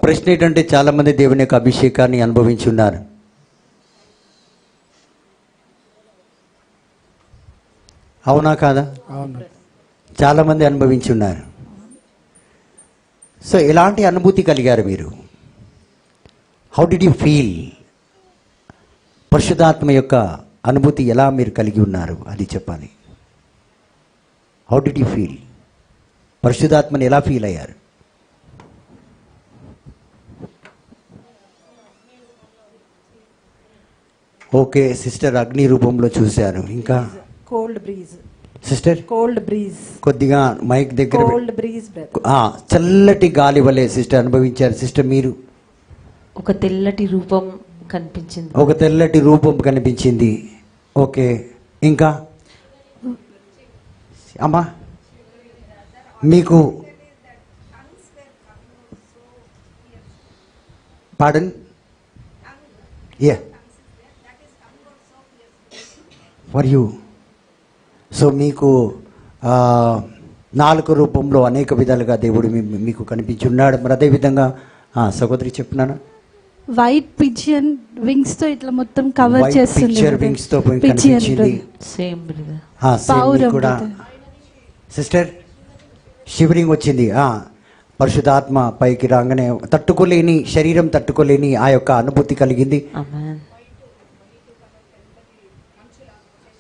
ప్రశ్న ఏంటంటే చాలామంది దేవుని యొక్క అభిషేకాన్ని అనుభవించి ఉన్నారు. అవునా కాదా? అవును. చాలామంది అనుభవించి ఉన్నారు. సో ఎలాంటి అనుభూతి కలిగారు మీరు? How did you feel? పరిశుద్ధాత్మ యొక్క అనుభూతి ఎలా మీరు కలిగి ఉన్నారు అది చెప్పాలి. How did you feel? పరిశుద్ధాత్మని ఎలా ఫీల్ అయ్యారు? ఓకే, సిస్టర్ అగ్ని రూపంలో చూశారు. ఇంకా cold breeze sister, cold breeze కొద్దిగా మైక్ దగ్గర కోల్డ్ బ్రీజ్ చల్లటి గాలి వలె సిస్టర్ అనుభవించారు. సిస్టర్ మీరు? ఒక తెల్లటి రూపం కనిపించింది. ఒక తెల్లటి రూపం కనిపించింది. ఓకే, ఇంకా అమ్మా మీకు పాడన్ ఫర్ యూ. సో మీకు నాలుగు రూపంలో అనేక విధాలుగా దేవుడు మీకు కనిపించున్నాడు. మరి అదేవిధంగా సహోదరి చెప్తున్నాను, వైట్ పిజియన్ వింగ్స్ తో ఇట్లా మొత్తం కవర్ చేస్తుంది. పిక్చర్ వింగ్స్ తో కనిపించింది. సేమ్ కూడా సిస్టర్ షివరింగ్ వచ్చింది. పరిశుద్ధాత్మ పైకి రాగానే తట్టుకోలేని శరీరం తట్టుకోలేని ఆ యొక్క అనుభూతి కలిగింది.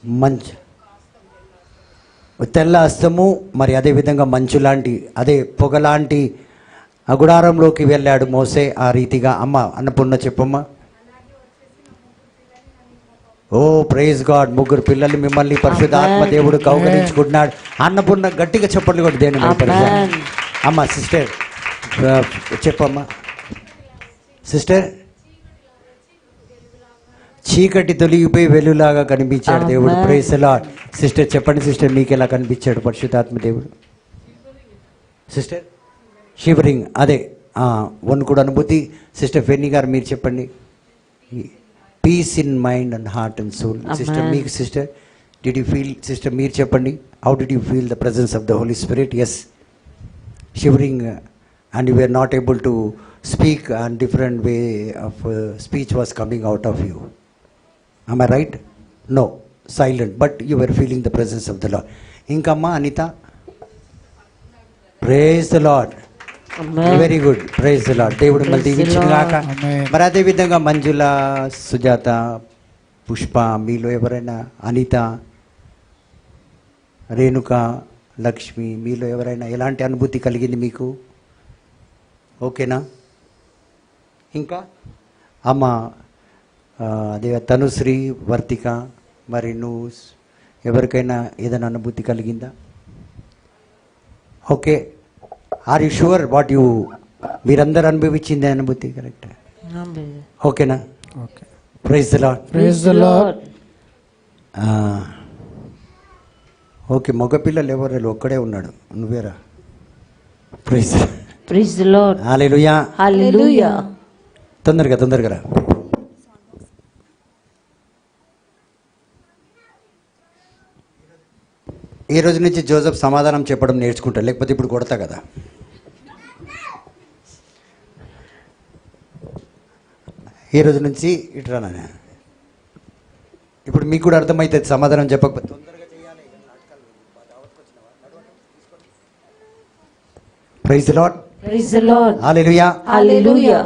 మంచు తెల్ల అస్తము, మరి అదేవిధంగా మంచు లాంటి అదే పొగలాంటి ఆ గుడారంలోకి వెళ్ళాడు మోసే. ఆ రీతిగా అమ్మ అన్నపూర్ణ చెప్పమ్మా. ఓ ప్రైజ్ గాడ్, ముగ్గురు పిల్లలు మిమ్మల్ని పరిశుద్ధాత్మ దేవుడు కౌగలించుకుంటున్నాడు. అన్నపూర్ణ గట్టిగా చెప్పండి కూడా దేని అమ్మ. సిస్టర్ చెప్పమ్మా. సిస్టర్, చీకటి తొలగిపోయి వెలుగులాగా కనిపించాడు దేవుడు. Praise the lord. సిస్టర్ చెప్పండి సిస్టర్, మీకు ఎలా కనిపించాడు పరిశుద్ధాత్మ దేవుడు? సిస్టర్ షివరింగ్, అదే వణుకుడు అనుభూతి. సిస్టర్ ఫెన్నీ గారు మీరు చెప్పండి. Peace in mind and heart and soul. Sister మీకు sister did you feel? Sister మీరు చెప్పండి, how did you feel the presence of the Holi spirit? Yes, shivering and you were not able to speak and different way of speech was coming out of you. Am I right? No, silent, but you were feeling the presence of the Lord. Inkamma Anita, praise the Lord. Very good, praise the Lord. దేవుడు మళ్ళీ దీవించుగాక. మరి అదే విధంగా మంజుల, సుజాత, పుష్ప, మీలో ఎవరైనా, అనిత, రేణుక, లక్ష్మి, మీలో ఎవరైనా ఎలాంటి అనుభూతి కలిగింది మీకు? ఓకేనా? ఇంకా అమ్మ అదే తనుశ్రీ, వర్తిక, మరి నువ్వు ఎవరికైనా ఏదైనా అనుభూతి కలిగిందా? Okay, are you sure what you మీరందరూ అనుభవించింది అనుభూతి కరెక్ట్? ఓకేనా? Okay. Praise the lord. Praise the Lord. Okay, మగపిల్లలు ఎవరు? ఒక్కడే ఉన్నాడు, నువ్వేరా? Praise the lord. Hallelujah. Hallelujah. తొందరగా రా. ఈ రోజు నుంచి జోసెఫ్ సమాధానం చెప్పడం నేర్చుకుంటాడు, లేకపోతే ఇప్పుడు కొడతా కదా. ఈ రోజు నుంచి ఇట్రా నాన్న. ఇప్పుడు మీకు కూడా అర్థమవుతుంది సమాధానం చెప్పకపోతే. Praise the lord. Praise the lord. Hallelujah. Hallelujah.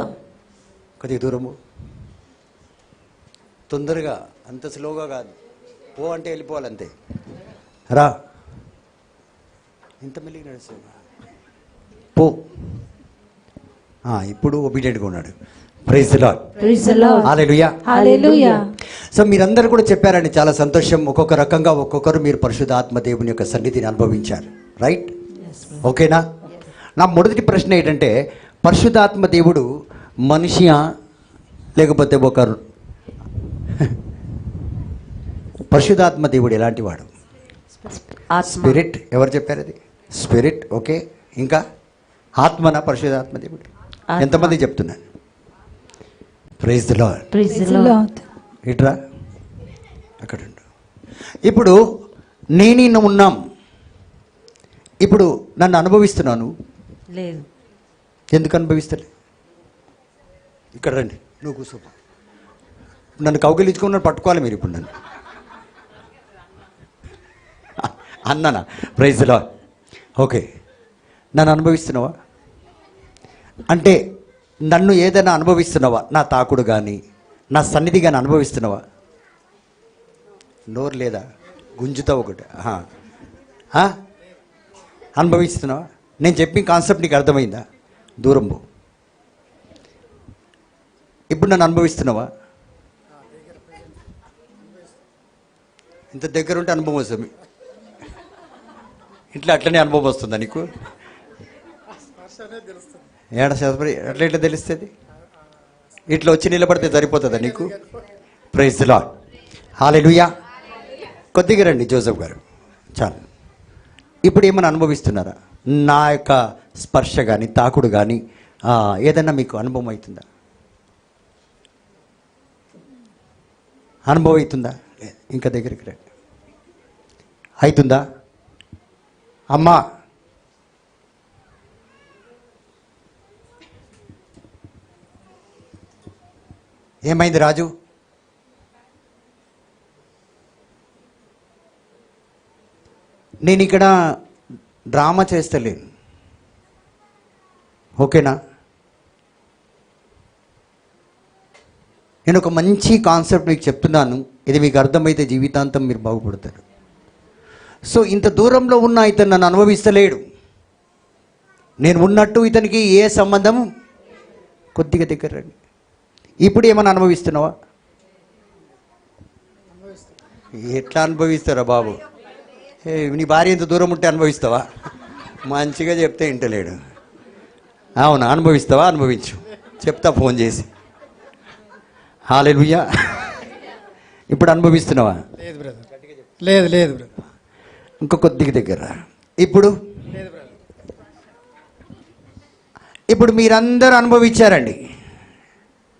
కొద్దిగా దూరము, తొందరగా, అంత స్లోగా కాదు. పో అంటే వెళ్ళిపోవాలంతే. రా, ఇంత మెల్లిగా నడుస్తుంది. పో. ఇప్పుడు ఒబీడియంట్గా ఉన్నాడు. Praise the lord. Praise the lord. Hallelujah. Hallelujah. So మీరందరూ కూడా చెప్పారండి చాలా సంతోషం. ఒక్కొక్క రకంగా ఒక్కొక్కరు మీరు పరిశుద్ధాత్మ దేవుని యొక్క సన్నిధిని అనుభవించారు. రైట్? ఓకేనా? నా మొదటి ప్రశ్న ఏంటంటే, పరిశుద్ధాత్మ దేవుడు మనిషియా లేకపోతే ఒకరు? పరిశుద్ధాత్మ దేవుడు ఎలాంటి వాడు? స్పిరిట్. ఎవరు చెప్పారు అది? స్పిరిట్. ఓకే, ఇంకా ఆత్మన పరిశుద్ధాత్మ దేవుడు? ఎంతమంది చెప్తున్నాను? Praise the lord. Praise the lord. ఇట్రా, అక్కడ ఉండు. ఇప్పుడు నేను ఉన్నాం, ఇప్పుడు నన్ను అనుభవిస్తున్నాను. లేదు. ఎందుకు అనుభవిస్తలే? ఇక్కడ రండి, నువ్వు కూర్చో. నన్ను కౌగిలించుకుని పట్టుకోవాలి మీరు ఇప్పుడు నన్ను. అన్నానా? Praise lord. ఓకే, నన్ను అనుభవిస్తున్నావా? అంటే నన్ను ఏదైనా అనుభవిస్తున్నావా? నా తాకుడు కానీ నా సన్నిధి కానీ అనుభవిస్తున్నావా? నోరు లేదా? గుంజుతావు ఒకటి. అనుభవిస్తున్నావా? నేను చెప్పిన కాన్సెప్ట్ నీకు అర్థమైందా? దూరం పో. ఇప్పుడు నన్ను అనుభవిస్తున్నావా? ఇంత దగ్గర ఉంటే అనుభవం వస్తుంది. ఇట్లా అట్లనే అనుభవం వస్తుందా నీకు? ఏడ శాస్త్రి అట్లా ఇట్లా తెలుస్తుంది? ఇట్లా వచ్చి నిలబడితే సరిపోతుందా నీకు? Praise the lord. హల్లెలూయా. కొద్దిగా రండి జోసెఫ్ గారు, చాలు. ఇప్పుడు ఏమైనా అనుభవిస్తున్నారా? నా యొక్క స్పర్శ కానీ తాకుడు కానీ ఏదన్నా మీకు అనుభవం అవుతుందా? అనుభవం అవుతుందా? ఇంకా దగ్గరికి రండి. అవుతుందా అమ్మా? ఏమైంది రాజు? నేను ఇక్కడ డ్రామా చేస్తలేను, ఓకేనా? నేను ఒక మంచి కాన్సెప్ట్ మీకు చెప్తున్నాను. ఇది మీకు అర్థమైతే జీవితాంతం మీరు బాగుపడతారు. సో ఇంత దూరంలో ఉన్న ఇతను నన్ను అనుభవిస్తలేడు, నేను ఉన్నట్టు ఇతనికి ఏ సంబంధం. కొద్దిగా దగ్గర రండి. ఇప్పుడు ఏమన్నా అనుభవిస్తున్నావా? ఎట్లా అనుభవిస్తారా బాబు? నీ భార్య ఎంత దూరం ఉంటే అనుభవిస్తావా? మంచిగా చెప్తే వింటలేడు. అవునా? అనుభవిస్తావా? అనుభవించు, చెప్తా ఫోన్ చేసి. హల్లెలూయా. ఇప్పుడు అనుభవిస్తున్నావా? లేదు బ్రదర్, లేదు లేదు బ్రదర్. ఇంకో కొద్దిగా దగ్గర. ఇప్పుడు ఇప్పుడు మీరందరూ అనుభవించారండి.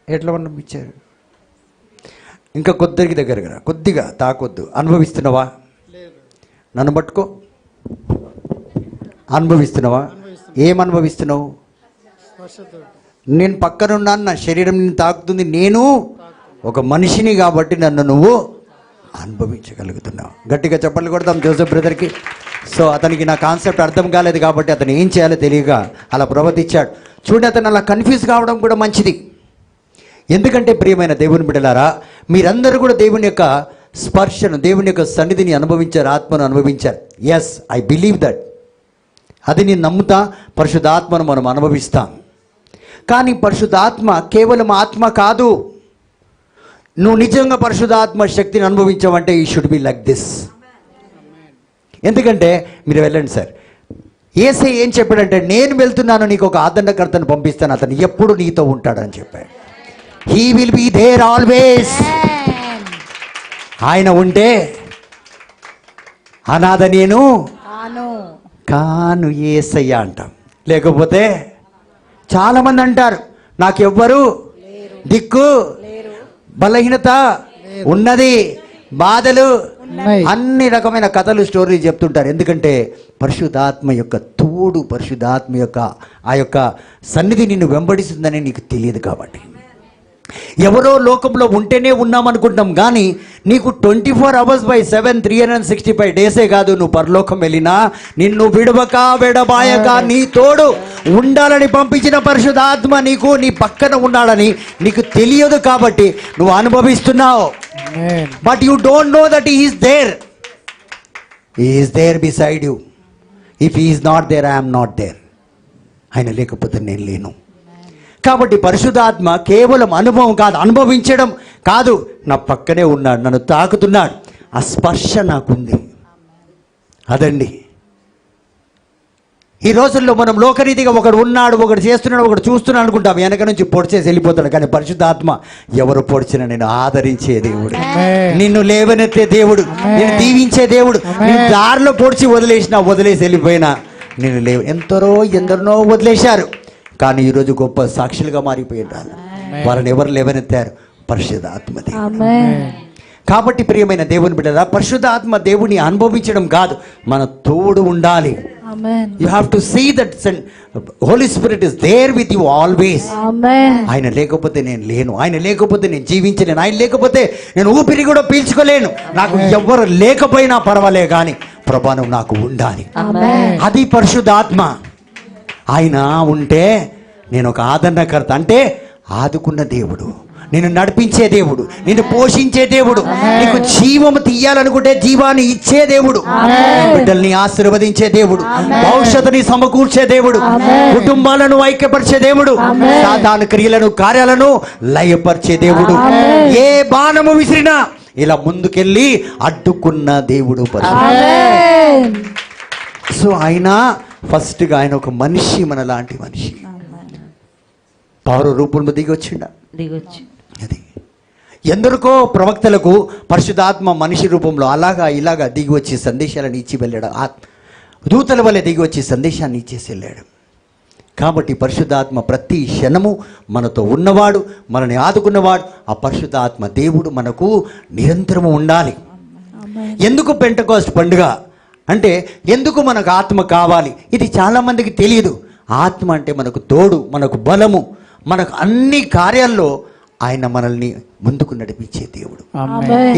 ఎట్లా అనుభవించారు? ఇంకా కొద్దిగా దగ్గరగా, కొద్దిగా తాకొద్దు. అనుభవిస్తున్నావా? నన్ను పట్టుకో. అనుభవిస్తున్నావా? ఏం అనుభవిస్తున్నావు? నేను పక్కనున్నాను, నా శరీరం నిన్ను తాకుతుంది, నేను ఒక మనిషిని కాబట్టి నన్ను నువ్వు అనుభవించగలుగుతున్నావు. గట్టిగా చప్పట్లు కొడతాం జోసెఫ్ బ్రదర్కి. సో అతనికి నా కాన్సెప్ట్ అర్థం కాలేదు కాబట్టి అతను ఏం చేయాలో తెలియక అలా ప్రవర్తించాడు. చూడండి, అతను అలా కన్ఫ్యూజ్ కావడం కూడా మంచిది. ఎందుకంటే ప్రియమైన దేవుని బిడ్డలారా, మీరందరూ కూడా దేవుని యొక్క స్పర్శను, దేవుని యొక్క సన్నిధిని అనుభవించారు, ఆత్మను అనుభవించారు. Yes, I believe that. అది నేను నమ్ముతా. పరిశుద్ధాత్మను మనం అనుభవిస్తాం. కానీ పరిశుద్ధాత్మ కేవలం ఆత్మ కాదు. నువ్వు నిజంగా పరిశుద్ధాత్మ శక్తిని అనుభవించావంటే you should be like this. ఎందుకంటే మీరు వెళ్ళండి సార్, యేసయ్య ఏం చెప్పాడంటే, నేను వెళ్తున్నాను, నీకు ఒక ఆదరణకర్తను పంపిస్తాను, అతను ఎప్పుడు నీతో ఉంటాడని చెప్పాడు. He will be there always. ఆయన ఉంటే అనాథ నేను కాను యేసయ్య అంటాం. లేకపోతే చాలామంది అంటారు, నాకెవ్వరు దిక్కు, బలహీనత ఉన్నది, బాధలు, అన్ని రకమైన కథలు, స్టోరీలు చెప్తుంటారు. ఎందుకంటే పరిశుద్ధాత్మ యొక్క తోడు, పరిశుద్ధాత్మ యొక్క ఆ యొక్క సన్నిధి నిన్ను వెంబడిస్తుందని నీకు తెలియదు. కాబట్టి ఎవరో లోకంలో ఉంటేనే ఉన్నామనుకుంటాం, కానీ నీకు 24 hours by 7 365 డేసే కాదు. నువ్వు పరలోకం వెళ్ళినా నిన్ను విడవక విడబాయక నీ తోడు ఉండాలని పంపించిన పరిశుద్ధాత్మ నీకు నీ పక్కన ఉన్నాడని నీకు తెలియదు. కాబట్టి నువ్వు అనుభవిస్తున్నావు. But you don't know that he is there. He is there beside you. If he is not there, I am not there. ఆయన లేకపోతే నేను లేను. కాబట్టి పరిశుద్ధాత్మ కేవలం అనుభవం కాదు, అనుభవించడం కాదు, నా పక్కనే ఉన్నాడు, నన్ను తాకుతున్నాడు, ఆ స్పర్శ నాకుంది. అదండి ఈ రోజుల్లో మనం లోకరీతిగా ఒకడు ఉన్నాడు, ఒకడు చేస్తున్నాడు, ఒకడు చూస్తున్నాడు అనుకుంటాం, వెనక నుంచి పొడిచేసి వెళ్ళిపోతాడు. కానీ పరిశుద్ధాత్మ ఎవరు పొడిచినా నేను ఆదరించే దేవుడు, నిన్ను లేవనెత్తే దేవుడు, నేను దీవించే దేవుడు. నేను దారిలో పొడిచి వదిలేసి వెళ్ళిపోయినా నేను ఎందరినో వదిలేశారు, కానీ ఈరోజు గొప్ప సాక్షులుగా మారిపోయారు. వాళ్ళని ఎవరు లేవనెత్తారు? పరిశుద్ధాత్మది. కాబట్టి ప్రియమైన దేవుని బిడ్డలా, పరిశుద్ధాత్మ దేవుని అనుభవించడం కాదు, మన తోడు ఉండాలి. Amen. You have to see that Holy Spirit is there with you always. Amen. ఆయన లేకపోతే నేను లేను, ఆయన లేకపోతే నేను జీవించలేను, ఆయన లేకపోతే నేను ఊపిరి కూడా పీల్చుకోలేను. నాకు ఎవ్వరు లేకపోయినా పర్వాలే కానీ ప్రభా నువ్వు నాకు ఉండాలి. అది పరిశుద్ధాత్మ. ఆయన ఉంటే నేను ఒక ఆదరణకర్త, అంటే ఆదుకున్న దేవుడు, నిన్ను నడిపించే దేవుడు, నిన్ను పోషించే దేవుడు, నీకు జీవము తీయాలనుకుంటే జీవాన్ని ఇచ్చే దేవుడు, బిడ్డల్ని ఆశీర్వదించే దేవుడు, భవిష్యత్తుని సమకూర్చే దేవుడు, కుటుంబాలను ఐక్యపరిచే దేవుడు, సాతాను క్రియలను కార్యాలను లయపరిచే దేవుడు. ఏ బాణము విసిరినా ఇలా ముందుకెళ్ళి అడ్డుకున్న దేవుడు. సో ఆయన ఫస్ట్గా ఆయన ఒక మనిషి, మన లాంటి మనిషి, పౌర రూపంలో దిగొచ్చిండ. అది ఎందరికో ప్రవక్తలకు పరిశుద్ధాత్మ మనిషి రూపంలో అలాగా ఇలాగా దిగి వచ్చి సందేశాలను ఇచ్చి వెళ్ళాడు. దూతల వల్ల దిగి వచ్చి సందేశాన్ని ఇచ్చేసి వెళ్ళాడు. కాబట్టి పరిశుద్ధాత్మ ప్రతి క్షణము మనతో ఉన్నవాడు, మనని ఆదుకున్నవాడు. ఆ పరిశుద్ధాత్మ దేవుడు మనకు నిరంతరము ఉండాలి. ఎందుకు పెంటెకోస్ట్ పండుగ అంటే, ఎందుకు మనకు ఆత్మ కావాలి? ఇది చాలామందికి తెలియదు. ఆత్మ అంటే మనకు తోడు, మనకు బలము, మనకు అన్ని కార్యాల్లో ఆయన మనల్ని ముందుకు నడిపించే దేవుడు.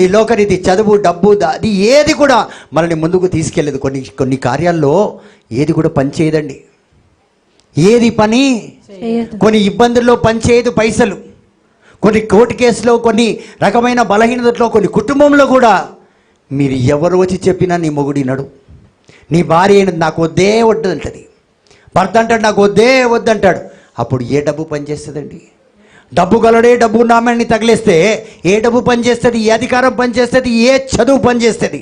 ఈ లోకరీతి చదువు, డబ్బు, అది ఏది కూడా మనల్ని ముందుకు తీసుకెళ్ళదు. కొన్ని కార్యాల్లో ఏది కూడా పని చేయదండి. ఏది పని, కొన్ని ఇబ్బందుల్లో పని చేయదు పైసలు, కొన్ని కోర్టు కేసులో, కొన్ని రకమైన బలహీనతలో, కొన్ని కుటుంబంలో కూడా మీరు ఎవరు వచ్చి చెప్పినా నీ మొగుడినడు, నీ భార్య అయినది నాకు వద్దే వద్దు అంటది, భర్త అంటాడు నాకు వద్దే వద్దంటాడు. అప్పుడు ఏ డబ్బు పనిచేస్తుందండి? డబ్బు గలడే డబ్బు నామని తగిలేస్తే ఏ డబ్బు పనిచేస్తుంది? ఏ అధికారం పనిచేస్తుంది? ఏ చదువు పనిచేస్తుంది?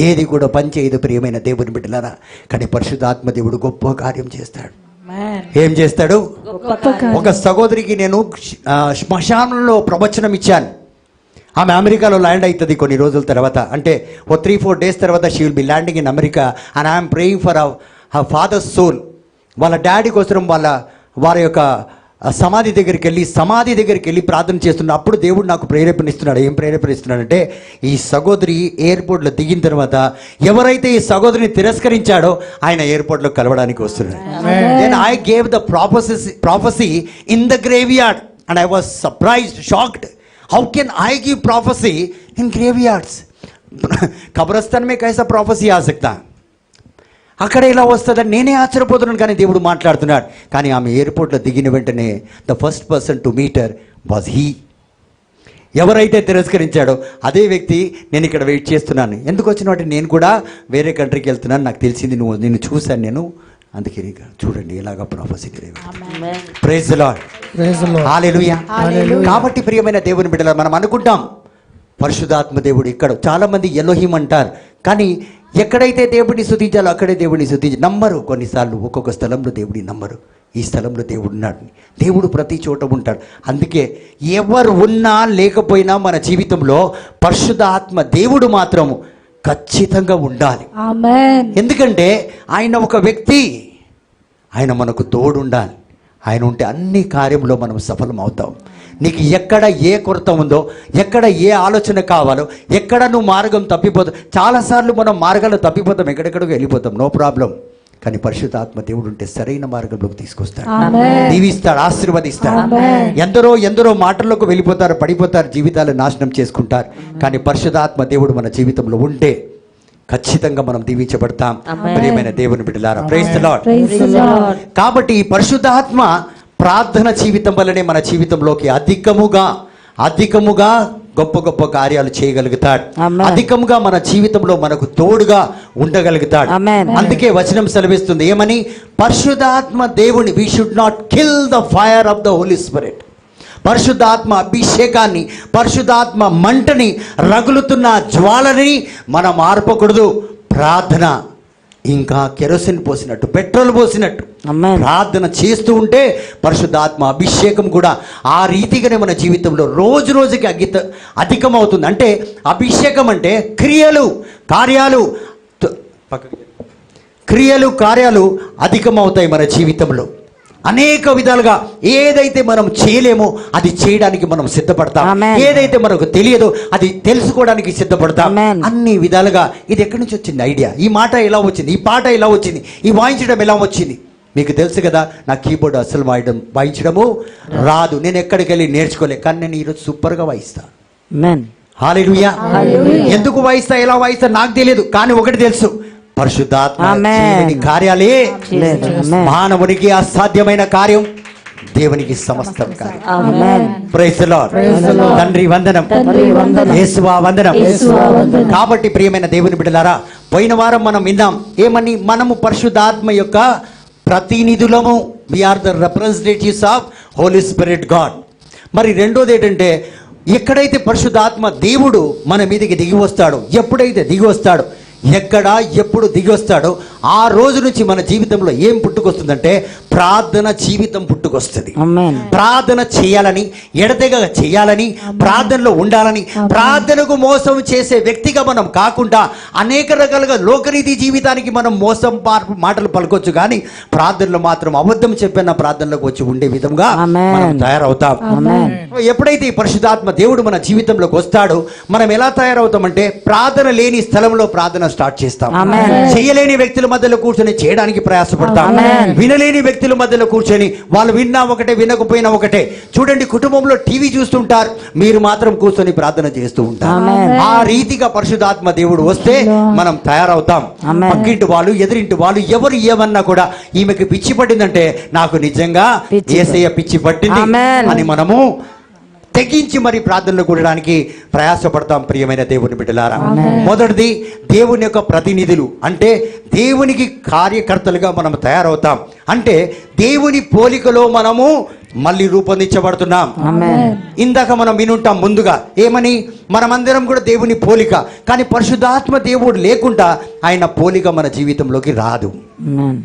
ఏది కూడా పనిచేయదు ప్రియమైన దేవుని బిడ్డలారా. కానీ పరిశుద్ధాత్మ దేవుడు గొప్ప కార్యం చేస్తాడు. ఏం చేస్తాడు? ఒక సహోదరికి నేను శ్మశానంలో ప్రవచనం ఇచ్చాను. ఆమె అమెరికాలో ల్యాండ్ అవుతుంది కొన్ని రోజుల తర్వాత, అంటే ఓ 3-4 డేస్ తర్వాత she will be landing in America. And I'm praying for her father's soul. వాళ్ళ డాడీ కోసం వారి యొక్క సమాధి దగ్గరికి వెళ్ళి ప్రార్థన చేస్తున్నా. అప్పుడు దేవుడు నాకు ప్రేరేపణిస్తున్నాడు. ఏం ప్రేరేపణిస్తున్నాడంటే, ఈ సహోదరి ఎయిర్పోర్ట్లో దిగిన తర్వాత ఎవరైతే ఈ సహోదరిని తిరస్కరించాడో ఆయన ఎయిర్పోర్ట్లో కలవడానికి వస్తున్నాడు. Then I gave the prophecy in the graveyard and I was surprised, shocked. How can I give prophecy in graveyards? कब्रिस्तान में कैसा prophecy आ सकता? అక్కడ ఇలా వస్తుందని నేనే ఆశ్చర్యపోతున్నాను. కానీ దేవుడు మాట్లాడుతున్నాడు. కానీ ఆమె ఎయిర్పోర్ట్లో దిగిన వెంటనే the first person to meet her was he. ఎవరైతే తిరస్కరించాడో అదే వ్యక్తి నేను ఇక్కడ వెయిట్ చేస్తున్నాను. ఎందుకు వచ్చినట్టు, నేను కూడా వేరే కంట్రీకి వెళ్తున్నాను, నాకు తెలిసింది, నిన్ను చూశాను నేను, అందుకే చూడండి ఇలాగా ప్రొఫెసీ. Praise the lord, hallelujah. కాబట్టి ప్రియమైన దేవుని బిడ్డలారా, మనం అనుకుంటాం పరిశుద్ధాత్మ దేవుడు ఇక్కడ, చాలామంది ఎలోహిం అంటారు, కానీ ఎక్కడైతే దేవుడిని స్తుతించాలో అక్కడే దేవుడిని స్తుతించి నమ్మరు. కొన్నిసార్లు ఒక్కొక్క స్థలంలో దేవుడిని నమ్మరు. ఈ స్థలంలో దేవుడు ఉన్నాడు. దేవుడు ప్రతి చోట ఉంటాడు. అందుకే ఎవరు ఉన్నా లేకపోయినా మన జీవితంలో పరిశుద్ధాత్మ దేవుడు మాత్రం ఖచ్చితంగా ఉండాలి. ఎందుకంటే ఆయన ఒక వ్యక్తి, ఆయన మనకు తోడు ఉండాలి. ఆయన ఉంటే అన్ని కార్యంలో మనం సఫలం అవుతాం. నీకు ఎక్కడ ఏ కొరత ఉందో, ఎక్కడ ఏ ఆలోచన కావాలో, ఎక్కడ నువ్వు మార్గం తప్పిపోతావు. చాలాసార్లు మనం మార్గాలు తప్పిపోతాం, ఎక్కడెక్కడికి వెళ్ళిపోతాం, నో ప్రాబ్లం. కానీ పరిశుద్ధాత్మ దేవుడు ఉంటే సరైన మార్గంలోకి తీసుకొస్తాడు, దీవిస్తాడు, ఆశీర్వదిస్తాడు. ఎందరో మాటల్లోకి వెళ్ళిపోతారు, పడిపోతారు, జీవితాలు నాశనం చేసుకుంటారు. కానీ పరిశుద్ధాత్మ దేవుడు మన జీవితంలో ఉంటే ఖచ్చితంగా మనం దీవించబడతాం. ప్రియమైన దేవుని బిడ్డలారా, ప్రైజ్ ది లార్డ్. కాబట్టి ఈ పరిశుద్ధాత్మ ప్రార్థన జీవితం వల్లనే మన జీవితంలోకి అధికముగా గొప్ప కార్యాలు చేయగలుగుతాడు. అధికముగా మన జీవితంలో మనకు తోడుగా ఉండగలుగుతాడు. అందుకే వచనం సెలవిస్తుంది ఏమని? పరిశుద్ధాత్మ దేవుని, we should not kill the fire of the Holy Spirit. పరిశుద్ధాత్మ అభిషేకాన్ని, పరిశుద్ధాత్మ మంటని, రగులుతున్న జ్వాలని మనం ఆర్పకూడదు. ప్రార్థన ఇంకా కెరోసిన్ పోసినట్టు, పెట్రోల్ పోసినట్టు ప్రార్థన చేస్తూ ఉంటే పరిశుద్ధాత్మ అభిషేకం కూడా ఆ రీతిగానే మన జీవితంలో రోజు రోజుకి అధికమవుతుంది. అంటే అభిషేకం అంటే క్రియలు కార్యాలు అధికమవుతాయి మన జీవితంలో. అనేక విధాలుగా ఏదైతే మనం చేయలేమో అది చేయడానికి మనం సిద్ధపడతాం. Amen. ఏదైతే మనకు తెలియదో అది తెలుసుకోవడానికి సిద్ధపడతాం. Amen. అన్ని విధాలుగా ఇది ఎక్కడి నుంచి వచ్చింది ఐడియా, ఈ మాట ఎలా వచ్చింది, ఈ పాట ఎలా వచ్చింది, ఈ వాయించడం ఎలా వచ్చింది. మీకు తెలుసు కదా, నా కీబోర్డ్ అసలు వాయించడము రాదు, నేను ఎక్కడికి వెళ్ళి నేర్చుకోలే, కానీ నేను ఈరోజు సూపర్గా వాయిస్తాను. ఆమేన్. హల్లెలూయా. ఎందుకు వాయిస్తా, ఎలా వాయిస్తా నాకు తెలియదు, కానీ ఒకటి తెలుసు, పరిశుద్ధాత్మ ఆమేన్. చేయలేని కార్యాలే లేదు. ఆమేన్. మానవునికి అసాధ్యమైన కార్యం దేవునికి సమస్తం కార్యం. ఆమేన్. Praise the Lord. తండ్రి వందనం, యేసువా వందనం. కాబట్టి ప్రియమైన దేవుని బిడ్డలారా, పోయిన వారం మనం విన్నాం ఏమని, మనము పరిశుద్ధాత్మ యొక్క ప్రతినిధులము, we are the representatives of holy spirit God. మరి రెండోది ఏంటంటే, ఎక్కడైతే పరిశుద్ధాత్మ దేవుడు మన మీదకి దిగి వస్తాడో, ఎప్పుడైతే దిగి వస్తాడో, ఎక్కడ ఎప్పుడు దిగి వస్తాడో ఆ రోజు నుంచి మన జీవితంలో ఏం పుట్టుకొస్తుందంటే ప్రార్థన జీవితం పుట్టుకొస్తుంది. ఆమేన్. ప్రార్థన చేయాలని, ఎడతెగ చేయాలని, ప్రార్థనలో ఉండాలని, ప్రార్థనకు మోసం చేసే వ్యక్తిగా మనం కాకుండా అనేక రకాలుగా లోకరీతి జీవితానికి మనం మోసం మాటలు పలుకోవచ్చు, కానీ ప్రార్థనలో మాత్రం అబద్ధం చెప్పిన ప్రార్థనలోకి వచ్చి ఉండే విధంగా ఆమేన్. మనం తయారవుతాం. ఆమేన్. ఎప్పుడైతే ఈ పరిశుద్ధాత్మ దేవుడు మన జీవితంలోకి వస్తాడో మనం ఎలా తయారవుతామంటే, ప్రార్థన లేని స్థలంలో ప్రార్థన స్టార్ట్ చేస్తాం. ఆమేన్. చేయలేని వ్యక్తుల మధ్యలో కూర్చొని చేయడానికి ప్రయాసపడతాం. ఆమేన్. వినలేని వ్యక్తుల మధ్యలో కూర్చొని, వాళ్ళు విన్నా ఒకటే వినకపోయినా ఒకటే. చూడండి, కుటుంబంలో టీవీ చూస్తుంటారు, మీరు మాత్రం కూర్చొని ప్రార్థన చేస్తూ ఉంటారు. ఆమేన్. ఆ రీతిగా పరిశుద్ధాత్మ దేవుడు వస్తే మనం తయారవుతాం. ఆమేన్. పక్కింటి వాళ్ళు, ఎదురింటి వాళ్ళు ఎవరు ఏమన్నా కూడా, ఈమెకి పిచ్చి పట్టిందంటే నాకు నిజంగా పిచ్చి యేసయ్య పిచ్చి పట్టింది ఆమేన్. అని మనము తెగించి మరి ప్రార్థనలు కూడడానికి ప్రయాసపడతాం. ప్రియమైన దేవుని బిడ్డలారా, మొదటిది దేవుని యొక్క ప్రతినిధులు, అంటే దేవునికి కార్యకర్తలుగా మనం తయారవుతాం. అంటే దేవుని పోలికలో మనము మళ్ళీ రూపొందించబడుతున్నాం. ఆమేన్. ఇందాక మనం వినుంటాం ముందుగా ఏమని, మనమందరం కూడా దేవుని పోలిక, కానీ పరిశుద్ధాత్మ దేవుడు లేకుండా ఆయన పోలిక మన జీవితంలోకి రాదు. ఆమేన్.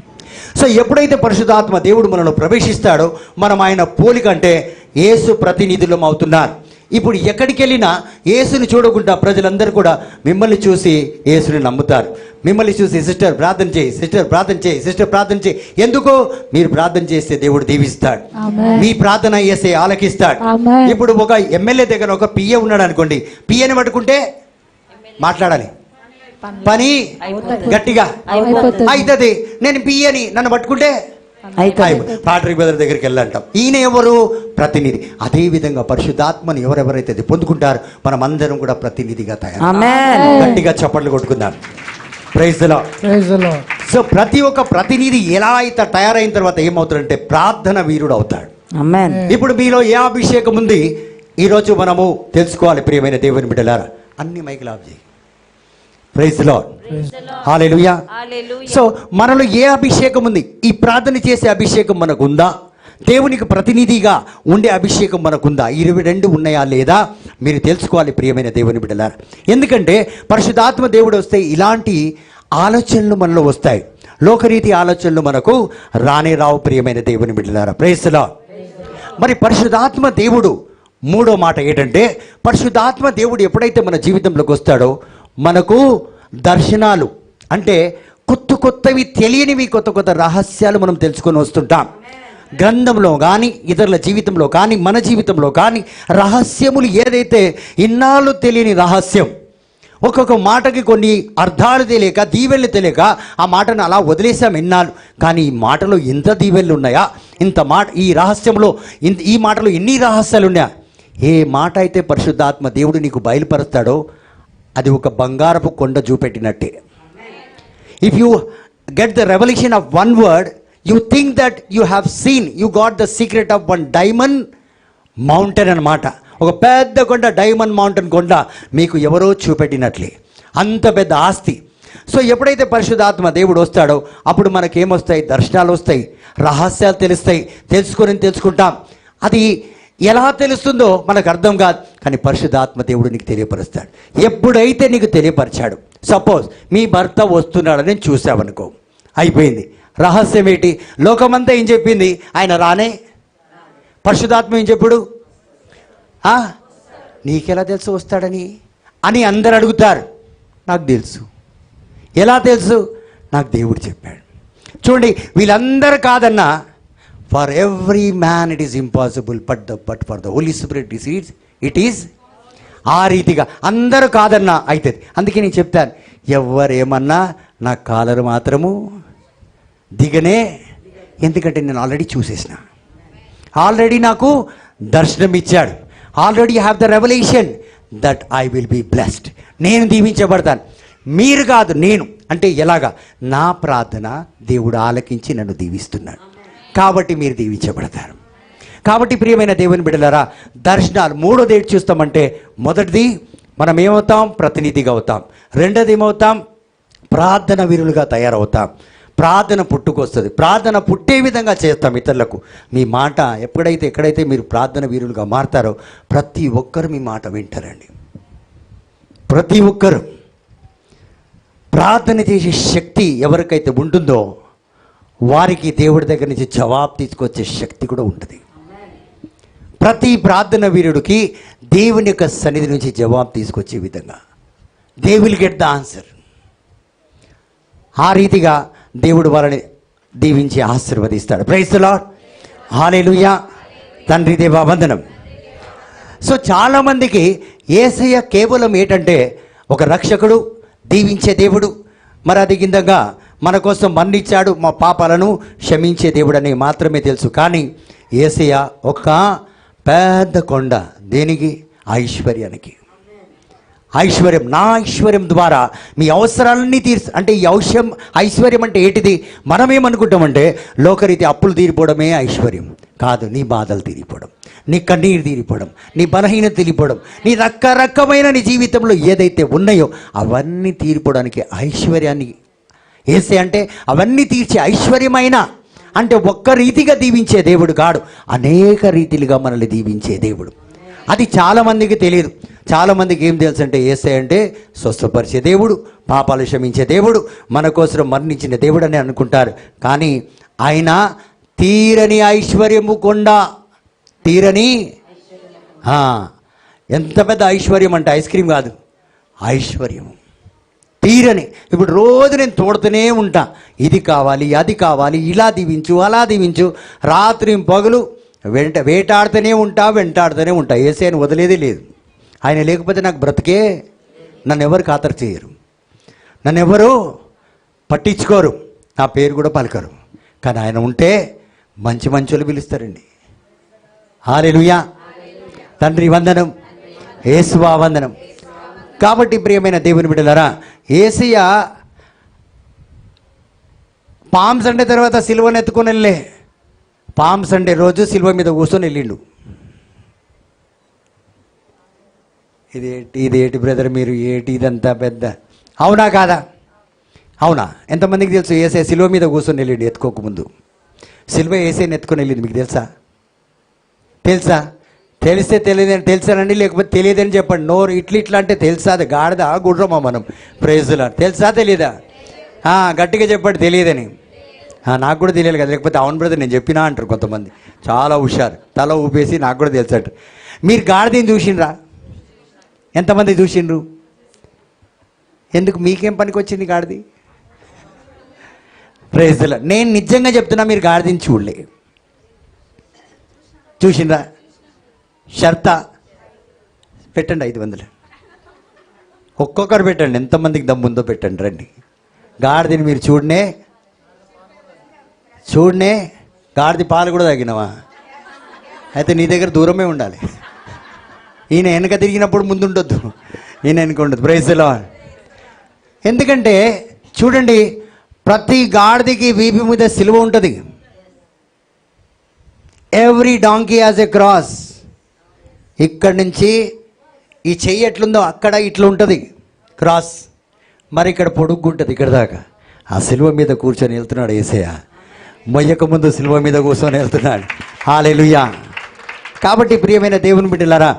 సో ఎప్పుడైతే పరిశుద్ధాత్మ దేవుడు మనలో ప్రవేశిస్తాడో మనం ఆయన పోలిక, అంటే యేసు ప్రతినిధులం అవుతున్నారు. ఇప్పుడు ఎక్కడికి వెళ్ళినా యేసుని చూడకుండా ప్రజలందరూ కూడా మిమ్మల్ని చూసి యేసుని నమ్ముతారు. మిమ్మల్ని చూసి సిస్టర్ ప్రార్థన చేయి, సిస్టర్ ప్రార్థన చేయి, సిస్టర్ ప్రార్థన చేయి. ఎందుకు? మీరు ప్రార్థన చేస్తే దేవుడు దీవిస్తాడు, ఆమేన్. మీ ప్రార్థన యేసే ఆలకిస్తాడు. ఆమేన్. ఇప్పుడు ఒక ఎమ్మెల్యే దగ్గర ఒక పిఏ ఉన్నాడు అనుకోండి, పిఏని పట్టుకుంటే మాట్లాడాలి, పని గట్టిగా అయిపోతుంది. అవుతుంది. నేను పిఏని, నన్ను పట్టుకుంటే పాట్రిక్ బ్రదర్ దగ్గరికి వెళ్ళంటాం. ఈయన ఎవరు? ప్రతినిధి. అదే విధంగా పరిశుద్ధాత్మని ఎవరెవరైతే పొందుకుంటారో మనం అందరం కూడా ప్రతినిధిగా తయారు. ఆమేన్. గట్టిగా చప్పట్లు కొట్టుకుందాం. Praise the lord. Praise the Lord. So ప్రతి ఒక్క ప్రతినిధి ఎలా అయితే తయారైన తర్వాత ఏమవుతాడంటే ప్రార్థన వీరుడు అవుతాడు. ఆమేన్. ఇప్పుడు మీలో ఏ అభిషేకం ఉంది ఈరోజు మనము తెలుసుకోవాలి. ప్రియమైన దేవుని బిడ్డలారా, అన్ని మైకులు ఆఫ్ చేయి. Praise the lord. Hallelujah. So మనలో ఏ అభిషేకం ఉంది? ఈ ప్రార్థన చేసే అభిషేకం మనకు ఉందా? దేవునికి ప్రతినిధిగా ఉండే అభిషేకం మనకుందా? 22 ఉన్నాయా లేదా మీరు తెలుసుకోవాలి ప్రియమైన దేవుని బిడ్డలారా. ఎందుకంటే పరిశుద్ధాత్మ దేవుడు వస్తే ఇలాంటి ఆలోచనలు మనలో వస్తాయి. లోకరీతి ఆలోచనలు మనకు రానే రావు ప్రియమైన దేవుని బిడ్డలారా. Praise the lord. మరి పరిశుద్ధాత్మ దేవుడు మూడో మాట ఏంటంటే, పరిశుద్ధాత్మ దేవుడు ఎప్పుడైతే మన జీవితంలోకి వస్తాడో మనకు దర్శనాలు, అంటే కొత్తవి తెలియనివి, కొత్త రహస్యాలు మనం తెలుసుకొని వస్తుంటాం. గ్రంథంలో కానీ ఇతరుల జీవితంలో కానీ మన జీవితంలో కానీ రహస్యములు ఏదైతే ఇన్నాళ్ళు తెలియని రహస్యం, ఒక్కొక్క మాటకి కొన్ని అర్థాలు తెలియక, దీవెళ్ళు తెలియక ఆ మాటను అలా వదిలేసాం ఎన్నాళ్ళు. కానీ ఈ మాటలో ఎంత దీవెళ్ళు ఉన్నాయా, ఇంత మాట, ఈ రహస్యంలో ఈ మాటలో ఎన్ని రహస్యాలు ఉన్నాయా. ఏ మాట అయితే పరిశుద్ధాత్మ దేవుడు నీకు బయలుపరుస్తాడో అది ఒక బంగారపు కొండ చూపెట్టినట్టే. If you get the revolution of one word, you think that you have seen, you got the secret of one diamond mountain అన్నమాట. ఒక పెద్ద కొండ, డైమండ్ మౌంటైన్ కొండ మీకు ఎవరో చూపెట్టినట్లే, అంత పెద్ద ఆస్తి. సో ఎప్పుడైతే పరిశుద్ధాత్మ దేవుడు వస్తాడో అప్పుడు మనకేమొస్తాయి? దర్శనాలు వస్తాయి, రహస్యాలు తెలుస్తాయి, తెలుసుకుంటాం. అది ఎలా తెలుస్తుందో మనకు అర్థం కాదు, కానీ పరిశుద్ధాత్మ దేవుడు నీకు తెలియపరుస్తాడు. ఎప్పుడైతే నీకు తెలియపరిచాడు, సపోజ్ మీ భర్త వస్తున్నాడని నేను చూసావనుకో, అయిపోయింది. రహస్యం ఏంటి? లోకమంతా ఏం చెప్పింది? ఆయన రానే. పరిశుద్ధాత్మ ఏం చెప్పుడు? నీకెలా తెలుసు వస్తాడని అని అందరు అడుగుతారు. నాకు తెలుసు. ఎలా తెలుసు? నాకు దేవుడు చెప్పాడు. చూడండి, వీళ్ళందరూ కాదన్నా for every man it is impossible but for the Holi spirit it is ఆ రీతిగా అందరూ కాదన్నా అవుతుంది. అందుకే నేను చెప్తాను, ఎవరేమన్నా నా కాలరు మాత్రము దిగనే, ఎందుకంటే నేను ఆల్రెడీ చూసేసిన, ఆల్రెడీ నాకు దర్శనం ఇచ్చాడు, already have the revolution that I will be blessed. నేను దీవించబడతాను, మీరు కాదు నేను. అంటే ఎలాగా? నా ప్రార్థన దేవుడు ఆలకించి నన్ను దీవిస్తున్నాడు, కాబట్టి మీరు దీవించబడతారు. కాబట్టి ప్రియమైన దేవుని బిడ్డలారా, దర్శనాలు మూడోది ఏంటి చూస్తామంటే, మొదటిది మనం ఏమవుతాం? ప్రతినిధిగా అవుతాం. రెండోది ఏమవుతాం? ప్రార్థన వీరులుగా తయారవుతాం. ప్రార్థన పుట్టుకొస్తుంది. ప్రార్థన పుట్టే విధంగా చేస్తాం ఇతరులకు. మీ మాట ఎక్కడైతే మీరు ప్రార్థన వీరులుగా మారతారో ప్రతి ఒక్కరు మీ మాట వింటారండి. ప్రతి ఒక్కరు ప్రార్థన చేసే శక్తి ఎవరికైతే ఉంటుందో వారికి దేవుడి దగ్గర నుంచి జవాబు తీసుకొచ్చే శక్తి కూడా ఉంటుంది. ప్రతి ప్రార్థన వీరుడికి దేవుని యొక్క సన్నిధి నుంచి జవాబు తీసుకొచ్చే విధంగా they will get the answer. ఆ రీతిగా దేవుడు వాళ్ళని దీవించి ఆశీర్వదిస్తాడు. Praise the lord, hallelujah. తండ్రి దేవా వందనం. సో చాలామందికి యేసయ్య కేవలం ఏంటంటే ఒక రక్షకుడు, దీవించే దేవుడు, మరి అది కిందగా మన కోసం మన్నిచ్చాడు, మా పాపాలను క్షమించే దేవుడు అని మాత్రమే తెలుసు. కానీ యేసయ్య ఒక పెద్ద కొండ. దేనికి? ఐశ్వర్యానికి. ఐశ్వర్యం, నా ఐశ్వర్యం ద్వారా మీ అవసరాలన్నీ అంటే ఈ ఐశ్వర్యం అంటే ఏంటిది? మనమేమనుకుంటామంటే లోకరీతి అప్పులు తీరిపోవడమే ఐశ్వర్యం. కాదు, నీ బాధలు తీరిపోవడం, నీ కన్నీరు తీరిపోవడం, నీ బలహీనత తీరిపోవడం, నీ రకరకమైన నీ జీవితంలో ఏదైతే ఉన్నాయో అవన్నీ తీరిపోవడానికి ఐశ్వర్యాన్ని యేసే అంటే అవన్నీ తీర్చే ఐశ్వర్యమైన, అంటే ఒక్క రీతిగా దీవించే దేవుడు కాడు, అనేక రీతిలుగా మనల్ని దీవించే దేవుడు. అది చాలామందికి తెలియదు. చాలామందికి ఏం తెలుసు అంటే యేసయ్య అంటే స్వస్థపరిచే దేవుడు, పాపాలు క్షమించే దేవుడు, మన కోసం మరణించిన దేవుడు అని అనుకుంటారు. కానీ ఆయన తీరని ఐశ్వర్యము కొండ. తీరని ఎంత పెద్ద ఐశ్వర్యం అంటే ఐస్ క్రీమ్ కాదు, ఐశ్వర్యం తీరని. ఇప్పుడు రోజు నేను తోడుతూనే ఉంటా, ఇది కావాలి, అది కావాలి, ఇలా దీవించు, అలా దీవించు, రాత్రి పగలు వెంటాడుతూనే ఉంటా. యేసయ్యను వదిలేదే లేదు. ఆయన లేకపోతే నాకు బ్రతికే. నన్ను ఎవరు ఖాతరు చేయరు, నన్ను ఎవరు పట్టించుకోరు, నా పేరు కూడా పలకరు. కానీ ఆయన ఉంటే మంచి మంచోళ్ళు పిలుస్తారండి. హల్లెలూయా. తండ్రి వందనం, యేసువా వందనం. కాబట్టి ప్రియమైన దేవుని బిడ్డలారా, యేసయ్య పామ్ సండే తర్వాత సిలువను ఎత్తుకొని వెళ్ళే. పామ్ సండే రోజు సిలువ మీద కూర్చొని వెళ్ళిండు. ఇదేటి బ్రదర్ మీరు ఇదంతా పెద్ద, అవునా కాదా? అవునా? ఎంతమందికి తెలుసు యేసయ్య సిలువ మీద కూర్చొని వెళ్ళిండు ఎత్తుకోకముందు? సిలువ యేసయ్యని ఎత్తుకొని వెళ్ళింది మీకు తెలుసా? తెలిస్తే తెలియదని తెలుసానండి, లేకపోతే తెలియదని చెప్పండి. నోరు ఇట్లా అంటే తెలుసా? అది గాడిద గుడ్రమా మనం? ప్రైజులా. తెలుసా తెలియదా? గట్టిగా చెప్పండి తెలియదని. నాకు కూడా తెలియాలి కదా, లేకపోతే అవును బ్రదర్ నేను చెప్పినా అంటారు కొంతమంది. చాలా హుషారు, తల ఊపేసి నాకు కూడా తెలుసట. మీరు గాడిదని చూసిండ్రా? ఎంతమంది చూసిండ్రు? ఎందుకు? మీకేం పనికి వచ్చింది గాడిది? ప్రైజులా. నేను నిజంగా చెప్తున్నా, మీరు గాడిదని చూడలే. చూసిండ్రా? షర్తా పెట్టండి 500, ఒక్కొక్కరు పెట్టండి, ఎంతమందికి దమ్ముందో పెట్టండి. రండి, గాడిదని మీరు చూడనే. గాడిది పాలు కూడా తాగినవా? అయితే నీ దగ్గర దూరమే ఉండాలి. ఈయన వెనక తిరిగినప్పుడు ముందు ఉండొద్దు, ఈయన వెనక ఉండదు. Praise the Lord. ఎందుకంటే చూడండి, ప్రతి గాడిదికి వీపు మీద సిలువ ఉంటుంది. Every donkey has a cross. ఇక్కడి నుంచి ఈ చెయ్యి ఎట్లుందో అక్కడ ఇట్లా ఉంటుంది క్రాస్. మరి ఇక్కడ పొడుగ్గుంటుంది ఇక్కడ దాకా. ఆ సిలువ మీద కూర్చొని వెళ్తున్నాడు యేసయ్య. మొయ్యక ముందు సిలువ మీద కూర్చొని వెళ్తున్నాడు. హల్లెలూయా. కాబట్టి ప్రియమైన దేవుని బిడ్డలారా,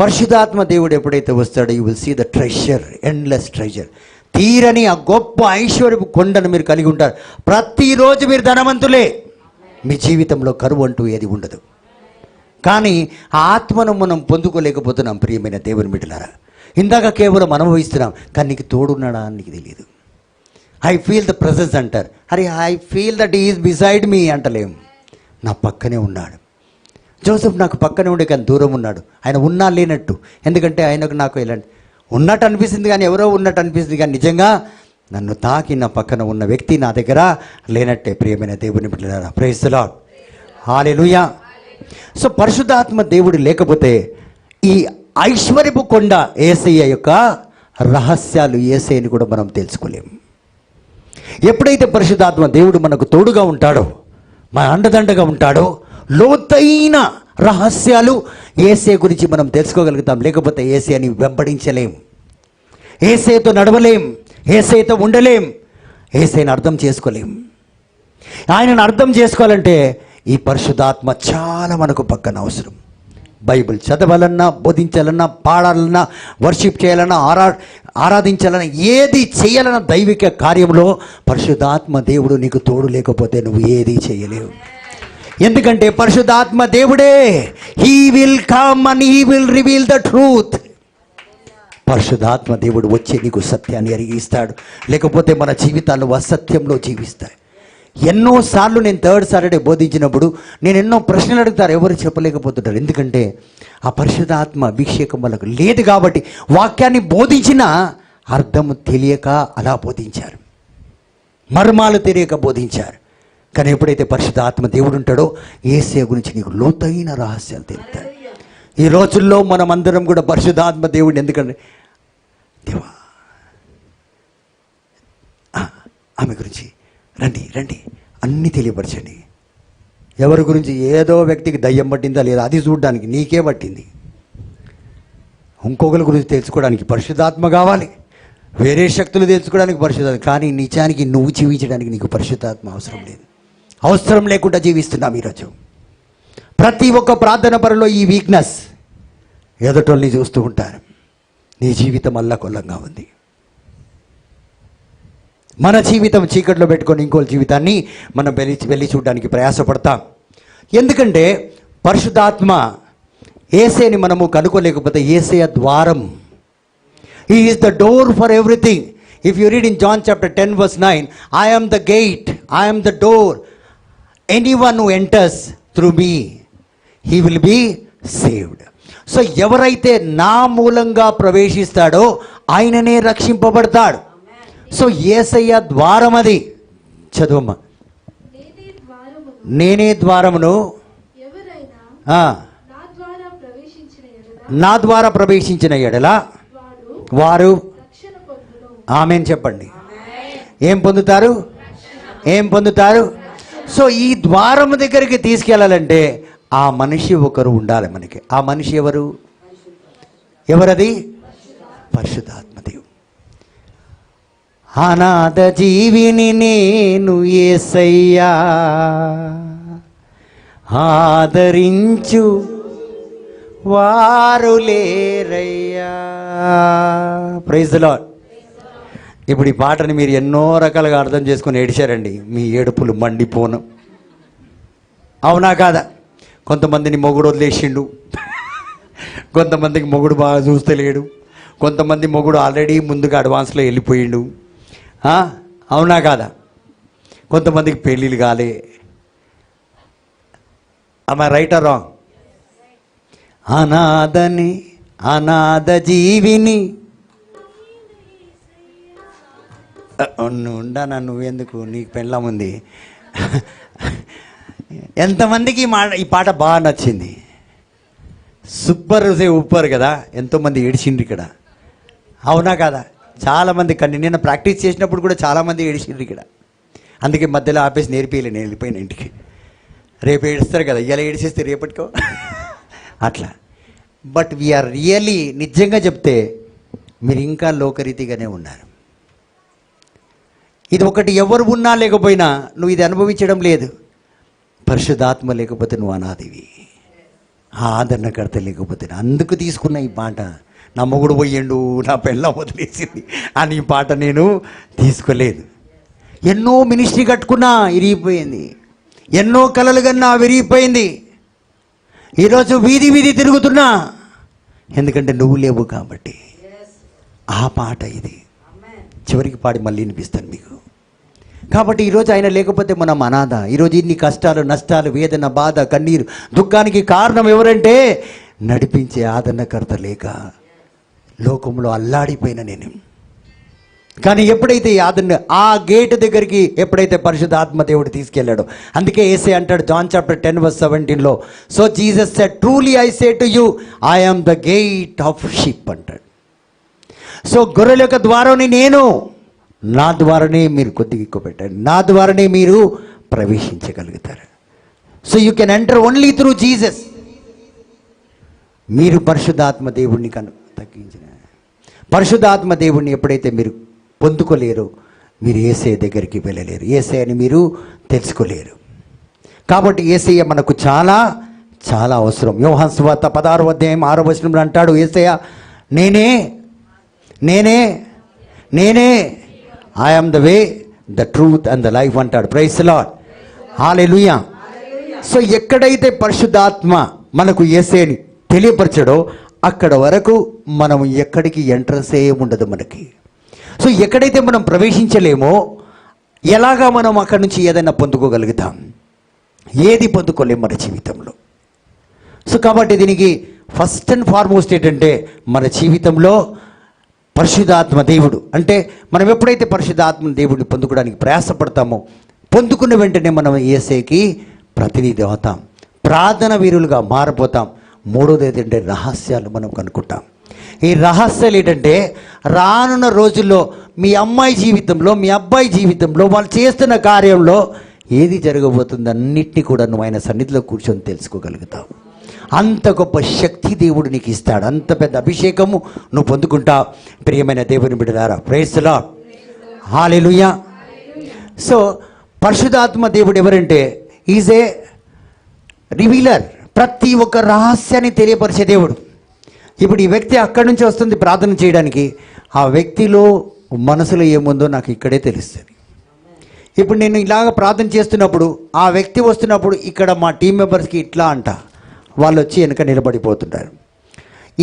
పరిశుద్ధాత్మ దేవుడు ఎప్పుడైతే వస్తాడో you will see the treasure, endless treasure. తీరని ఆ గొప్ప ఐశ్వర్యపు కొండను మీరు కలిగి ఉంటారు. ప్రతిరోజు మీరు ధనవంతులే. మీ జీవితంలో కరువు అంటూ ఏది ఉండదు. కానీ ఆ ఆత్మను మనం పొందుకోలేకపోతున్నాం ప్రియమైన దేవుని బిడ్డలారా. ఇందాక కేవలం అనుభవిస్తున్నాం, కానీ నీకు తోడున్నాడా అని నీకు తెలియదు. ఐ ఫీల్ ద ప్రెజెన్స్ అంటారు. అరే I feel that is beside me అంటలేము. నా పక్కనే ఉన్నాడు. జోసెఫ్ నాకు పక్కనే ఉండే కానీ దూరం ఉన్నాడు. ఆయన ఉన్నా లేనట్టు. ఎందుకంటే ఆయనకు నాకు ఇలాంటి ఉన్నట్టు అనిపిస్తుంది కానీ ఎవరో ఉన్నట్టు అనిపిస్తుంది కానీ నిజంగా నన్ను తాకి నా పక్కన ఉన్న వ్యక్తి నా దగ్గర లేనట్టే. ప్రియమైన దేవుని బిడ్డలారా, praise the lord, hallelujah. So పరిశుద్ధాత్మ దేవుడు లేకపోతే ఈ ఐశ్వర్యపు కొండ యేసయ్య యొక్క రహస్యాలు యేసయ్యని కూడా మనం తెలుసుకోలేము. ఎప్పుడైతే పరిశుద్ధాత్మ దేవుడు మనకు తోడుగా ఉంటాడో, మన అండదండగా ఉంటాడో, లోతైన రహస్యాలు యేసయ్య గురించి మనం తెలుసుకోగలుగుతాం. లేకపోతే యేసయ్యని వెంబడించలేం, యేసయ్యతో నడవలేం, యేసయ్యతో ఉండలేం, యేసయ్యని అర్థం చేసుకోలేం. ఆయనను అర్థం చేసుకోవాలంటే ఈ పరిశుద్ధాత్మ చాలా మనకు పక్కన అవసరం. బైబిల్ చదవాలన్నా, బోధించాలన్నా, పాడాలన్నా, వర్షిప్ చేయాలన్నా, ఆరాధించాలన్నా, ఏది చేయాలన్నా దైవిక కార్యంలో పరిశుద్ధాత్మ దేవుడు నీకు తోడు లేకపోతే నువ్వు ఏది చేయలేవు. ఎందుకంటే పరిశుద్ధాత్మ దేవుడే, he will come and he will reveal the truth. పరిశుద్ధాత్మ దేవుడు వచ్చి నీకు సత్యాన్ని అరిగిస్తాడు. లేకపోతే మన జీవితాలు అసత్యంలో జీవిస్తాయి. ఎన్నోసార్లు నేను థర్డ్ సాటర్డే బోధించినప్పుడు నేను ఎన్నో ప్రశ్నలు అడుగుతారు, ఎవరు చెప్పలేకపోతుంటారు. ఎందుకంటే ఆ పరిశుద్ధాత్మ అభిషేకం వాళ్ళకు లేదు కాబట్టి వాక్యాన్ని బోధించిన అర్థం తెలియక అలా బోధించారు, మర్మాలు తెలియక బోధించారు. కానీ ఎప్పుడైతే పరిశుద్ధాత్మ దేవుడు ఉంటాడో యేసయ్య గురించి నీకు లోతైన రహస్యాలు తెలుస్తాయి. ఈ రోజుల్లో మనం అందరం కూడా పరిశుద్ధాత్మ దేవుడిని, ఎందుకంటే దేవా ఆమె గురించి రండి రండి అన్నీ తెలియపరచండి. ఎవరి గురించి, ఏదో వ్యక్తికి దయ్యం పట్టిందా లేదా అది చూడడానికి నీకే పట్టింది. ఇంకొకరి గురించి తెలుసుకోవడానికి పరిశుద్ధాత్మ కావాలి, వేరే శక్తులు తెలుసుకోవడానికి పరిశుద్ధాత్మ. కానీ నిజానికి నువ్వు జీవించడానికి నీకు పరిశుద్ధాత్మ అవసరం లేదు. అవసరం లేకుండా జీవిస్తున్నాం ఈరోజు. ప్రతి ఒక్క ప్రార్థన పనిలో ఈ వీక్నెస్, ఎదుటోళ్ళని చూస్తూ ఉంటారు. నీ జీవితం అల్లకొల్లంగా ఉంది. మన జీవితం చీకట్లో పెట్టుకొని ఇంకోళ్ళ జీవితాన్ని మనం వెళ్ళి చూడడానికి ప్రయాసపడతాం. ఎందుకంటే పరిశుద్ధాత్మ యేసయ్యని మనము కనుక్కోలేకపోతే యేసయ్య ద్వారం, he is the door for everything. If you read in John chapter 10 verse 9, I am the gate, I am the door, anyone who enters through me he will be saved. So ఎవరైతే నా మూలంగా ప్రవేశిస్తాడో ఆయననే రక్షింపబడతాడు. So యేసయ్య ద్వారం అది. చదువమ్మా. నేనే ద్వారమును, నా ద్వారా ప్రవేశించిన ఎడల వారు ఆమేన్ చెప్పండి. ఏం పొందుతారు? ఏం పొందుతారు? సో ఈ ద్వారం దగ్గరికి తీసుకెళ్ళాలంటే ఆ మనిషి ఒకరు ఉండాలి మనకి. ఆ మనిషి ఎవరు? ఎవరది? పరిశుద్ధాత్మ దేవుడు. అనాథ జీవిని నేను యేసయ్యా, ఆదరించు వారు లేరయ్యా. Praise the Lord. ఇప్పుడు ఈ పాటని మీరు ఎన్నో రకాలుగా అర్థం చేసుకొని ఏడిచారండి. మీ ఏడుపులు మండిపోను. అవునా కాదా? కొంతమందిని మొగుడు వదిలేసిండు, కొంతమందికి మొగుడు బాగా చూస్తలేడు, కొంతమంది మొగుడు ఆల్రెడీ ముందుగా అడ్వాన్స్లో వెళ్ళిపోయిండు. అవునా కాదా? కొంతమందికి పెళ్ళిళ్ళు కాలే. ఆమె రైట్ ఆర్ రాంగ్? అనాథని, అనాథ జీవిని, ఉండనా నువ్వెందుకు, నీకు పెళ్ళాం ఉంది. ఎంతమందికి ఈ పాట బాగా నచ్చింది, సూపర్ ఉప్పర్ కదా. ఎంతోమంది ఏడిచిండ్రు ఇక్కడ. అవునా కాదా? చాలామంది కండి. నేను ప్రాక్టీస్ చేసినప్పుడు కూడా చాలామంది ఏడిచిండ్రు ఇక్కడ. అందుకే మధ్యలో ఆపేసి నేర్పియలే, నేను వెళ్ళిపోయిన ఇంటికి. రేపు ఏడుస్తారు కదా, ఇలా ఏడిచేస్తే రేపటికో అట్లా. బట్ వీఆర్ రియల్లీ, నిజంగా చెప్తే మీరు ఇంకా లోకరీతిగానే ఉన్నారు. ఇది ఒకటి, ఎవరు ఉన్నా లేకపోయినా నువ్వు ఇది అనుభవించడం లేదు. పరిశుద్ధాత్మ లేకపోతే నువ్వు అనాథివి, ఆదరణకర్త లేకపోతే. అందుకు తీసుకున్న ఈ పాట. నా మొగుడు పోయిండు, నా పెళ్ళం వదిలేసింది అని ఈ పాట నేను తీసుకోలేదు. ఎన్నో మినిస్ట్రీ కట్టుకున్నా విరిగిపోయింది, ఎన్నో కలలు కన్నా విరిగిపోయింది. ఈరోజు వీధి వీధి తిరుగుతున్నా, ఎందుకంటే నువ్వు లేవు కాబట్టి. ఆ పాట ఇది. చివరికి పాడి మళ్ళీ వినిపిస్తాను మీకు. కాబట్టి ఈరోజు ఆయన లేకపోతే మనం అనాథ. ఈరోజు ఇన్ని కష్టాలు, నష్టాలు, వేదన, బాధ, కన్నీరు, దుఃఖానికి కారణం ఎవరంటే నడిపించే ఆదరణకర్త లేక లోకంలో అల్లాడిపోయిన నేను. కానీ ఎప్పుడైతే ఈ ఆదరణ ఆ గేట్ దగ్గరికి ఎప్పుడైతే పరిశుద్ధాత్మ దేవుడు తీసుకెళ్ళాడో, అందుకే యేసే అంటాడు John chapter 10:17 so Jesus said truly I say to you I am the gate of sheep అంటాడు. సో గొర్రెల యొక్క ద్వారాన్ని నేను, నా ద్వారానే మీరు కొద్దిగా ఎక్కువ పెట్టండి, నా ద్వారానే మీరు ప్రవేశించగలుగుతారు. So you can enter only through Jesus. మీరు పరిశుద్ధాత్మ దేవుడిని తగ్గించిన పరిశుద్ధాత్మ దేవుడిని ఎప్పుడైతే మీరు పొందుకోలేరు, మీరు యేసయ్య దగ్గరికి వెళ్ళలేరు, యేసయ్యని మీరు తెలుసుకోలేరు. కాబట్టి యేసయ్య మనకు చాలా చాలా అవసరం. యోహాను సువార్త 16:6 అంటాడు యేసయ్య నేనే నేనే నేనే I am the way, the truth and the life అంటాడు. Praise the lord, hallelujah. So ఎక్కడైతే పరిశుద్ధాత్మ మనకు యేసయ్యని తెలియపరచడో అక్కడ వరకు మనం ఎక్కడికి ఎంట్రన్స్ ఉండదు మనకి. సో ఎక్కడైతే మనం ప్రవేశించలేమో ఎలాగా మనం అక్కడి నుంచి ఏదైనా పొందుకోగలుగుతాం? ఏది పొందుకోలేం మన జీవితంలో. సో కాబట్టి దీనికి ఫస్ట్ అండ్ ఫార్మోస్ట్ ఏంటంటే మన జీవితంలో పరిశుద్ధాత్మ దేవుడు అంటే మనం ఎప్పుడైతే పరిశుద్ధాత్మ దేవుడిని పొందుకోవడానికి ప్రయాసపడతామో పొందుకున్న వెంటనే మనం యేసయ్యకి ప్రతినిధి అవుతాం, ప్రార్థన వీరులుగా మారిపోతాం. మూడోది ఏంటంటే రహస్యాలు మనం కనుక్కుంటాం. ఈ రహస్యాలు ఏంటంటే రానున్న రోజుల్లో మీ అమ్మాయి జీవితంలో, మీ అబ్బాయి జీవితంలో, వాళ్ళు చేస్తున్న కార్యంలో ఏది జరగబోతుందో అన్నిటినీ కూడా నువ్వు ఆయన సన్నిధిలో కూర్చొని తెలుసుకోగలుగుతావు. అంత గొప్ప శక్తి దేవుడు నీకు ఇస్తాడు, అంత పెద్ద అభిషేకము నువ్వు పొందుకుంటావు. ప్రియమైన దేవుని బిడ్డలారా, praise the lord, hallelujah. So పరిశుద్ధాత్మ దేవుడు ఎవరంటే ఈజ్ ఏ రివీలర్, ప్రతి ఒక్క రహస్యాన్ని తెలియపరిచే దేవుడు. ఇప్పుడు ఈ వ్యక్తి అక్కడి నుంచి వస్తుంది ప్రార్థన చేయడానికి, ఆ వ్యక్తిలో మనసులో ఏముందో నాకు ఇక్కడే తెలుస్తుంది. ఇప్పుడు నేను ఇలాగ ప్రార్థన చేస్తున్నప్పుడు ఆ వ్యక్తి వస్తున్నప్పుడు ఇక్కడ మా టీం మెంబర్స్కి ఇట్లా అంట, వాళ్ళు వచ్చి వెనక నిలబడిపోతుంటారు.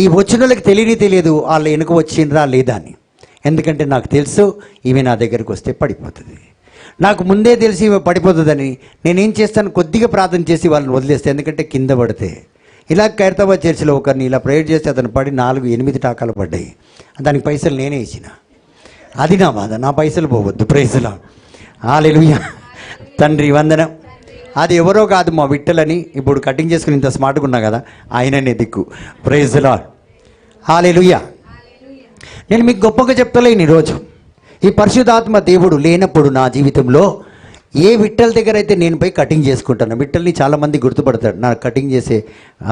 ఈ వచ్చిన వాళ్ళకి తెలియదు వాళ్ళు వెనుక వచ్చిండ్రా లేదా అని. ఎందుకంటే నాకు తెలుసు ఈమె నా దగ్గరికి వస్తే పడిపోతుంది, నాకు ముందే తెలిసి ఈమె పడిపోతుందని నేనేం చేస్తాను, కొద్దిగా ప్రార్థన చేసి వాళ్ళని వదిలేస్తాను. ఎందుకంటే కింద పడితే ఇలా ఖైరతాబాద్ చర్చిలో ఒకరిని ఇలా ప్రేయర్ చేస్తే అతను పడి 4-8 టాకాలు పడ్డాయి. దానికి పైసలు నేనే ఇచ్చిన, అది నా బాధ, నా పైసలు పోవద్దు. Praise the lord, hallelujah. తండ్రి వందనం. అది ఎవరో కాదు మా విట్టలని, ఇప్పుడు కటింగ్ చేసుకుని ఇంత స్మార్ట్గా ఉన్నా కదా ఆయననే దిక్కు. ప్రైజ్ ది లార్డ్, హల్లెలూయా. నేను మీకు గొప్పగా చెప్తలేను ఈరోజు, ఈ పరిశుద్ధాత్మ దేవుడు లేనప్పుడు నా జీవితంలో ఏ విట్టల దగ్గర అయితే నేను పోయి కటింగ్ చేసుకుంటాను. విట్టల్ని చాలామంది గుర్తుపడతాడు, నా కటింగ్ చేసే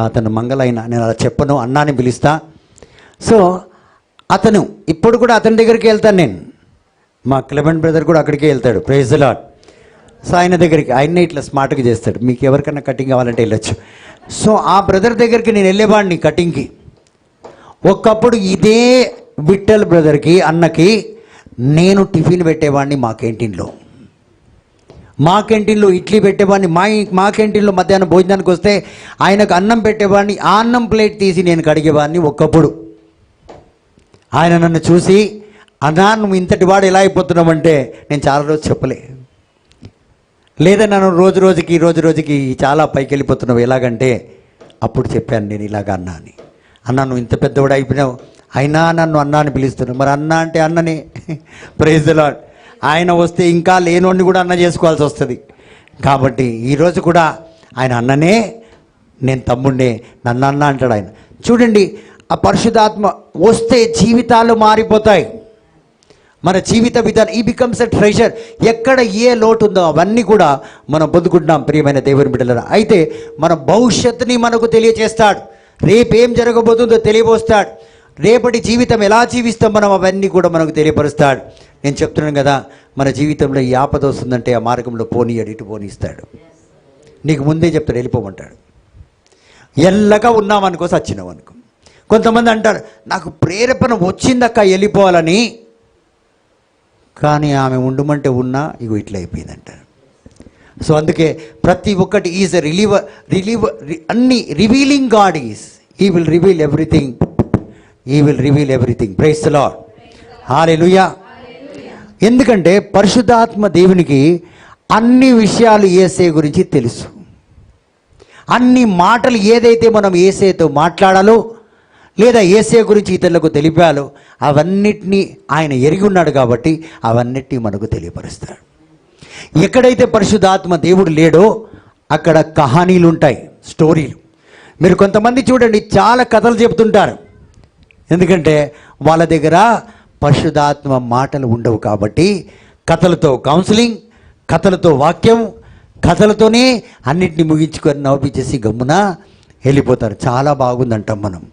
అతను మంగళైన, నేను అలా చెప్పను, అన్నాని పిలుస్తా. సో అతను ఇప్పుడు కూడా అతని దగ్గరికి వెళ్తాను నేను, మా క్లెమెంట్ బ్రదర్ కూడా అక్కడికే వెళ్తాడు. Praise the Lord. సో ఆయన దగ్గరికి, ఆయన్నే ఇట్లా స్మార్ట్గా చేస్తాడు, మీకు ఎవరికైనా కటింగ్ కావాలంటే వెళ్ళొచ్చు. సో ఆ బ్రదర్ దగ్గరికి నేను వెళ్ళేవాడిని కటింగ్కి. ఒకప్పుడు ఇదే విట్టల్ బ్రదర్కి, అన్నకి నేను టిఫిన్ పెట్టేవాడిని మా క్యాంటీన్లో ఇడ్లీ పెట్టేవాడిని. మా క్యాంటీన్లో మధ్యాహ్నం భోజనానికి వస్తే ఆయనకు అన్నం పెట్టేవాడిని, ఆ అన్నం ప్లేట్ తీసి నేను కడిగేవాడిని. ఒకప్పుడు ఆయన నన్ను చూసి, అన్నా నువ్వు ఇంతటి వాడు ఎలా అయిపోతున్నావంటే నేను చాలా రోజు చెప్పలే, లేదా నన్ను రోజు రోజుకి చాలా పైకి వెళ్ళిపోతున్నావు ఎలాగంటే అప్పుడు చెప్పాను నేను ఇలాగ అన్నా అని. అన్నా నువ్వు ఇంత పెద్దవాడు అయిపోయినావు, అయినా నన్ను అన్నా అని పిలుస్తున్నావు. మరి అన్న అంటే అన్ననే. Praise the Lord. ఆయన వస్తే ఇంకా లేనోడిని కూడా అన్న చేసుకోవాల్సి వస్తుంది. కాబట్టి ఈరోజు కూడా ఆయన అన్ననే, నేను తమ్ముడినే, నన్ను అన్న అంటాడు ఆయన. చూడండి, ఆ పరిశుద్ధాత్మ వస్తే జీవితాలు మారిపోతాయి. మన జీవిత విధానం ఈ బికమ్స్ ఎ ట్రెజర్. ఎక్కడ ఏ లోటు ఉందో అవన్నీ కూడా మనం పొందుకుంటున్నాం ప్రియమైన దేవుని బిడ్డలారా. అయితే మన భవిష్యత్తుని మనకు తెలియచేస్తాడు, రేపేం జరగబోతుందో తెలియబోస్తాడు, రేపటి జీవితం ఎలా జీవిస్తాం మనం అవన్నీ కూడా మనకు తెలియపరుస్తాడు. నేను చెప్తున్నాను కదా, మన జీవితంలో ఈ ఆపద వస్తుందంటే ఆ మార్గంలో పోనీయడు, ఇటు పోనిస్తాడు. నీకు ముందే చెప్తాడు, వెళ్ళిపోమంటాడు. ఎల్లగా ఉన్నామనుకో, సచ్చినావు అనుకో. కొంతమంది అంటారు నాకు ప్రేరేపణ వచ్చిందక్క వెళ్ళిపోవాలని, కానీ ఆమె ఉండమంటే ఉన్నా ఇగో ఇట్లా అయిపోయిందంటారు. సో అందుకే ప్రతి ఒక్కటి ఈజ్ ఎ అన్ని revealing God is, he will reveal everything, praise the lord, hallelujah. ఎందుకంటే పరిశుద్ధాత్మ దేవునికి అన్ని విషయాలు యేసయ్య గురించి తెలుసు. అన్ని మాటలు ఏదైతే మనం యేసయ్యతో మాట్లాడాలో లేదా యేసయ్య గురించి ఇతరులకు తెలిపాలో అవన్నిటినీ ఆయన ఎరిగి ఉన్నాడు కాబట్టి అవన్నిటినీ మనకు తెలియపరుస్తాడు. ఎక్కడైతే పరిశుద్ధాత్మ దేవుడు లేడో అక్కడ కహానీలు ఉంటాయి, స్టోరీలు. మీరు కొంతమంది చూడండి, చాలా కథలు చెప్తుంటారు. ఎందుకంటే వాళ్ళ దగ్గర పరిశుద్ధాత్మ మాటలు ఉండవు కాబట్టి కథలతో కౌన్సిలింగ్, కథలతో వాక్యం, కథలతోనే అన్నింటినీ ముగించుకొని నవ్వించేసి గమ్మున వెళ్ళిపోతారు. చాలా బాగుందంటాం మనం,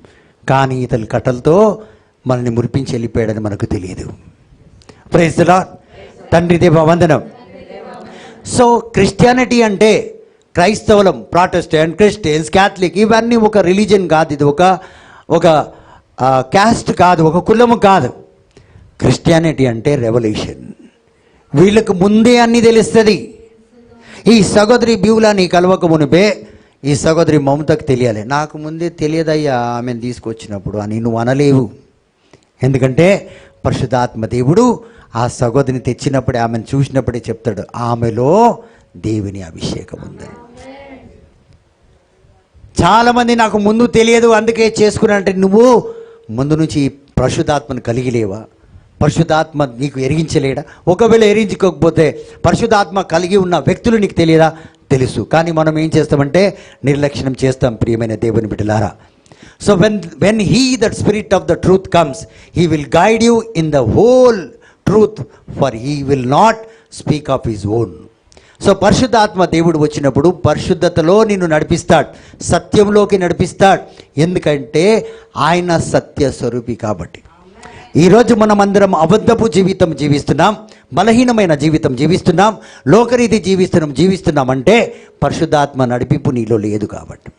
కానీ ఇతని కథలతో మనల్ని మురిపించి వెళ్ళిపోయాడని మనకు తెలియదు. Praise the Lord. తండ్రి దేవ వందనం. సో క్రిస్టియానిటీ అంటే క్రైస్తవులం, ప్రాటెస్టెంట్, క్రిస్టియన్స్, క్యాథలిక్ ఇవన్నీ ఒక రిలీజన్ కాదు. ఇది ఒక క్యాస్ట్ కాదు, ఒక కులము కాదు. క్రిస్టియానిటీ అంటే రెవల్యూషన్. వీళ్ళకు ముందే అన్నీ తెలుస్తుంది. ఈ సహోదరి బ్యూలాని కలవక మునిపే ఈ సహోదరి మమతకు తెలియాలి. నాకు ముందే తెలియదయ్యా ఆమెను తీసుకొచ్చినప్పుడు అని నువ్వు అనలేవు. ఎందుకంటే పరిశుద్ధాత్మ దేవుడు ఆ సహోదరిని తెచ్చినప్పుడే, ఆమెను చూసినప్పుడే చెప్తాడు, ఆమెలో దేవుని అభిషేకం ఉంది. చాలామంది నాకు ముందు తెలియదు అందుకే చేసుకున్నానంటే నువ్వు ముందు నుంచి పరిశుద్ధాత్మను కలిగి లేవా? పరిశుద్ధాత్మ నీకు ఎరిగించలేడా? ఒకవేళ ఎరించుకోకపోతే పరిశుద్ధాత్మ కలిగి ఉన్న వ్యక్తులు నీకు తెలియదా? తెలుసు. కానీ మనం ఏం చేస్తామంటే నిర్లక్ష్యం చేస్తాం. ప్రియమైన దేవుని బిడ్డలారా, so when he that spirit of the truth comes, he will guide you in the whole truth, for he will not speak of his own. So పరిశుద్ధాత్మ దేవుడు వచ్చినప్పుడు పరిశుద్ధతలో నిన్ను నడిపిస్తాడు, సత్యంలోకి నడిపిస్తాడు. ఎందుకంటే ఆయన సత్య స్వరూపి కాబట్టి. ఈరోజు మనం అందరం అబద్ధపు జీవితం జీవిస్తున్నాం, బలహీనమైన జీవితం జీవిస్తున్నాం, లోకరీతి జీవిస్తున్నాం అంటే పరిశుద్ధాత్మ నడిపింపు నీలో లేదు కాబట్టి.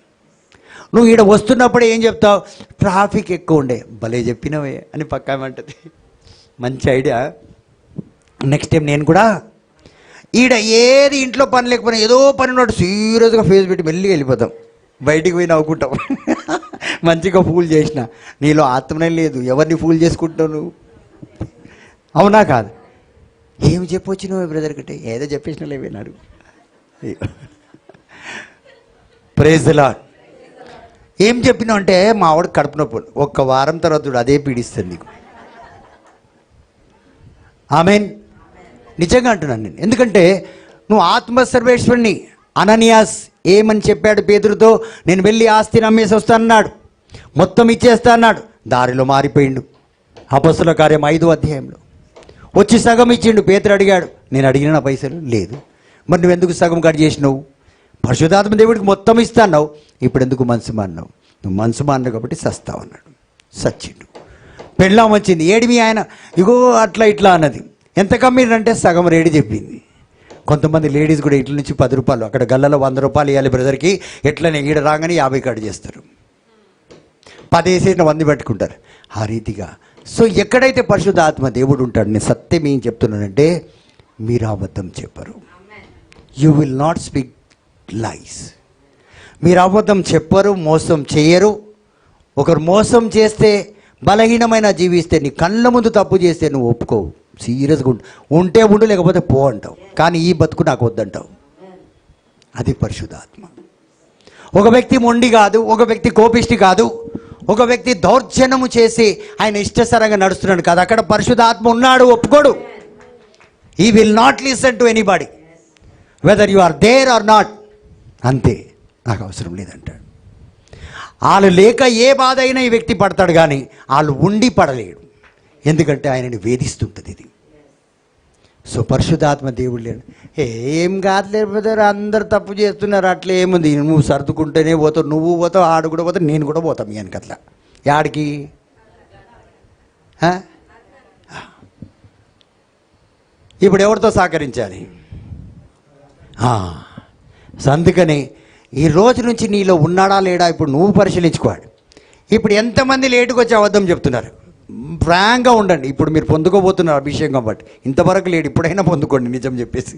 నువ్వు ఈడ వస్తున్నప్పుడే ఏం చెప్తావు? ట్రాఫిక్ ఎక్కువ ఉండే, భలే చెప్పినవే అని పక్కామంటది. మంచి ఐడియా. నెక్స్ట్ టైం నేను కూడా ఈడ ఏది ఇంట్లో పని లేకపోయినా ఏదో పని ఉన్నట్టు సీరియస్గా ఫేస్ పెట్టి మెల్లిగా వెళ్ళిపోతాం, బయటికి పోయి నవ్వుకుంటాం. మంచిగా ఫూల్ చేసిన నీలో ఆత్మనే లేదు, ఎవరిని ఫూల్ చేసుకుంటావు నువ్వు? అవునా కాదు? ఏమి చెప్పొచ్చు నువ్వు బ్రదర్ కంటే? ఏదో చెప్పేసిన లేవినాడు. Praise the lord. ఏం చెప్పినావు అంటే మా ఆవిడ కడుపు నొప్పి, ఒక్క వారం తర్వాత చూడు అదే పీడిస్తుంది నీకు. ఆమెన్. నిజంగా అంటున్నాను నేను. ఎందుకంటే నువ్వు ఆత్మసర్వేశ్వరుని. అననీయాస్ ఏమని చెప్పాడు పేతురుతో? నేను వెళ్ళి ఆస్తిని అమ్మేసి వస్తానన్నాడు, మొత్తం ఇచ్చేస్తా అన్నాడు. దారిలో మారిపోయిండు. అపొస్తలుల కార్యం 5వ అధ్యాయంలో వచ్చి సగం ఇచ్చిండు. పేతురు అడిగాడు, నేను అడిగిన నా పైసలు లేదు. మరి నువ్వు ఎందుకు సగం కట్ చేసినావు? పరిశుద్ధాత్మ దేవుడికి మొత్తం ఇస్తాన్నావు, ఇప్పుడు ఎందుకు మనసు మాన్నావు? నువ్వు మనసు మాన్నావు కాబట్టి సస్తావు అన్నాడు. సచ్చిండు. పెళ్ళాం వచ్చింది, ఏడిమి ఆయన ఇగో అట్లా ఇట్లా అన్నది. ఎంత కమ్మిరంటే సగం రేడి చెప్పింది. కొంతమంది లేడీస్ కూడా ఇట్ల నుంచి 10 రూపాయలు, అక్కడ గల్లలో 100 రూపాయలు ఇవ్వాలి బ్రదర్కి, ఎట్లనే ఈడ రాగానే 50 కట్ చేస్తారు, 10 వేసేసిన 100 పెట్టుకుంటారు ఆ రీతిగా. సో ఎక్కడైతే పరిశుద్ధాత్మ దేవుడు ఉంటాడు, నేను సత్యం ఏం చెప్తున్నానంటే మీరు అబద్ధం చెప్పరు. యూ విల్ నాట్ స్పీక్ లైస్. మీరు అబద్ధం చెప్పరు, మోసం చేయరు. ఒకరు మోసం చేస్తే, బలహీనమైన జీవిస్తే, నీ కళ్ళ ముందు తప్పు చేస్తే నువ్వు ఒప్పుకోవు. సీరియస్గా ఉంటే ఉండు, లేకపోతే పో అంటావు. కానీ ఈ బతుకు నాకు వద్దంటావు. అది పరిశుద్ధాత్మ. ఒక వ్యక్తి మొండి కాదు, ఒక వ్యక్తి కోపిష్టి కాదు, ఒక వ్యక్తి దౌర్జన్యము చేసి ఆయన ఇష్టసరంగా నడుస్తున్నాడు కాదు. అక్కడ పరిశుద్ధాత్మ ఉన్నాడు, ఒప్పుకోడు. He will not listen to anybody whether you are there or not. అంతే, నాకు అవసరం లేదంటాడు. వాళ్ళు లేక ఏ బాధ అయినా ఈ వ్యక్తి పడతాడు, కానీ వాళ్ళు ఉండి పడలేడు. ఎందుకంటే ఆయనని వేధిస్తుంటుంది ఇది. సో పరిశుద్ధాత్మ దేవుడు లేడు. ఏం కాదు లేకపోతే అందరు తప్పు చేస్తున్నారు, అట్లా ఏముంది, నువ్వు సర్దుకుంటేనే పోతావు, నువ్వు పోతావు, ఆడు కూడా పోతావు, నేను కూడా పోతాం మీ వెనకట్లా. యాడికి? ఇప్పుడు ఎవరితో సహకరించాలి? అందుకని ఈ రోజు నుంచి నీలో ఉన్నాడా లేడా ఇప్పుడు నువ్వు పరిశీలించుకోవాలి. ఇప్పుడు ఎంతమంది లేటుకు వచ్చి అబద్ధం చెప్తున్నారు? ఫ్రాంక్గా ఉండండి. ఇప్పుడు మీరు పొందుకోబోతున్నారు అభిషేకం బట్టి. ఇంతవరకు లేడు, ఇప్పుడైనా పొందుకోండి నిజం చెప్పేసి.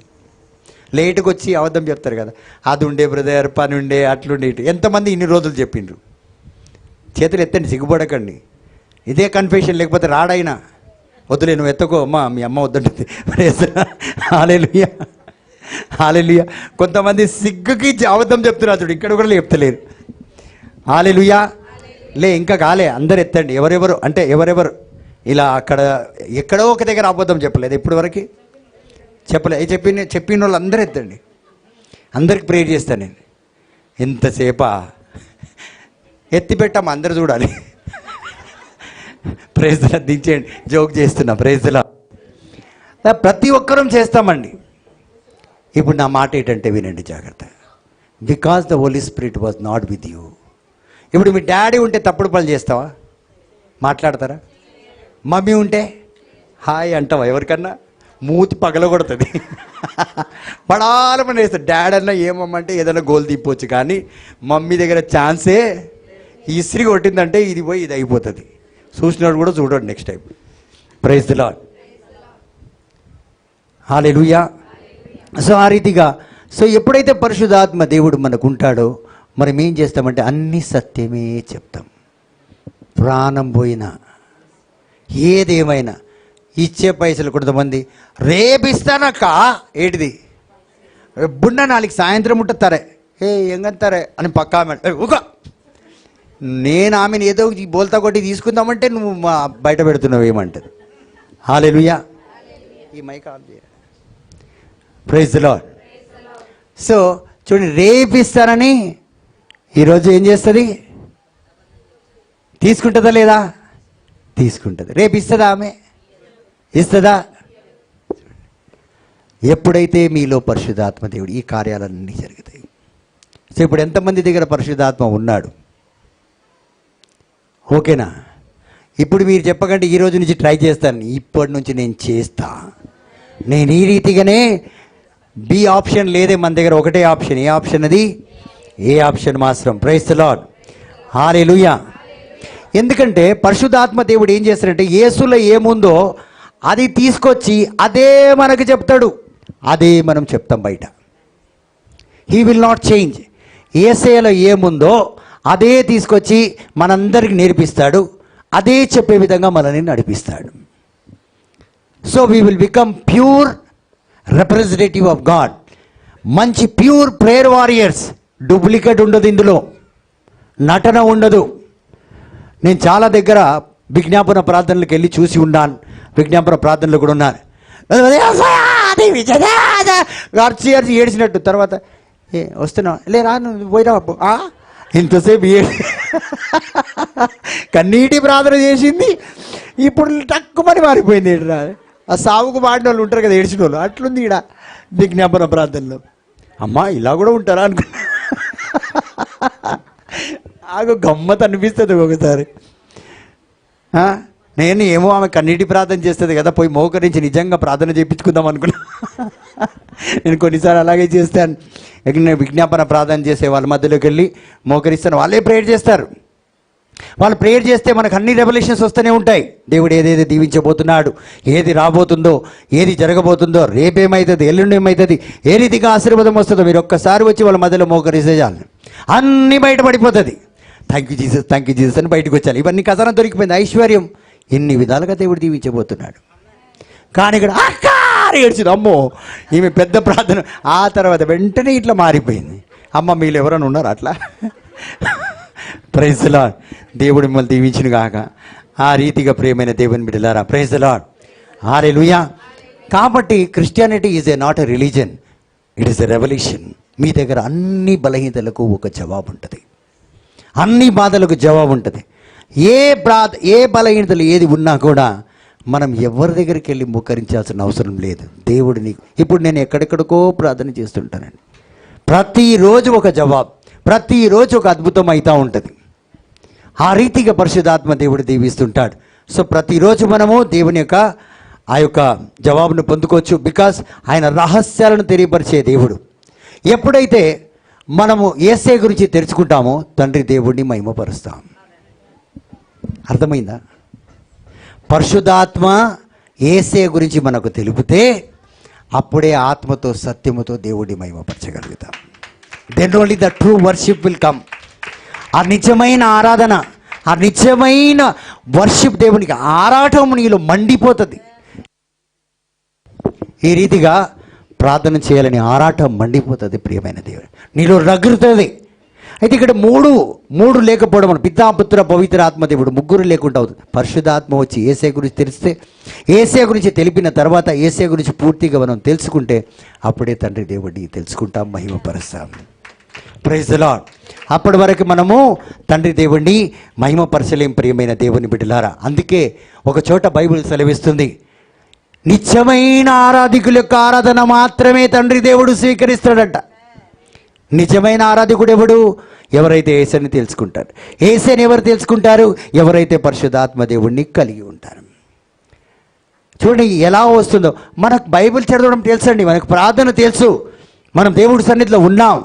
లేటుకు వచ్చి అబద్ధం చెప్తారు కదా, అది ఉండే బ్రదర్, పని ఉండే, అట్లుండే, ఇటు. ఎంతమంది ఇన్ని రోజులు చెప్పిండ్రు? చేతులు ఎత్తండి, సిగ్గుపడకండి. ఇదే కన్ఫెషన్, లేకపోతే రాడైనా వద్దులే నువ్వు ఎత్తకో అమ్మా, మీ అమ్మ వద్దంటుంది. హల్లెలూయా, హల్లెలూయా. కొంతమంది సిగ్గుకి అబద్ధం చెప్తున్నారు చూడు, ఇక్కడ కూడా చెప్తలేరు. హల్లెలూయా. లే ఇంకా కాలే, అందరు ఎత్తండి. ఎవరెవరు అంటే ఎవరెవరు ఇలా అక్కడ ఎక్కడో ఒక దగ్గర అబద్ధం చెప్పలేదు ఇప్పటి వరకు, చెప్పలేదు. చెప్పిన వాళ్ళు అందరూ ఎత్తండి. అందరికి ప్రేర్ చేస్తాను నేను. ఎంతసేపా ఎత్తి పెట్టాము, అందరు చూడాలి. ప్రైజ్లా దించేయండి, జోక్ చేస్తున్నా. ప్రైజ్లా ప్రతి ఒక్కరం చేస్తామండి. ఇప్పుడు నా మాట ఏంటంటే వినండి జాగ్రత్త. Because the Holi Spirit was not with you. ఇప్పుడు మీ డాడీ ఉంటే తప్పుడు పనులు చేస్తావా? మాట్లాడతారా? మమ్మీ ఉంటే హాయ్ అంటావా? ఎవరికన్నా మూతి పగలగొడుతుంది. పడాలమని వేస్తాడు. డాడీ అన్న ఏమమ్మంటే ఏదైనా గోల్ తీపోవచ్చు, కానీ మమ్మీ దగ్గర ఛాన్సే ఇస్త్రీ కొట్టిందంటే ఇది పోయి ఇది అయిపోతుంది. చూసినాడు కూడా చూడండి next time. Praise the lord. Hallelujah. So ఆ రీతిగా ఎప్పుడైతే పరిశుద్ధాత్మ దేవుడు మనకు ఉంటాడో మనం ఏం చేస్తామంటే అన్ని సత్యమే చెప్తాం. ప్రాణం పోయినా ఏదేమైనా ఇచ్చే పైసలు కొంతమంది రేపిస్తానక్క ఏంటిది బుండ నాలుగు సాయంత్రం ఉంటుంతారే ఎంగంతారే అని పక్కా ఊక నేను ఆమెను ఏదో బోల్తా కొట్టి తీసుకుందామంటే నువ్వు మా బయట పెడుతున్నావు ఏమంటది. హల్లెలూయా. ఈ మైక్ ఆన్ చేయ. Praise the Lord. సో చూడండి, రేపిస్తానని ఈరోజు ఏం చేస్తుంది? తీసుకుంటుందా లేదా? తీసుకుంటుంది. రేపు ఇస్తుందా? ఆమె ఇస్తుందా? ఎప్పుడైతే మీలో పరిశుద్ధాత్మ దేవుడు ఈ కార్యాలన్నీ జరుగుతాయి. సో ఇప్పుడు ఎంతమంది దగ్గర పరిశుద్ధాత్మ ఉన్నాడు? ఓకేనా? ఇప్పుడు మీరు చెప్పకండి ఈ రోజు నుంచి ట్రై చేస్తాను, ఇప్పటి నుంచి నేను చేస్తా, నేను ఈ రీతిగానే. బి ఆప్షన్ లేదే మన దగ్గర, ఒకటే ఆప్షన్. ఏ ఆప్షన్ అది? ఏ ఆప్షన్ మాత్రం. Praise the lord. హల్లెలూయా. ఎందుకంటే పరిశుద్ధాత్మ దేవుడు ఏం చేస్తాడంటే యేసులో ఏముందో అది తీసుకొచ్చి అదే మనకు చెప్తాడు, అదే మనం చెప్తాం బయట. He will not change. యేసయ్యలో ఏముందో అదే తీసుకొచ్చి మనందరికి నేర్పిస్తాడు, అదే చెప్పే విధంగా మనల్ని నడిపిస్తాడు. So we will become pure representative of God. మంచి ప్యూర్ ప్రేయర్ వారియర్స్. డూప్లికేట్ ఉండదు ఇందులో, నటన ఉండదు. నేను చాలా దగ్గర విజ్ఞాపన ప్రార్థనలకు వెళ్ళి చూసి ఉన్నాను, విజ్ఞాపన ప్రార్థనలు కూడా ఉన్నాను. అర్చి ఏడ్చినట్టు తర్వాత వస్తున్నా లేరా నువ్వు పోయినా ఇంతసేపు కన్నీటి ప్రార్థన చేసింది, ఇప్పుడు తక్కువని మారిపోయింది. ఆ సావుకు పాడిన వాళ్ళు ఉంటారు కదా, ఏడ్చిన వాళ్ళు, అట్లుంది ఈడ విజ్ఞాపన ప్రార్థనలో. అమ్మా ఇలా కూడా ఉంటారా అనుకున్నా. ఆగో గమ్మత్ అనిపిస్తుంది ఒకసారి. నేను ఏమో ఆమె కన్నీటి ప్రార్థన చేస్తుంది కదా, పోయి మోకరించి నిజంగా ప్రార్థన చేయించుకుందాం అనుకున్నా. నేను కొన్నిసార్లు అలాగే చేస్తాను. నేను విజ్ఞాపన ప్రార్థన చేసే వాళ్ళ మధ్యలోకి వెళ్ళి మోకరిస్తాను, వాళ్ళే ప్రేయర్ చేస్తారు. వాళ్ళు ప్రేయర్ చేస్తే మనకు అన్ని రెవల్యూషన్స్ వస్తూనే ఉంటాయి. దేవుడు ఏదేది దీవించబోతున్నాడు, ఏది రాబోతుందో, ఏది జరగబోతుందో, రేపేమవుతుంది, ఎల్లుండి ఏమవుతుంది, ఏ రీతిగా ఆశీర్వాదం వస్తుందో మీరు ఒక్కసారి వచ్చి వాళ్ళ మధ్యలో మోకరిస్తే చాలు, అన్నీ బయటపడిపోతుంది. Thank you Jesus, thank you Jesus అని బయటకు వచ్చాను. ఇవన్నీ కథనం దొరికిపోయింది. ఐశ్వర్యం ఎన్ని విధాలుగా దేవుడు దీవించబోతున్నాడు. కానీ ఇక్కడ అక్కారి ఏడ్చింది. అమ్మో ఈమె పెద్ద ప్రార్థన. ఆ తర్వాత వెంటనే ఇట్లా మారిపోయింది. అమ్మ మీరు ఎవరైనా ఉన్నారు అట్లా? Praise the Lord. దేవుడు మిమ్మల్ని దీవించును గాక. ఆ రీతిగా ప్రియమైన దేవుని బిడ్డలారా, ప్రైజ్ ది లార్డ్. హల్లెలూయా. కాబట్టి Christianity is not a religion, it is a revolution. మీ దగ్గర అన్ని బలహీనతలకు ఒక జవాబు ఉంటుంది, అన్ని బాధలకు జవాబు ఉంటుంది. ఏ బలహీనతలు ఏది ఉన్నా కూడా మనం ఎవరి దగ్గరికి వెళ్ళి మోకరించాల్సిన అవసరం లేదు. దేవుడిని ఇప్పుడు నేను ఎక్కడెక్కడికో ప్రార్థన చేస్తుంటానండి. ప్రతిరోజు ఒక జవాబు, ప్రతిరోజు ఒక అద్భుతం అవుతూ ఉంటుంది. ఆ రీతిగా పరిశుద్ధాత్మ దేవుడు దీవిస్తుంటాడు. సో ప్రతిరోజు మనము దేవుని యొక్క ఆ యొక్క జవాబును పొందుకోవచ్చు. బికాస్ ఆయన రహస్యాలను తెలియపరిచే దేవుడు. ఎప్పుడైతే మనము యేసయ్య గురించి తెలుసుకుంటామో తండ్రి దేవుడిని మహిమపరుస్తాం. అర్థమైందా? పరిశుద్ధాత్మ యేసయ్య గురించి మనకు తెలిపితే అప్పుడే ఆత్మతో సత్యముతో దేవుడిని మహిమపరచగలుగుతాం. Then only the true worship will come. ఆ నిజమైన ఆరాధన, ఆ నిజమైన వర్షిప్ దేవునికి ఆరాటం నీలో మండిపోతుంది. ఈ రీతిగా ప్రార్థన చేయాలని ఆరాటం మండిపోతుంది ప్రియమైన దేవుడు, నీలో రగులుతుంది. అయితే ఇక్కడ మూడు లేకపోవడం వల్ల పితా పుత్ర పవిత్ర ఆత్మ దేవుడు ముగ్గురు లేకుండా అవుతుంది. పరిశుద్ధాత్మ వచ్చి యేసయ్య గురించి తెలిస్తే, యేసయ్య గురించి తెలిపిన తర్వాత యేసయ్య గురించి పూర్తిగా మనం తెలుసుకుంటే అప్పుడే తండ్రి దేవుడిని తెలుసుకుంటాం, మహిమపరుస్తాం. Praise the lord. అప్పటి వరకు మనము తండ్రి దేవుడిని మహిమపరచలేం ప్రియమైన దేవుని బిడ్డలారా. అందుకే ఒక చోట బైబిల్ సెలవిస్తుంది, నిజమైన ఆరాధికుల యొక్క ఆరాధన మాత్రమే తండ్రి దేవుడు స్వీకరిస్తాడంట. నిజమైన ఆరాధకుడు ఎవడు? ఎవరైతే యేసుని తెలుసుకుంటారు. యేసుని ఎవరు తెలుసుకుంటారు? ఎవరైతే పరిశుద్ధాత్మ దేవుడిని కలిగి ఉంటారు. చూడండి ఎలా వస్తుందో. మనకు బైబిల్ చదవడం తెలుసండి, మనకు ప్రార్థన తెలుసు, మనం దేవుడి సన్నిధిలో ఉన్నాం.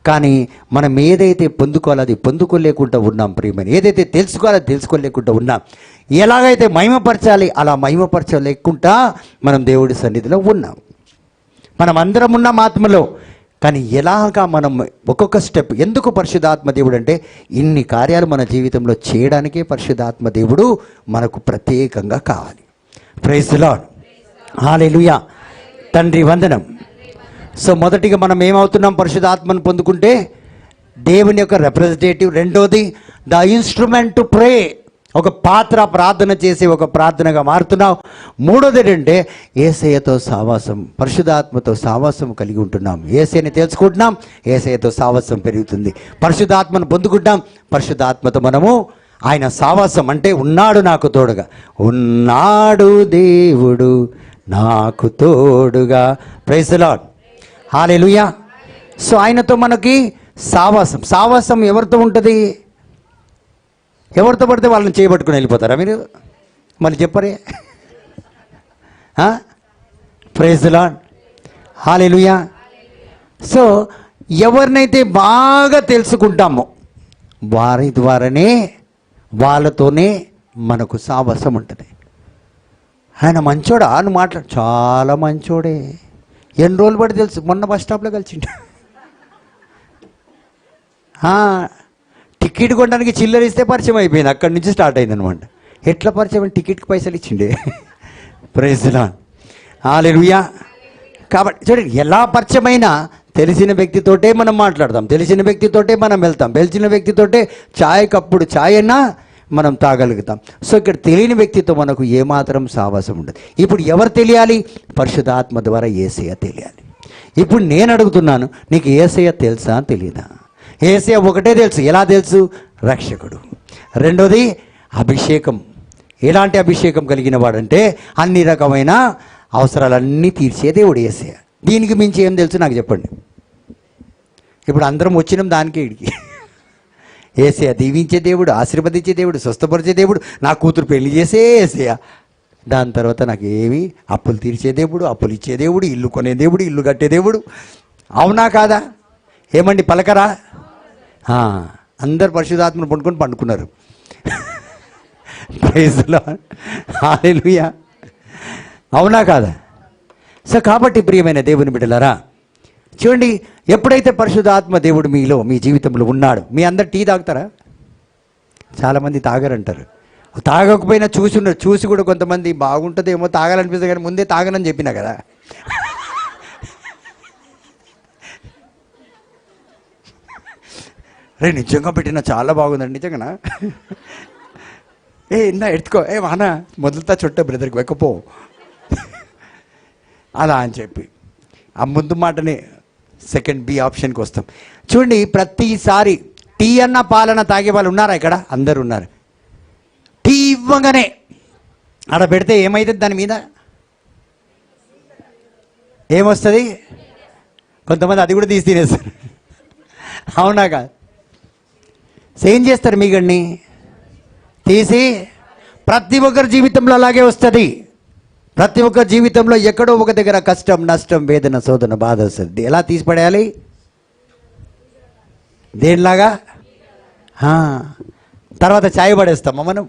కానీ మనం ఏదైతే పొందుకోవాలో అది పొందుకోలేకుండా ఉన్నాం ప్రియమైన, ఏదైతే తెలుసుకోవాలో తెలుసుకోలేకుండా ఉన్నాం. ఎలాగైతే మహిమపరచాలి అలా మహిమపరచలేకుండా మనం దేవుడి సన్నిధిలో ఉన్నాం. మనం అందరం ఉన్నాం ఆత్మలో. కానీ ఎలాగా మనం ఒక్కొక్క స్టెప్, ఎందుకు పరిశుద్ధాత్మ దేవుడు అంటే ఇన్ని కార్యాలు మన జీవితంలో చేయడానికే పరిశుద్ధాత్మ దేవుడు మనకు ప్రత్యేకంగా కావాలి. Praise the lord. హల్లెలూయా. తండ్రి వందనం. సో మొదటిగా మనం ఏమవుతున్నాం? పరిశుద్ధాత్మను పొందుకుంటే దేవుని యొక్క రిప్రజెంటేటివ్. రెండోది ద ఇన్స్ట్రుమెంట్ టు ప్రే, ఒక పాత్ర, ప్రార్థన చేసి ఒక ప్రార్థనగా మారుతున్నావు. మూడోది ఏంటంటే యేసయ్యతో సావాసం, పరిశుద్ధాత్మతో సావాసం కలిగి ఉంటున్నాం. యేసయ్యని తెలుసుకుంటున్నాం, యేసయ్యతో సావాసం పెరుగుతుంది. పరిశుద్ధాత్మను పొందుకుంటాం, పరిశుద్ధాత్మతో మనము ఆయన సావాసం అంటే ఉన్నాడు నాకు తోడుగా, ఉన్నాడు దేవుడు నాకు తోడుగా. Praise the lord. Hallelujah. So ఆయనతో మనకి సావాసం ఎవరితో ఉంటుంది? ఎవరితో పడితే వాళ్ళని చేయబట్టుకుని వెళ్ళిపోతారా మీరు? మళ్ళీ చెప్పరే. Praise the lord. Hallelujah. So ఎవరినైతే బాగా తెలుసుకుంటామో వారి ద్వారానే, వాళ్ళతోనే మనకు సావాసం ఉంటుంది. ఆయన మంచోడా అని మాట్లాడు, చాలా మంచోడే. ఎన్ని రోజులు పడి తెలుసు, మొన్న బస్ స్టాప్లో కలిసిండు. టికెట్ కొనడానికి చిల్లర ఇస్తే పరిచయం అయిపోయింది, అక్కడి నుంచి స్టార్ట్ అయింది అనమాట. ఎట్లా పరిచయం? టికెట్కి పైసలు ఇచ్చిండే. Praise the lord. హల్లెలూయా. కాబట్టి చూడండి, ఎలా పరిచయమైనా తెలిసిన వ్యక్తితోటే మనం మాట్లాడతాం, తెలిసిన వ్యక్తితోటే మనం వెళ్తాం, తెలిసిన వ్యక్తితోటే కప్పుడు ఛాయ్ అయినా మనం తాగలుగుతాం. సో ఇక్కడ తెలియని వ్యక్తితో మనకు ఏమాత్రం సావాసం ఉండదు. ఇప్పుడు ఎవరు తెలియాలి? పరిశుద్ధాత్మ ద్వారా యేసయ్య తెలియాలి. ఇప్పుడు నేను అడుగుతున్నాను, నీకు యేసయ్య తెలుసా తెలియదా? యేసయ్య ఒకటే తెలుసు. ఎలా తెలుసు? రక్షకుడు. రెండోది అభిషేకం. ఎలాంటి అభిషేకం కలిగిన వాడంటే అన్ని రకమైన అవసరాలన్నీ తీర్చే దేవుడు యేసయ్య. దీనికి మించి ఏం తెలుసు నాకు చెప్పండి. ఇప్పుడు అందరం వచ్చినాం దానికే. ఇడికి యేసయ్య దీవించే దేవుడు, ఆశీర్వదించే దేవుడు, స్వస్థపరిచే దేవుడు, నా కూతురు పెళ్లి చేసే యేసయ్య. దాని తర్వాత నాకు ఏమి, అప్పులు తీర్చే దేవుడు, అప్పులు ఇచ్చే దేవుడు, ఇల్లు కొనే దేవుడు, ఇల్లు కట్టే దేవుడు. అవునా కాదా? ఏమండి పలకరా? అందరు పరిశుద్ధాత్మను పండుకొని పండుకున్నారు. Praise the lord. హల్లెలూయా. అవునా కాదా? సో కాబట్టి ప్రియమైన దేవుని బిడ్డలారా, చూడండి, ఎప్పుడైతే పరిశుద్ధాత్మ దేవుడు మీలో, మీ జీవితంలో ఉన్నాడు, మీ అందరు టీ తాగుతారా? చాలామంది తాగరంటారు. తాగకపోయినా చూసి కూడా కొంతమంది బాగుంటుందేమో తాగాలనిపిస్తుంది, కానీ ముందే తాగనని చెప్పినా కదా. రే నిజంగా పెట్టినా చాలా బాగుందండి, నిజంగానా? ఇందా ఎత్తుకో, వానా మొదలుతా చుట్ట బ్రదర్కి వెక్కపో అలా అని చెప్పి ఆ ముందు మాటనే సెకండ్ బి ఆప్షన్కి వస్తాం. చూడండి, ప్రతిసారి టీ అన్న పాలన తాగే వాళ్ళు ఉన్నారా ఇక్కడ? అందరు ఉన్నారు. టీ ఇవ్వగానే ఆడ పెడితే ఏమవుతుంది? దాని మీద ఏమొస్తుంది? కొంతమంది అది కూడా తీసి తినేస్తారు. అవునా కాదు? ఏం చేస్తారు? మీగడిని తీసి ప్రతి ఒక్కరి జీవితంలో అలాగే వస్తుంది. ప్రతి ఒక్క జీవితంలో ఎక్కడో ఒక దగ్గర కష్టం, నష్టం, వేదన, శోధన, బాధ వస్తుంది. ఎలా తీసి పడేయాలి? దేనిలాగా? తర్వాత ఛాయ్ పడేస్తామా మనం?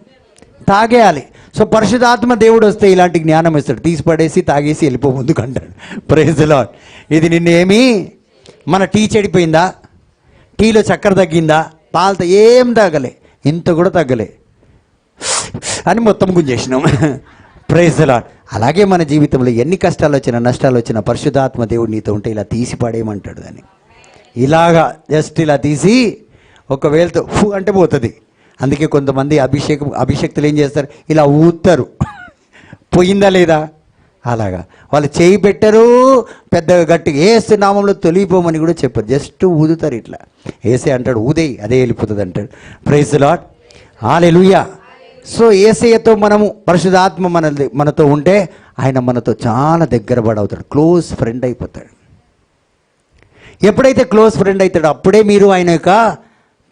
తాగేయాలి. సో పరిశుద్ధాత్మ దేవుడు వస్తే ఇలాంటి జ్ఞానం ఇస్తాడు. తీసి పడేసి తాగేసి వెళ్ళిపో ముందుకు అంటాడు. Praise the Lord. ఇది నిన్నేమి, మన టీ చెడిపోయిందా? టీలో చక్కెర తగ్గిందా? పాలతో ఏం తగ్గలే, ఇంత కూడా తగ్గలే. అని మొత్తం గుంజేసినాం. Praise the lord. అలాగే మన జీవితంలో ఎన్ని కష్టాలు వచ్చినా నష్టాలు వచ్చినా పరిశుద్ధాత్మ దేవుడు నీతో ఉంటే ఇలా తీసి పడేయమంటాడు దాన్ని. ఇలాగా జస్ట్ ఇలా తీసి ఒక వేలుతో ఫు అంటే పోతుంది. అందుకే కొంతమంది అభిషక్తులు ఏం చేస్తారు, ఇలా ఊతారు. పోయిందా లేదా అలాగా వాళ్ళు చేయి పెట్టరు, పెద్దగా గట్టిగా ఏసు నామంలో తొలిగిపోమని కూడా చెప్పరు, జస్ట్ ఊదుతారు ఇట్లా. ఏసే అంటాడు ఊదేయి, అదే వెళ్ళిపోతుంది అంటాడు. Praise the lord. Hallelujah. So యేసయ్యతో మనము పరిశుద్ధాత్మ మనతో ఉంటే ఆయన మనతో చాలా దగ్గర పడవుతాడు, క్లోజ్ ఫ్రెండ్ అయిపోతాడు. ఎప్పుడైతే క్లోజ్ ఫ్రెండ్ అవుతాడో అప్పుడే మీరు ఆయన యొక్క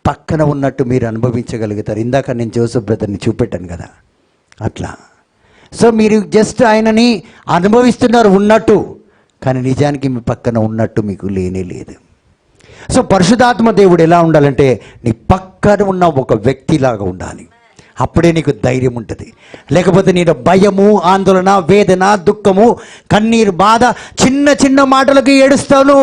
పక్కన ఉన్నట్టు మీరు అనుభవించగలుగుతారు. ఇందాక నేను జోసెఫ్ బ్రదర్ని చూపెట్టాను కదా అట్లా. సో మీరు జస్ట్ ఆయనని అనుభవిస్తున్నారు ఉన్నట్టు, కానీ నిజానికి మీ పక్కన ఉన్నట్టు మీకు లేనే లేదు. సో పరిశుద్ధాత్మ దేవుడు ఎలా ఉండాలంటే నీ పక్కన ఉన్న ఒక వ్యక్తిలాగా ఉండాలి. అప్పుడే నీకు ధైర్యం ఉంటుంది. లేకపోతే నేను భయము, ఆందోళన, వేదన, దుఃఖము, కన్నీరు, బాధ, చిన్న చిన్న మాటలకు ఏడుస్తాను.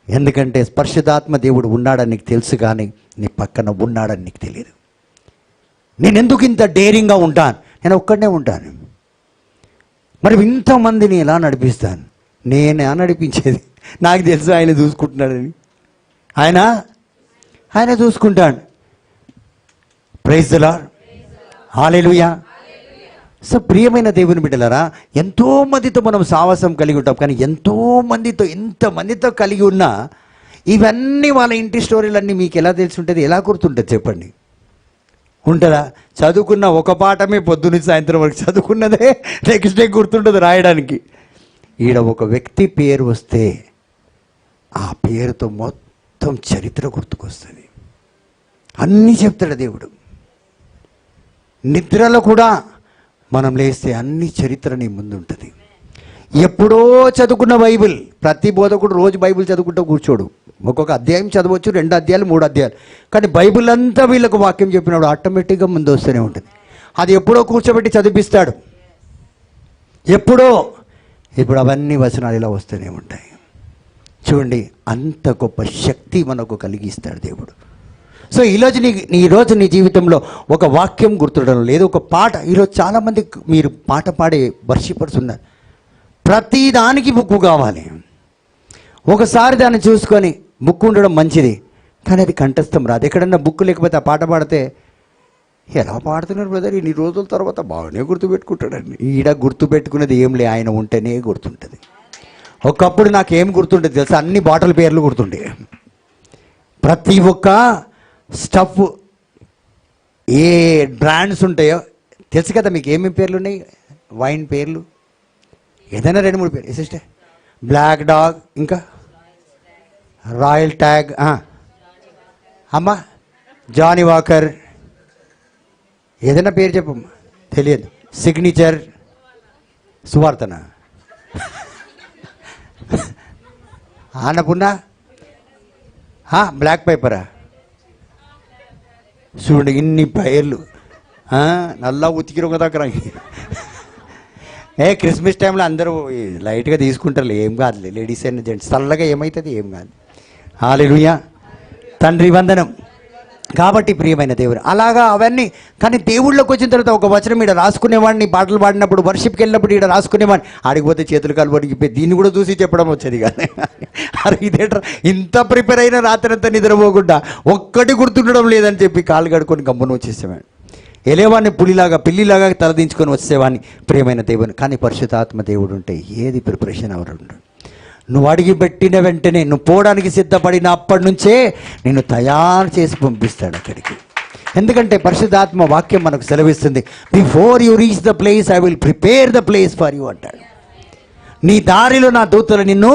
ఎందుకంటే పరిశుద్ధాత్మ దేవుడు ఉన్నాడని నీకు తెలుసు, కానీ నీ పక్కన ఉన్నాడని నీకు తెలియదు. నేను ఎందుకు ఇంత డేరింగ్గా ఉంటాను? నేను ఒక్కడనే ఉంటాను. మరి ఇంతమందిని ఎలా నడిపిస్తాను? నేనే నడిపించేది. నాకు తెలుసు ఆయన చూసుకుంటున్నాడని. ఆయన చూసుకుంటాడు. Praise the lord. Hallelujah. So ప్రియమైన దేవుని బిడ్డలారా, ఎంతోమందితో మనం సావాసం కలిగి ఉంటాం, కానీ ఎంతమందితో కలిగి ఉన్నా ఇవన్నీ వాళ్ళ ఇంటి స్టోరీలన్నీ మీకు ఎలా తెలిసి ఉంటుంది, ఎలా గుర్తుంటుంది చెప్పండి? ఉంటుందా? చదువుకున్న ఒక పాఠమే పొద్దున్న సాయంత్రం వరకు చదువుకున్నదే నెక్స్ట్ డే గుర్తుంటుంది రాయడానికి. ఈడ ఒక వ్యక్తి పేరు వస్తే ఆ పేరుతో మొత్తం చరిత్ర గుర్తుకొస్తుంది. అన్నీ చెప్తాడు దేవుడు. నిద్రలో కూడా మనం లేస్తే అన్ని చరిత్ర నీ ముందు ఉంటుంది. ఎప్పుడో చదువుకున్న బైబిల్, ప్రతి బోధకుడు రోజు బైబిల్ చదువుకుంటూ కూర్చోడు. ఒక్కొక్క అధ్యాయం చదవచ్చు, 2 అధ్యాయాలు 3 అధ్యాయాలు, కానీ బైబిల్ అంతా వీళ్ళకు వాక్యం చెప్పినప్పుడు ఆటోమేటిక్గా ముందు వస్తూనే ఉంటుంది. అది ఎప్పుడో కూర్చోబెట్టి చదివిస్తాడు, ఎప్పుడో. ఇప్పుడు అవన్నీ వచనాలు ఇలా వస్తూనే ఉంటాయి. చూడండి, అంత గొప్ప శక్తి మనకు కలిగిస్తాడు దేవుడు. సో ఈరోజు నీ జీవితంలో ఒక వాక్యం గుర్తుండడం లేదు, ఒక పాట. ఈరోజు చాలామంది మీరు పాట పాడే వర్షిపర్స్ ఉన్నారు. ప్రతిదానికి బుక్కు కావాలి. ఒకసారి దాన్ని చూసుకొని బుక్ ఉండడం మంచిది, కానీ అది కంఠస్థం రాదు. ఎక్కడన్నా బుక్ లేకపోతే ఆ పాట పాడితే ఎలా పాడుతున్నారు బ్రదర్, ఇన్ని రోజుల తర్వాత బాగానే గుర్తుపెట్టుకుంటాడండి. ఈడ గుర్తుపెట్టుకునేది ఏం లే, ఆయన ఉంటేనే గుర్తుంటుంది. ఒకప్పుడు నాకేం గుర్తుంటుంది తెలుసా? అన్ని బాటిల్ పేర్లు గుర్తుండే. ప్రతి ఒక్క స్టఫ్ ఏ బ్రాండ్స్ ఉంటాయో తెలుసు కదా మీకు. ఏమేమి పేర్లు ఉన్నాయి? వైన్ పేర్లు ఏదైనా 2-3 పేర్లు సిస్టర్. బ్లాక్ డాగ్, ఇంకా రాయల్ ట్యాగ్, అమ్మా జానీ వాకర్, ఏదైనా పేరు చెప్పమ్మా, తెలియదు. సిగ్నేచర్, సువార్తన, ఆనపున్నా, బ్లాక్ పేపరా. చూడండి ఇన్ని పేర్లు. నల్లా ఉతికిరు ఒక దగ్గర. క్రిస్మస్ టైంలో అందరూ లైట్గా తీసుకుంటారు, ఏం కాదు. లేడీస్ అండ్ జెంట్స్ చల్లగా ఏమవుతుంది, ఏం కాదు. హల్లెలూయా. తండ్రి వందనం. కాబట్టి ప్రియమైన దేవుడు అలాగా అవన్నీ. కానీ దేవుళ్ళకి వచ్చిన తర్వాత ఒక వచనం ఈడ రాసుకునేవాడిని, పాటలు పాడినప్పుడు వర్షిప్కి వెళ్ళినప్పుడు ఈడ రాసుకునేవాడిని. ఆడిపోతే చేతులు కాలు వణికిపోయి దీన్ని కూడా చూసి చెప్పడం వచ్చేది కానీ. అరే ఇదేంట్రా ఇంత ప్రిపేర్ అయినా రాత్రంతా నిద్రపోకుండా ఒక్కటి గుర్తుండడం లేదని చెప్పి కాళ్ళు కడుక్కొని గమ్మున వచ్చేసేవాడిని. వెళ్ళేవాడిని పులిలాగా, పిల్లిలాగా తలదించుకొని వచ్చేవాడిని. ప్రియమైన దేవుని. కానీ పరిశుద్ధాత్మ దేవుడు ఉంటే ఏది ప్రిపరేషన్ అవరు. నువ్వు అడిగి పెట్టిన వెంటనే, నువ్వు పోవడానికి సిద్ధపడిన అప్పటి నుంచే నిన్ను తయారు చేసి పంపిస్తాడు అక్కడికి. ఎందుకంటే పరిశుద్ధాత్మ వాక్యం మనకు సెలవిస్తుంది, before you reach the place I will prepare the place for you అంటాడు. నీ దారిలో నా దూతలు నిన్ను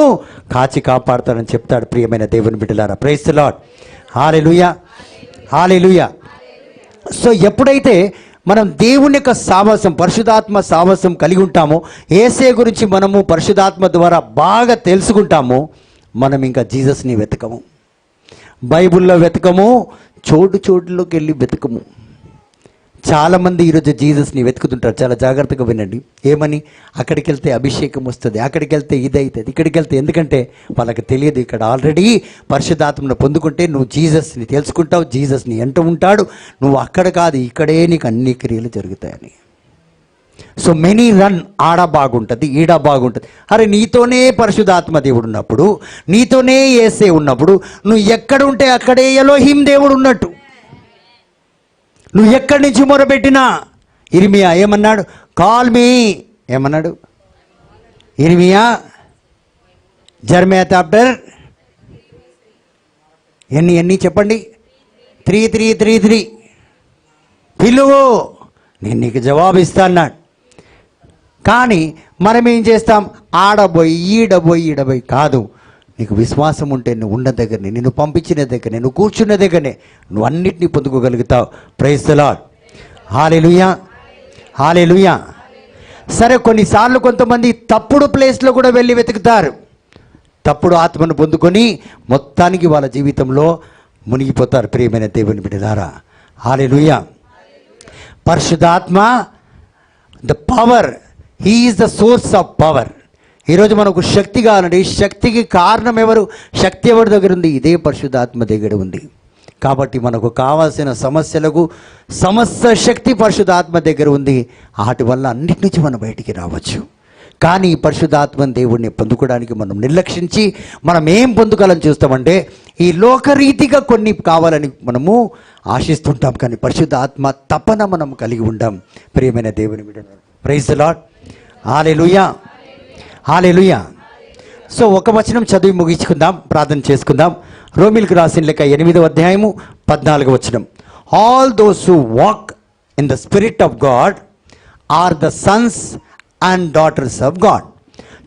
కాచి కాపాడుతాడని చెప్తాడు. ప్రియమైన దేవుని బిడ్డలారా, praise the lord. Hallelujah, hallelujah. So ఎప్పుడైతే మనం దేవుని యొక్క సావాసం, పరిశుద్ధాత్మ సావాసం కలిగి ఉంటామో, యేసే గురించి మనము పరిశుద్ధాత్మ ద్వారా బాగా తెలుసుకుంటామో, మనం ఇంకా జీసస్ని వెతకము, బైబిల్లో వెతకము, చోటులోకి వెళ్ళి వెతకము. చాలామంది ఈరోజు జీసస్ని వెతుకుతుంటారు. చాలా జాగ్రత్తగా వినండి. ఏమని? అక్కడికి వెళ్తే అభిషేకం వస్తుంది, అక్కడికి వెళ్తే ఇది అవుతుంది, ఇక్కడికి వెళ్తే, ఎందుకంటే వాళ్ళకి తెలియదు ఇక్కడ ఆల్రెడీ పరిశుద్ధాత్మను పొందుకుంటే నువ్వు జీసస్ని తెలుసుకుంటావు, జీసస్ని ఎంట ఉంటాడు, నువ్వు అక్కడ కాదు ఇక్కడే నీకు అన్ని క్రియలు జరుగుతాయని. సో మెనీ రన్, ఆడ బాగుంటుంది, ఈడ బాగుంటుంది. అరే నీతోనే పరిశుద్ధాత్మ దేవుడు ఉన్నప్పుడు, నీతోనే యేసే ఉన్నప్పుడు, నువ్వు ఎక్కడ ఉంటే అక్కడే ఎలోహిం దేవుడు ఉన్నట్టు. నువ్వు ఎక్కడి నుంచి మొరపెట్టినా, ఇర్మియా ఏమన్నాడు? కాల్ మీ, ఏమన్నాడు ఇర్మియా? జెరమియా చాప్టర్ ఎన్ని చెప్పండి? 3:3 పిలువు, నేను నీకు జవాబు ఇస్తా అన్నాడు. కానీ మనం ఏం చేస్తాం? ఆడబోయి ఈడబోయి కాదు. నీకు విశ్వాసం ఉంటే నువ్వు ఉన్న దగ్గరనే, నిన్ను పంపించిన దగ్గరనే, నువ్వు కూర్చున్న దగ్గరనే నువ్వు అన్నిటినీ పొందుకోగలుగుతావు. Praise the lord. Hallelujah, hallelujah. సరే, కొన్నిసార్లు కొంతమంది తప్పుడు ప్లేస్లో కూడా వెళ్ళి వెతుకుతారు. తప్పుడు ఆత్మను పొందుకొని మొత్తానికి వాళ్ళ జీవితంలో మునిగిపోతారు. ప్రియమైన దేవుని బిడ్డలారా, హల్లెలూయా. పరిశుద్ధాత్మ the power, he is the source of power. ఈరోజు మనకు శక్తి కావాలండి. శక్తికి కారణం ఎవరు? శక్తి ఎవరి దగ్గర ఉంది? ఇదే పరిశుద్ధాత్మ దగ్గర ఉంది. కాబట్టి మనకు కావాల్సిన సమస్యలకు సమస్త శక్తి పరిశుద్ధాత్మ దగ్గర ఉంది. వాటి వల్ల అన్నిటి నుంచి మనం బయటికి రావచ్చు. కానీ పరిశుద్ధాత్మ దేవుడిని పొందుకోవడానికి మనం నిర్లక్షించి మనం ఏం పొందుకోవాలని చూస్తామంటే ఈ లోకరీతిగా కొన్ని కావాలని మనము ఆశిస్తుంటాం. కానీ పరిశుద్ధాత్మ తపన మనం కలిగి ఉంటాం. ప్రియమైన దేవుని బిడ్డలారా, praise the lord. Hallelujah, hallelujah. So ఒక వచనం చదివి ముగించుకుందాం, ప్రార్థన చేసుకుందాం. రోమిలకు రాసిన లేఖ 8వ అధ్యాయము 14వ వచనం. All those who walk in the Spirit of God are the sons and daughters of God.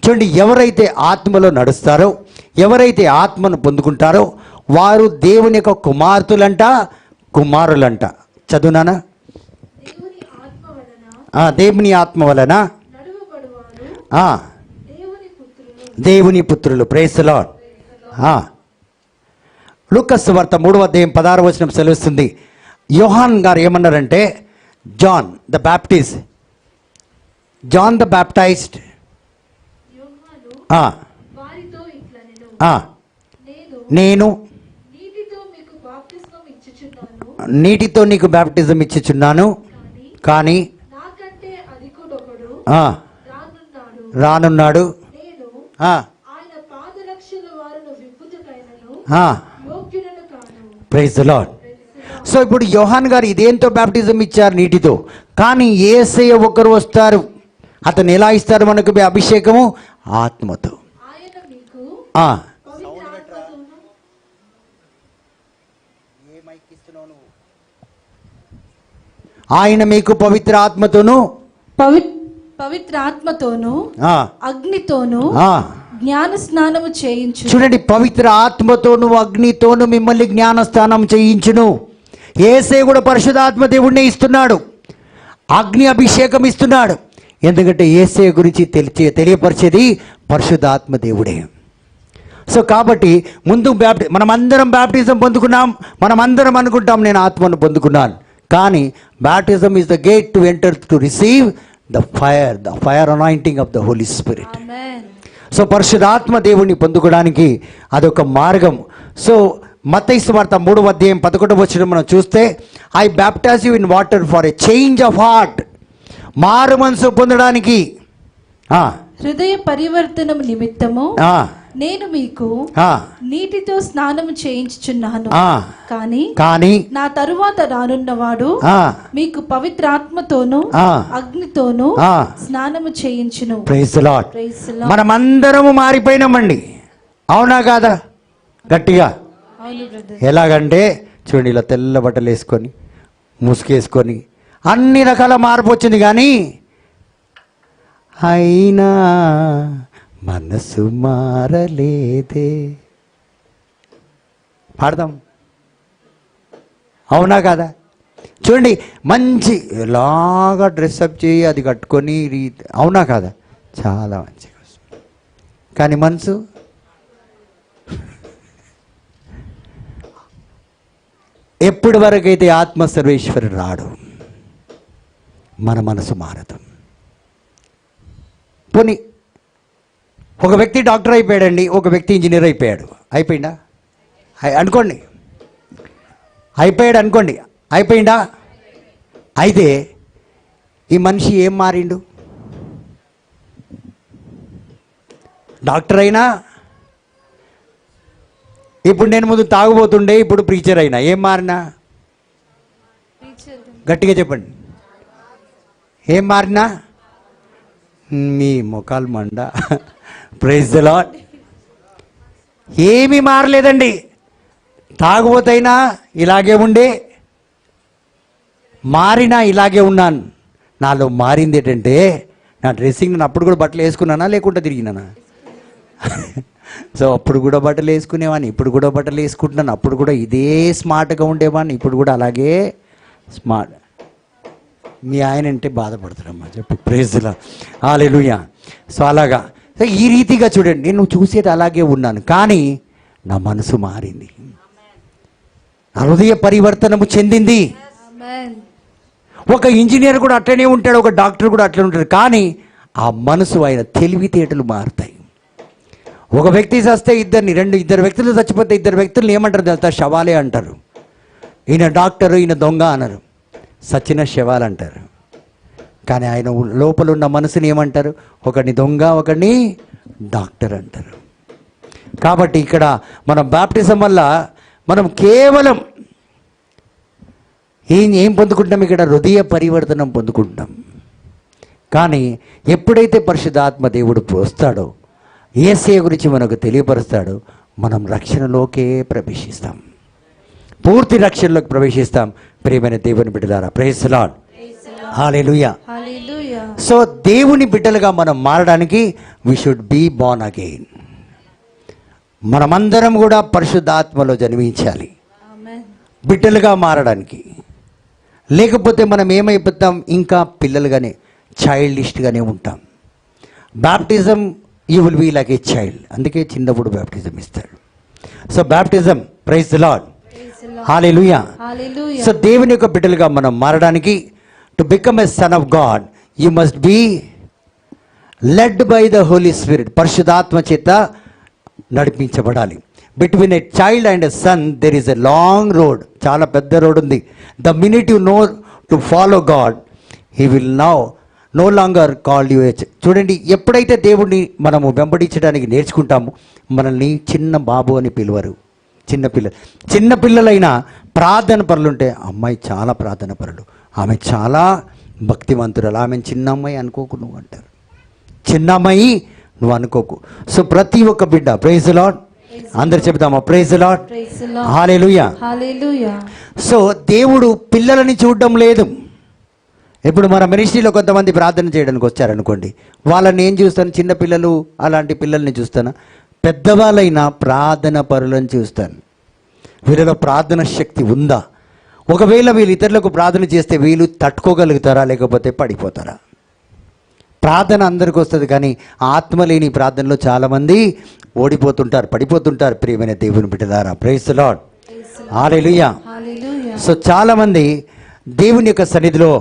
చూడండి, ఎవరైతే ఆత్మలో నడుస్తారో, ఎవరైతే ఆత్మను పొందుకుంటారో వారు దేవుని యొక్క కుమార్తెలంట, కుమారులంట. చదువునానా? దేవుని ఆత్మ వలన దేవుని పుత్రులు. Praise the Lord. లూకాసు సువార్త 3వ అధ్యాయం 16వ వచనం సెలవిస్తుంది. యోహాన్ గారు ఏమన్నారంటే, John the Baptist, John the baptized నేను నీటితో నీకు బ్యాప్టిజం ఇచ్చుచున్నాను, కానీ రానున్నాడు. Praise the Lord. సో ఇప్పుడు యోహాన్ గారు ఇదేంతో బ్యాప్టిజం ఇచ్చారు? నీటితో. కానీ యేసయ్య ఒకరు వస్తారు. అతను ఎలా ఇస్తారు మనకు అభిషేకము? ఆత్మతో. ఆయన మీకు పవిత్ర ఆత్మతోను పవిత్ర ఆత్మతోను అగ్నితోను జ్ఞాన స్నానము చేయించు. చూడండి, పవిత్ర ఆత్మతోను అగ్నితోను మిమ్మల్ని జ్ఞాన స్నానం చేయించును. యేసే కూడా పరిశుద్ధాత్మ దేవుడినే ఇస్తున్నాడు, అగ్ని అభిషేకం ఇస్తున్నాడు. ఎందుకంటే యేసే గురించి తెలియపరిచేది పరిశుద్ధాత్మ దేవుడే. సో కాబట్టి ముందు మనమందరం బ్యాప్టిజం పొందుకున్నాం. మనమందరం అనుకుంటాం నేను ఆత్మను పొందుకున్నాను. కానీ baptism is the gate to enter to receive the fire anointing of the Holi Spirit. So పరిశుద్ధాత్మ దేవుణ్ణి పొందుకోవడానికి అదొక మార్గం. సో మత్తయి సువార్త 3వ అధ్యాయం 11వ వచనం మనం చూస్తే, I baptise you in water for a change of heart. మారు మనసు పొందడానికి, హృదయ పరివర్తనం నిమిత్తము నేను మీకు నీటితో స్నానము చేయించుచున్నాను, కానీ నా తరువాత రానున్నవాడు మీకు పవిత్రాత్మతోను అగ్నితోను స్నానము చేయించును. Praise the lord. మనమందరము మారిపోయినామండి, అవునా కాదా? గట్టిగా. ఎలాగంటే చూడండి, ఇలా తెల్ల బట్టలు వేసుకొని ముసుకేసుకొని అన్ని రకాల మార్పు వచ్చింది. కానీ అయినా మనసు మారలేదే. పాడదాం, అవునా కాదా? చూడండి, మంచి ఎలాగా డ్రెస్అప్ చేయి, అది కట్టుకొని, అవునా కాదా? చాలా మంచిగా వస్తుంది. కానీ మనసు ఎప్పటి వరకైతే ఆత్మ సర్వేశ్వరుడు రాడు, మన మనసు మారదు. పోనీ ఒక వ్యక్తి డాక్టర్ అయిపోయాడండి, ఒక వ్యక్తి ఇంజనీర్ అయిపోయాడు. అయిపోయిందా? అనుకోండి, అయిపోయాడు అనుకోండి. అయిపోయిందా? అయితే ఈ మనిషి ఏం మారిండు? డాక్టర్ అయినా, ఇప్పుడు నేను ముందు తాగుబోతుండే, ఇప్పుడు ప్రీచర్ అయినా. ఏం మారినా? గట్టిగా చెప్పండి. ఏం మారినా? మీ ముఖాలు మండ. Praise the Lord. ఏమీ మారలేదండి. తాగుబోతైనా ఇలాగే ఉండే, మారినా ఇలాగే ఉన్నాను. నాలో మారింది ఏంటంటే, నా డ్రెస్సింగ్, నేను అప్పుడు కూడా బట్టలు వేసుకున్నానా లేకుండా తిరిగినానా? సో అప్పుడు కూడా బట్టలు వేసుకునేవాడిని, ఇప్పుడు కూడా బట్టలు వేసుకుంటున్నాను. అప్పుడు కూడా ఇదే స్మార్ట్గా ఉండేవాడిని, ఇప్పుడు కూడా అలాగే స్మార్ట్. మీ ఆయన అంటే బాధపడతారమ్మా, చెప్పు. Praise the lord. Hallelujah. So అలాగా, సో ఈ రీతిగా చూడండి, నేను చూసేది అలాగే ఉన్నాను, కానీ నా మనసు మారింది, నా హృదయ పరివర్తనము చెందింది. ఒక ఇంజనీర్ కూడా అట్లనే ఉంటాడు, ఒక డాక్టర్ కూడా అట్లనే ఉంటాడు, కానీ ఆ మనసు, ఆయన తెలివితేటలు మారుతాయి. ఒక వ్యక్తి చస్తే ఇద్దరు వ్యక్తులు చచ్చిపోతే ఇద్దరు వ్యక్తులను ఏమంటారు తెలుసా? శవాలే అంటారు. ఈయన డాక్టరు, ఈయన దొంగ అనరు, సచిన శవాలు అంటారు. కానీ ఆయన లోపల ఉన్న మనసుని ఏమంటారు? ఒకడిని దొంగ, ఒకడిని డాక్టర్ అంటారు. కాబట్టి ఇక్కడ మనం బాప్టిజం వల్ల మనం కేవలం ఏం పొందుకుంటాం? ఇక్కడ హృదయ పరివర్తనం పొందుకుంటాం. కానీ ఎప్పుడైతే పరిశుద్ధాత్మ దేవుడు వస్తాడో, యేసయ్య గురించి మనకు తెలియపరుస్తాడో, మనం రక్షణలోకే ప్రవేశిస్తాం, పూర్తి రక్షణలోకి ప్రవేశిస్తాం. ప్రియమైన దేవుని బిడ్డలారా, praise the lord. Hallelujah. So దేవుని బిడ్డలుగా మనం మారడానికి we should be born again. మనమందరం కూడా పరిశుద్ధాత్మలో జన్మించాలి బిడ్డలుగా మారడానికి. లేకపోతే మనం ఏమైపోతాం? ఇంకా పిల్లలుగానే, చైల్డిష్గానే ఉంటాం. Baptism you will be like a child. అందుకే చిన్నప్పుడు బాప్టిజం ఇస్తాడు. So baptism, praise the lord. Hallelujah. So దేవుని యొక్క బిడ్డలుగా మనం మారడానికి, to become a son of God, you must be led by the Holi Spirit. పరిశుద్ధాత్మ చేత నడిపించబడాలి. Between a child and a son there is a long road. చాలా పెద్ద రోడ్ ఉంది. The minute you know to follow God, he will now no longer call you a. చూడండి, ఎప్పుడైతే దేవుడిని మనము వెంబడించడానికి నేర్చుకుంటామో, మనల్ని చిన్న బాబు అని పిలువరు. చిన్నపిల్లలైనా ప్రార్థన పరులుంటే, అమ్మాయి చాలా ప్రార్థన పరులు, ఆమె చాలా భక్తివంతురాలు, ఆమె చిన్న అమ్మాయి అనుకోకు నువ్వు అంటారు. చిన్న అమ్మాయి నువ్వు అనుకోకు. సో ప్రతి ఒక్క బిడ్డ, ప్రైజ్ ది లార్డ్. అందరు చెబుతామా? Praise the lord. Hallelujah. So దేవుడు పిల్లలని చూడడం లేదు. ఇప్పుడు మన మినిస్ట్రీలో కొంతమంది ప్రార్థన చేయడానికి వచ్చారనుకోండి, వాళ్ళని ఏం చూస్తాను? చిన్న పిల్లలు, అలాంటి పిల్లల్ని చూస్తాను. పెద్దవాళ్ళైనా ప్రార్థన పరులను చూస్తాను. వీళ్ళలో ప్రార్థన శక్తి ఉందా? ఒకవేళ వీళ్ళు ఇతరులకు ప్రార్థన చేస్తే వీళ్ళు తట్టుకోగలుగుతారా, లేకపోతే పడిపోతారా? ప్రార్థన అందరికి వస్తుంది, కానీ ఆత్మ లేని ప్రార్థనలో చాలామంది ఓడిపోతుంటారు, పడిపోతుంటారు. ప్రియమైన దేవుని బిడ్డలారా, praise the lord. Hallelujah. So చాలామంది దేవుని యొక్క సన్నిధిలో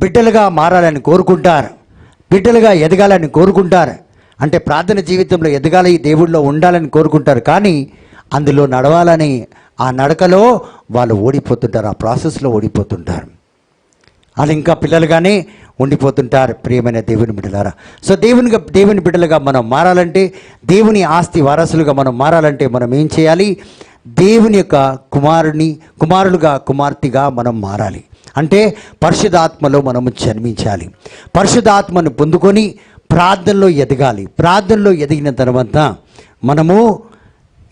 బిడ్డలుగా మారాలని కోరుకుంటారు, బిడ్డలుగా ఎదగాలని కోరుకుంటారు. అంటే ప్రార్థన జీవితంలో ఎదగాలి, దేవుడిలో ఉండాలని కోరుకుంటారు, కానీ అందులో నడవాలని, ఆ నడకలో వాళ్ళు ఓడిపోతుంటారు, ఆ ప్రాసెస్లో ఓడిపోతుంటారు. వాళ్ళు ఇంకా పిల్లలుగానే ఉండిపోతుంటారు. ప్రియమైన దేవుని బిడ్డలారా, సో దేవుని బిడ్డలుగా మనం మారాలంటే, దేవుని ఆస్తి వారసులుగా మనం మారాలంటే మనం ఏం చేయాలి? దేవుని యొక్క కుమారులుగా, కుమార్తెగా మనం మారాలి. అంటే పరిశుద్ధాత్మలో మనము జన్మించాలి. పరిశుద్ధాత్మను పొందుకొని ప్రార్థనలో ఎదగాలి. ప్రార్థనలో ఎదిగిన తర్వాత మనము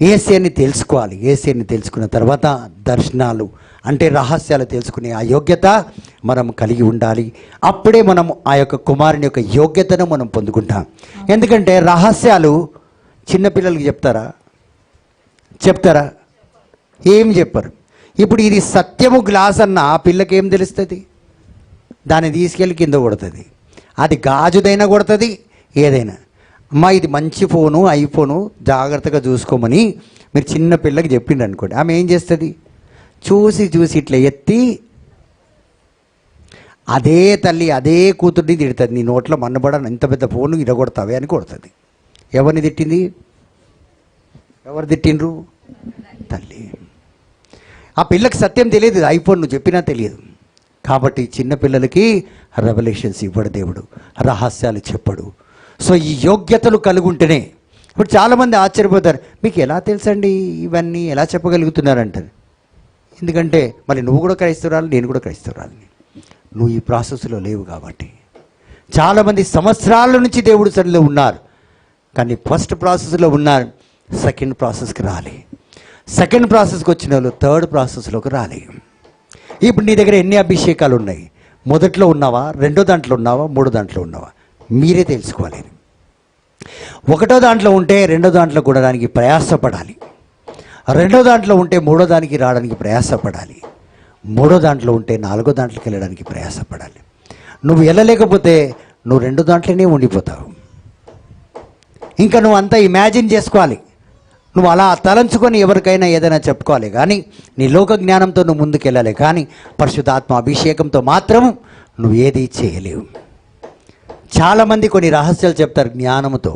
యేసయ్యని తెలుసుకోవాలి. యేసయ్యని తెలుసుకున్న తర్వాత దర్శనాలు, అంటే రహస్యాలు తెలుసుకునే ఆ యోగ్యత మనం కలిగి ఉండాలి. అప్పుడే మనం ఆ యొక్క కుమారుని యొక్క యోగ్యతను మనం పొందుకుంటాం. ఎందుకంటే రహస్యాలు చిన్నపిల్లలకి చెప్తారా? ఏం చెప్పరు. ఇప్పుడు ఇది సత్యము గ్లాస్ అన్న ఆ పిల్లకి ఏం తెలుస్తుంది? దాన్ని తీసుకెళ్ళి కింద కొడుతుంది. అది గాజుదైనా కొడుతుంది, ఏదైనా. అమ్మా ఇది మంచి ఫోను, ఐఫోను, జాగ్రత్తగా చూసుకోమని మీరు చిన్న పిల్లకి చెప్పిండ్రు అనుకోండి, ఆమె ఏం చేస్తుంది? చూసి ఇట్లా ఎత్తి అదే తల్లి అదే కూతుర్ని తిడుతుంది, నీ నోట్లో మన్నబడ ఇంత పెద్ద ఫోను ఇరగొడతావే అని కొడుతుంది. ఎవరిని తిట్టింది? ఎవరు తిట్టిండ్రు? తల్లి. ఆ పిల్లకి సత్యం తెలియదు, ఐఫోన్ నువ్వు చెప్పినా తెలియదు. కాబట్టి చిన్నపిల్లలకి రెవల్యూషన్స్ ఇవ్వడు దేవుడు, రహస్యాలు చెప్పడు. సో ఈ యోగ్యతలు కలుగుంటేనే. ఇప్పుడు చాలామంది ఆశ్చర్యపోతారు, మీకు ఎలా తెలుసండి ఇవన్నీ, ఎలా చెప్పగలుగుతున్నారంటారు. ఎందుకంటే మళ్ళీ నువ్వు కూడా క్రైస్తవురాలు, నేను కూడా క్రైస్తవురాలని. నువ్వు ఈ ప్రాసెస్లో లేవు కాబట్టి. చాలామంది సంవత్సరాల నుంచి దేవుడు సరిలో ఉన్నారు, కానీ ఫస్ట్ ప్రాసెస్లో ఉన్నారు, సెకండ్ ప్రాసెస్కి రాలి. సెకండ్ ప్రాసెస్కి వచ్చిన వాళ్ళు థర్డ్ ప్రాసెస్లోకి రాలి. ఇప్పుడు నీ దగ్గర ఎన్ని అభిషేకాలు ఉన్నాయి? మొదట్లో ఉన్నావా, రెండో దాంట్లో ఉన్నావా, మూడో దాంట్లో ఉన్నావా? మీరే తెలుసుకోవాలి. ఒకటో దాంట్లో ఉంటే రెండో దాంట్లో కూడా దానికి ప్రయాసపడాలి. రెండో దాంట్లో ఉంటే మూడో దానికి రావడానికి ప్రయాసపడాలి. మూడో దాంట్లో ఉంటే నాలుగో దాంట్లోకి వెళ్ళడానికి ప్రయాసపడాలి. నువ్వు వెళ్ళలేకపోతే నువ్వు రెండో దాంట్లోనే ఉండిపోతావు. ఇంకా నువ్వు అంతా ఇమాజిన్ చేసుకోవాలి, నువ్వు అలా తలంచుకొని ఎవరికైనా ఏదైనా చెప్పుకోవాలి, కానీ నీ లోక జ్ఞానంతో నువ్వు ముందుకెళ్ళాలి. కానీ పరిశుద్ధాత్మ అభిషేకంతో మాత్రం నువ్వు ఏది చేయలేవు. చాలామంది కొన్ని రహస్యాలు చెప్తారు జ్ఞానంతో,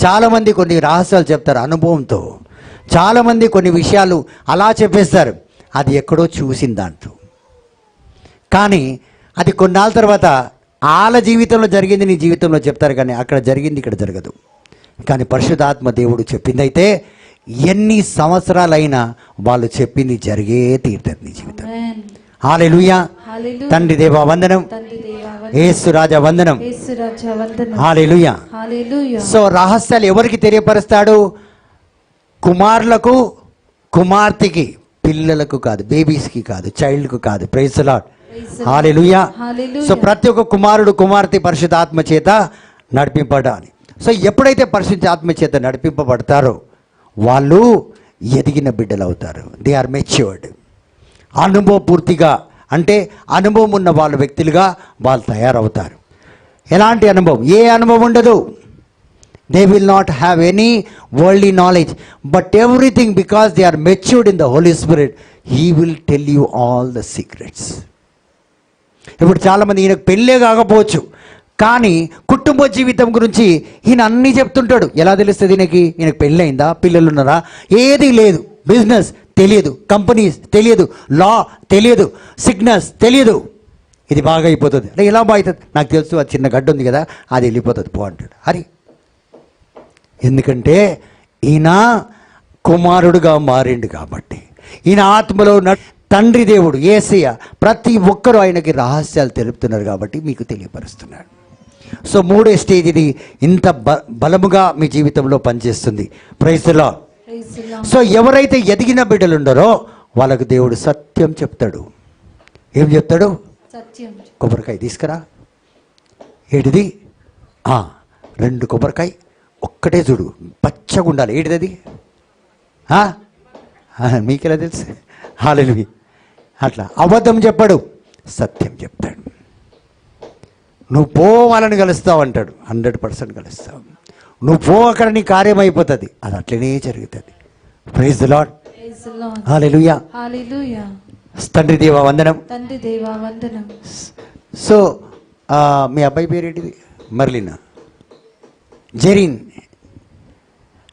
చాలామంది కొన్ని రహస్యాలు చెప్తారు అనుభవంతో, చాలామంది కొన్ని విషయాలు అలా చెప్పేస్తారు, అది ఎక్కడో చూసిన దాంట్లో. కానీ అది కొన్నాళ్ళ తర్వాత వాళ్ళ జీవితంలో జరిగింది నీ జీవితంలో చెప్తారు, కానీ అక్కడ జరిగింది ఇక్కడ జరగదు. కానీ పరిశుద్ధాత్మ దేవుడు చెప్పిందైతే ఎన్ని సంవత్సరాలైనా వాళ్ళు చెప్పింది జరిగే తీరుతుంది నీ జీవితం. హల్లెలూయా. తండ్రి దేవా వందనం, యేసు రాజా వందనం. హల్లెలూయా. సో రహస్యాలు ఎవరికి తెలియపరుస్తాడు? కుమారులకు, కుమార్తెకి, పిల్లలకు కాదు, బేబీస్కి కాదు, చైల్డ్కు కాదు. Praise the lord. Hallelujah. So ప్రతి ఒక్క కుమారుడు కుమార్తె పరిశుద్ధాత్మ చేత నడిపింపడాలి. సో ఎప్పుడైతే పరిశుద్ధాత్మ చేత నడిపింపబడతారో వాళ్ళు ఎదిగిన బిడ్డలు అవుతారు. They are matured. అనుభవం పూర్తిగా, అంటే అనుభవం ఉన్న వాళ్ళ వ్యక్తులుగా వాళ్ళు తయారవుతారు. ఎలాంటి అనుభవం? ఏ అనుభవం ఉండదు. They will not have any worldly knowledge, but everything because they are matured in the Holi Spirit, he will tell you all the secrets. ఇప్పుడు చాలామంది ఈయనకు పెళ్ళే కాకపోవచ్చు, కానీ కుటుంబ జీవితం గురించి ఈయన అన్నీ చెప్తుంటాడు. ఎలా తెలుస్తుంది ఈయనకి? ఈయనకు పెళ్ళయిందా, పిల్లలు ఉన్నారా? ఏది లేదు. బిజినెస్ తెలియదు, కంపెనీస్ తెలియదు, లా తెలియదు, సిగ్నల్స్ తెలియదు. ఇది బాగా అయిపోతుంది అంటే ఎలా బాగా అవుతుంది? నాకు తెలుసు, అది చిన్న గడ్డ ఉంది కదా, అది వెళ్ళిపోతుంది పో అంటాడు. హరి, ఎందుకంటే ఈయన కుమారుడుగా మారిండు కాబట్టి. ఈయన ఆత్మలో తండ్రి దేవుడు యేసయ్య ప్రతి ఒక్కరూ ఆయనకి రహస్యాలు తెలుపుతున్నారు కాబట్టి మీకు తెలియపరుస్తున్నాడు. సో మూడో స్టేజ్ ఇది ఇంత బలముగా మీ జీవితంలో పనిచేస్తుంది. Praise the Lord. సో ఎవరైతే ఎదిగిన బిడ్డలు ఉండరో వాళ్ళకు దేవుడు సత్యం చెప్తాడు. ఏం చెప్తాడు? సత్యం. కొబ్బరికాయ తీసుకురా. ఏంటిది? 2 కొబ్బరికాయ ఒక్కటే చూడు, పచ్చగా ఉండాలి. ఏంటిది అది? మీకెలా తెలుసు? హల్లెలూయా. అట్లా అబద్ధం చెప్పాడు, సత్యం చెప్తాడు. నువ్వు పోవాలని కలుస్తావు అంటాడు, 100% కలుస్తావు. నువ్వు పో, అక్కడ నీ కార్యం అయిపోతుంది. అది అట్లనే జరుగుతుంది. Praise the lord. Hallelujah. Hallelujah. తండ్రి దేవా వందనం. తండ్రి దేవా వందనం. సో మీ అబ్బాయి పేరేంటిది? మర్లినా, జెరీన్.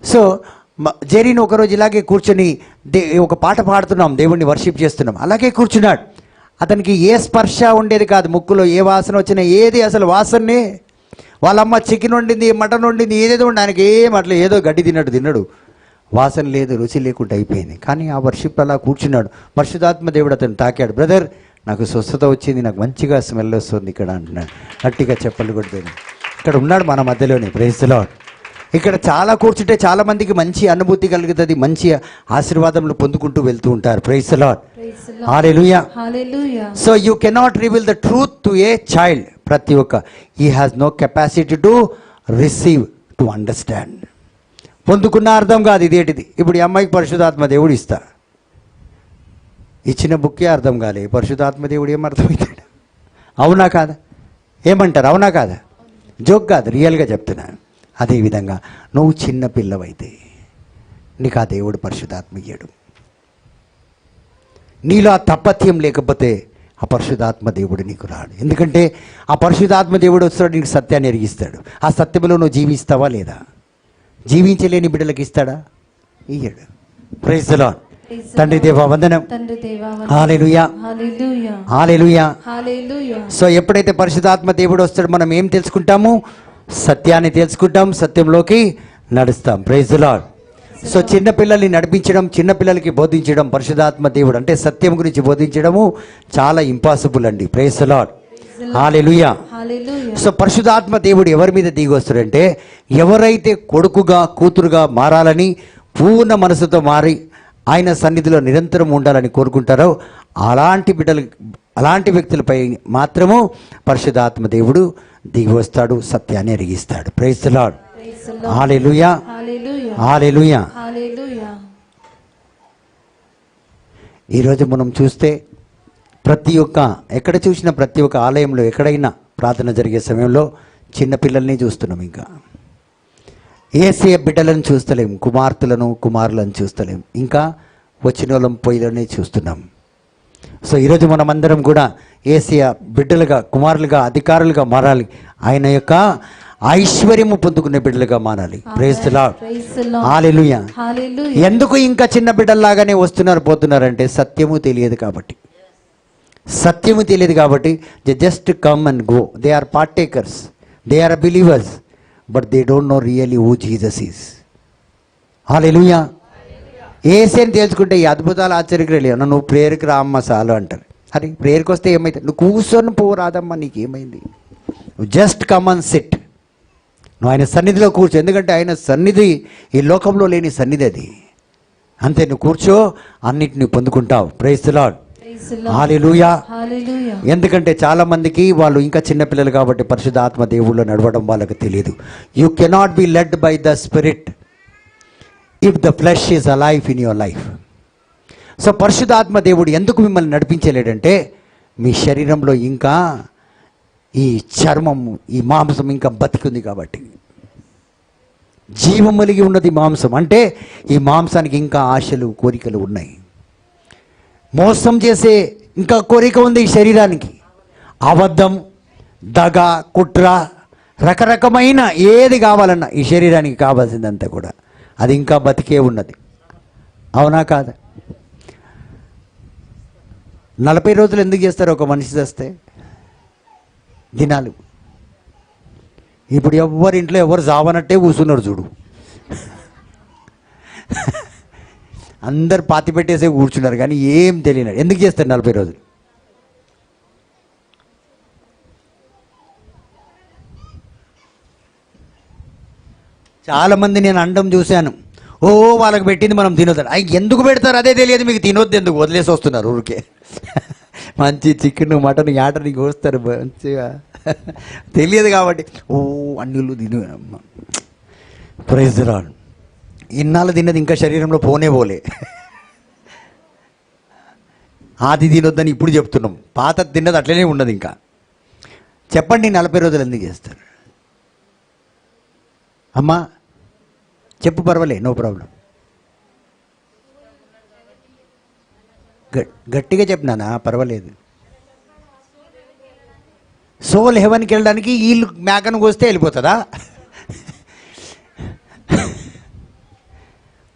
సో జెరీన్ ఒకరోజు ఇలాగే కూర్చొని ఒక పాట పాడుతున్నాం, దేవుణ్ణి వర్షిప్ చేస్తున్నాం. అలాగే కూర్చున్నాడు. అతనికి ఏ స్పర్శ ఉండేది కాదు, ముక్కులో ఏ వాసన వచ్చినా ఏది అసలు వాసనే. వాళ్ళమ్మ చికెన్ వండింది, మటన్ వండింది, ఏదేదో ఉండి ఆయనకి ఏం అట్లా ఏదో గడ్డి తిన్నాడు, వాసన లేదు, రుచి లేకుండా అయిపోయింది. కానీ ఆ వర్షిప్ అలా కూర్చున్నాడు. పరిశుద్ధాత్మ దేవుడు అతను తాకాడు. బ్రదర్, నాకు స్వస్థత వచ్చింది, నాకు మంచిగా స్మెల్ వస్తుంది ఇక్కడ అంటున్నాడు. గట్టిగా చెప్పలు కొడుతుంది. ఇక్కడ ఉన్నాడు మన మధ్యలోనే. Praise the Lord. ఇక్కడ చాలా కూర్చుంటే చాలా మందికి మంచి అనుభూతి కలుగుతుంది, మంచి ఆశీర్వాదములు పొందుకుంటూ వెళ్తూ ఉంటారు. Praise the lord. Hallelujah. Hallelujah. So you cannot reveal the truth to a child. ప్రతి ఒక్క he has no capacity to receive, to understand. పొందుకున్న అర్థం కాదు ఇదేంటిది. ఇప్పుడు ఈ అమ్మాయికి పరిశుద్ధాత్మ దేవుడు ఇస్తా, ఇచ్చిన బుక్కే అర్థం కాలే, పరిశుద్ధాత్మ దేవుడు ఏం అర్థమవుతాడు? అవునా కాదా? ఏమంటారు? అవునా కాదా? జోక్ కాదు, రియల్గా చెప్తున్నాను. అదేవిధంగా నువ్వు చిన్న పిల్లవైతే నీకు ఆ దేవుడు పరిశుద్ధాత్మ ఇయ్యడు. నీలో ఆ తపత్యం లేకపోతే ఆ పరిశుద్ధాత్మ దేవుడు నీకు రాడు. ఎందుకంటే ఆ పరిశుద్ధాత్మ దేవుడు వస్తాడు, నీకు సత్యాన్ని ఎరిగిస్తాడు. ఆ సత్యంలో నువ్వు జీవిస్తావా లేదా? జీవించలేని బిడ్డలకు ఇస్తాడా? ఇయ్యడు. Praise the Lord. తండ్రి దేవా వందనం. తండ్రి దేవా హల్లెలూయా, హల్లెలూయా, హల్లెలూయా. హల్లెలూయా. సో ఎప్పుడైతే పరిశుద్ధాత్మ దేవుడు వస్తాడు, మనం ఏం తెలుసుకుంటాము? సత్యాన్ని తెలుసుకుంటాం, సత్యంలోకి నడుస్తాం. Praise the Lord. సో చిన్నపిల్లల్ని నడిపించడం, చిన్నపిల్లలకి బోధించడం, పరిశుద్ధాత్మ దేవుడు అంటే సత్యం గురించి బోధించడము చాలా ఇంపాసిబుల్ అండి. Praise the lord. Hallelujah. Hallelujah. So పరిశుద్ధాత్మ దేవుడు ఎవరి మీద దిగి వస్తాడంటే, ఎవరైతే కొడుకుగా కూతురుగా మారాలని పూర్ణ మనసుతో మారి ఆయన సన్నిధిలో నిరంతరం ఉండాలని కోరుకుంటారో అలాంటి బిడ్డలు, అలాంటి వ్యక్తులపై మాత్రము పరిశుద్ధాత్మ దేవుడు దిగి వస్తాడు, సత్యాన్ని ఎరిగిస్తాడు. Praise the lord. Hallelujah, hallelujah, hallelujah. Hallelujah. ఈరోజు మనం చూస్తే ఎక్కడ చూసినా ప్రతి ఒక్క ఆలయంలో ఎక్కడైనా ప్రార్థన జరిగే సమయంలో చిన్నపిల్లల్ని చూస్తున్నాం. ఇంకా యేసయ్య బిడ్డలను చూస్తలేం, కుమారులను చూస్తలేం, ఇంకా వచ్చిన వాళ్ళం పోయిలని చూస్తున్నాం. సో ఈరోజు మనమందరం కూడా యేసయ్య బిడ్డలుగా, కుమారులుగా, అధికారులుగా మారాలి. ఆయన యొక్క ఐశ్వర్యము పొందుకునే బిడ్డలుగా మారాలి. Praise the lord. Hallelujah. Hallelujah. ఎందుకు ఇంకా చిన్న బిడ్డల్లాగానే వస్తున్నారు పోతున్నారంటే సత్యము తెలియదు కాబట్టి. సత్యము తెలియదు కాబట్టి they just come and go. They are partakers, they are believers, but they don't know really who Jesus is. Hallelujah. యేసయ్యని తెలుసుకుంటే ఈ అద్భుతాలు ఆశ్చర్యకరం లేవు. నువ్వు ప్రేయర్కి రామ్మ చాలు అంటారు. అరే ప్రేయర్కి వస్తే ఏమైతే? నువ్వు కూర్చొని పోరాదమ్మా, నీకేమైంది? Just come and sit. నువ్వు ఆయన సన్నిధిలో కూర్చో. ఎందుకంటే ఆయన సన్నిధి ఈ లోకంలో లేని సన్నిధి అది. అంతే, నువ్వు కూర్చో, అన్నిటిని పొందుకుంటావు. Praise the lord. Hallelujah. Hallelujah. ఎందుకంటే చాలా మందికి వాళ్ళు ఇంకా చిన్నపిల్లలు కాబట్టి పరిశుద్ధాత్మ దేవుళ్ళు నడవడం వాళ్ళకి తెలియదు. You cannot be lead by the spirit if the flesh is alive in your life. So పరిశుద్ధాత్మ దేవుడు ఎందుకు మిమ్మల్ని నడిపించలేడంటే, మీ శరీరంలో ఇంకా ఈ చర్మము, ఈ మాంసం ఇంకా బతికుంది కాబట్టి. జీవం కలిగి ఉన్నది మాంసం అంటే ఈ మాంసానికి ఇంకా ఆశలు, కోరికలు ఉన్నాయి. మోసం చేసే ఇంకా కోరిక ఉంది ఈ శరీరానికి. అబద్ధం, దగ, కుట్ర, రకరకమైన ఏది కావాలన్నా ఈ శరీరానికి కావాల్సిందంతా కూడా అది ఇంకా బతికే ఉన్నది. అవునా కాదా? 40 రోజులు ఎందుకు చేస్తారు ఒక మనిషి చేస్తే? దినాలు. ఇప్పుడు ఎవరి ఇంట్లో ఎవరు జావనట్టే కూర్చున్నారు చూడు. అందరు పాతి పెట్టేసే కూర్చున్నారు కానీ ఏం తెలియదు. ఎందుకు చేస్తారు 40 రోజులు? చాలామంది నేను అండం చూశాను, ఓ వాళ్ళకి పెట్టింది మనం తినొద్దు. ఎందుకు పెడతారు అదే తెలియదు మీకు. తినొద్దు ఎందుకు, వదిలేసి వస్తున్నారు ఊరికే. మంచి చికెన్, మటన్, యాటని కోస్తారు మంచిగా, తెలియదు కాబట్టి ఓ అన్నిళ్ళు తిను. Praise the Lord. ఇన్నాళ్ళు తిన్నది ఇంకా శరీరంలో పోలే. ఆది తినొద్దని ఇప్పుడు చెప్తున్నాం, పాత తిన్నది అట్లనే ఉన్నది. ఇంకా చెప్పండి 40 రోజులు ఎందుకు చేస్తారు? అమ్మా చెప్పు, పర్వాలే, నో ప్రాబ్లం. గట్టిగా చెప్పినానా? పర్వాలేదు. సోల్ హెవెన్కి వెళ్ళడానికి వీళ్ళు మేకను కోస్తే వెళ్ళిపోతుందా?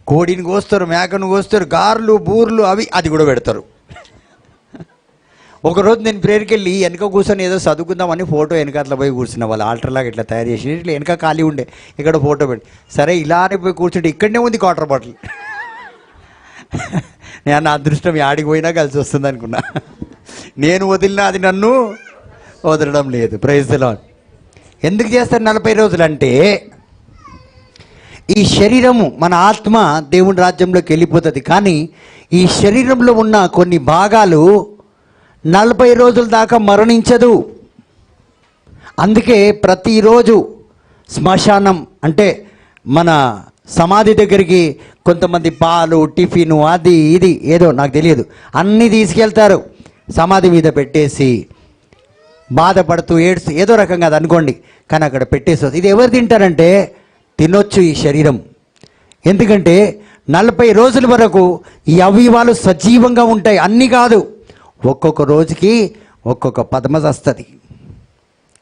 కోడిని కోస్తారు, మేకను కోస్తారు, గార్లు, బూర్లు అది కూడా పెడతారు. ఒకరోజు నేను ప్రేయర్కి వెళ్ళి వెనక కూర్చొని ఏదో చదువుకుందామని ఫోటో వెనక అట్లా పోయి కూర్చున్నా. వాళ్ళు ఆల్టర్లాగా ఇట్లా తయారు చేసి ఇట్లా వెనక ఖాళీ ఉండే, ఇక్కడ ఫోటో పెట్టి, సరే ఇలానే పోయి కూర్చుంటే ఇక్కడనే ఉంది వాటర్ బాటిల్. నేను నా అదృష్టం యాడికి పోయినా కలిసి వస్తుంది అనుకున్నా. నేను వదిలినా అది నన్ను వదలడం లేదు. Praise the Lord. ఎందుకు చేస్తారు 40 రోజులు అంటే, ఈ శరీరము, మన ఆత్మ దేవుని రాజ్యంలోకి వెళ్ళిపోతుంది. కానీ ఈ శరీరంలో ఉన్న కొన్ని భాగాలు 40 రోజుల దాకా మరణించదు. అందుకే ప్రతిరోజు శ్మశానం అంటే మన సమాధి దగ్గరికి కొంతమంది పాలు, టిఫిను, అది ఇది ఏదో నాకు తెలియదు అన్నీ తీసుకెళ్తారు. సమాధి మీద పెట్టేసి బాధపడుతూ ఏడుస్తూ ఏదో రకంగా అది అనుకోండి, కానీ అక్కడ పెట్టేసి ఇది ఎవరు తింటారంటే తినొచ్చు ఈ శరీరం. ఎందుకంటే 40 రోజుల వరకు ఈ అవయవాలు సజీవంగా ఉంటాయి. అన్నీ కాదు, ఒక్కొక్క రోజుకి ఒక్కొక్క పద్మ వస్తుంది.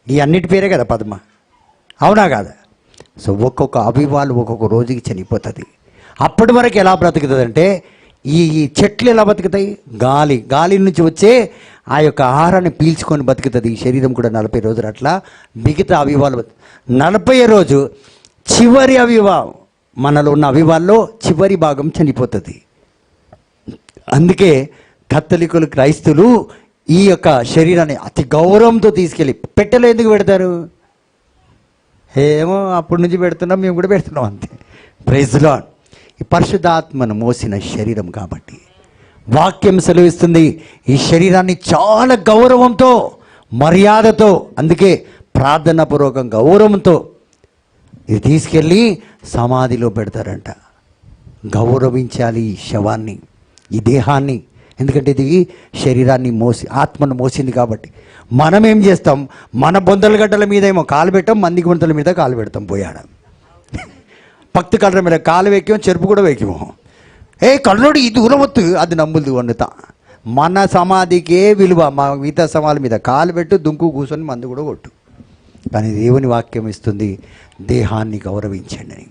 ఈ అన్నిటి పేరే కదా పద్మ, అవునా కాదా? సో ఒక్కొక్క అవివాలు ఒక్కొక్క రోజుకి చనిపోతుంది. అప్పటి వరకు ఎలా బ్రతుకుతుంది అంటే ఈ చెట్లు ఎలా బతుకుతాయి? గాలి నుంచి వచ్చే ఆ యొక్క ఆహారాన్ని పీల్చుకొని బతుకుతుంది. ఈ శరీరం కూడా 40 రోజులు అట్లా. మిగతా అవివాలు 40 రోజు చివరి అవివాహం, మనలో ఉన్న అవివాల్లో చివరి భాగం చనిపోతుంది. అందుకే కత్తలికులు క్రైస్తువులు ఈ యొక్క శరీరాన్ని అతి గౌరవంతో తీసుకెళ్ళి పెట్టెలో ఎందుకు పెడతారు? ఏమో అప్పటి నుంచి పెడుతున్నాం, మేము కూడా పెడుతున్నాం అంతే. Praise the Lord. ఈ పరిశుద్ధాత్మను మోసిన శరీరం కాబట్టి వాక్యం సెలవిస్తుంది ఈ శరీరాన్ని చాలా గౌరవంతో, మర్యాదతో, అందుకే ప్రార్థనాపూర్వకం గౌరవంతో ఇది తీసుకెళ్ళి సమాధిలో పెడతారంట. గౌరవించాలి ఈ శవాన్ని, ఈ దేహాన్ని. ఎందుకంటే ఇది శరీరాన్ని ఆత్మను మోసింది కాబట్టి. మనం ఏం చేస్తాం? మన బొందల గడ్డల మీద ఏమో కాలు పెట్టాం, మంది బొందల మీద కాలు పెడతాం. పోయాడ భక్తి కళ్ళ మీద కాలు వెక్కాం, చెరుపు కూడా వెక్కాము. కళ్ళోడు ఈ దూరం వత్తు, అది నమ్ములు వండుతా. మన సమాధికే విలువ. మా మిగతా సమాధి మీద కాలు పెట్టు, దుంకు కూర్చొని మందు కూడా కొట్టు. కానీ దేవుని వాక్యం ఇస్తుంది దేహాన్ని గౌరవించండి అని.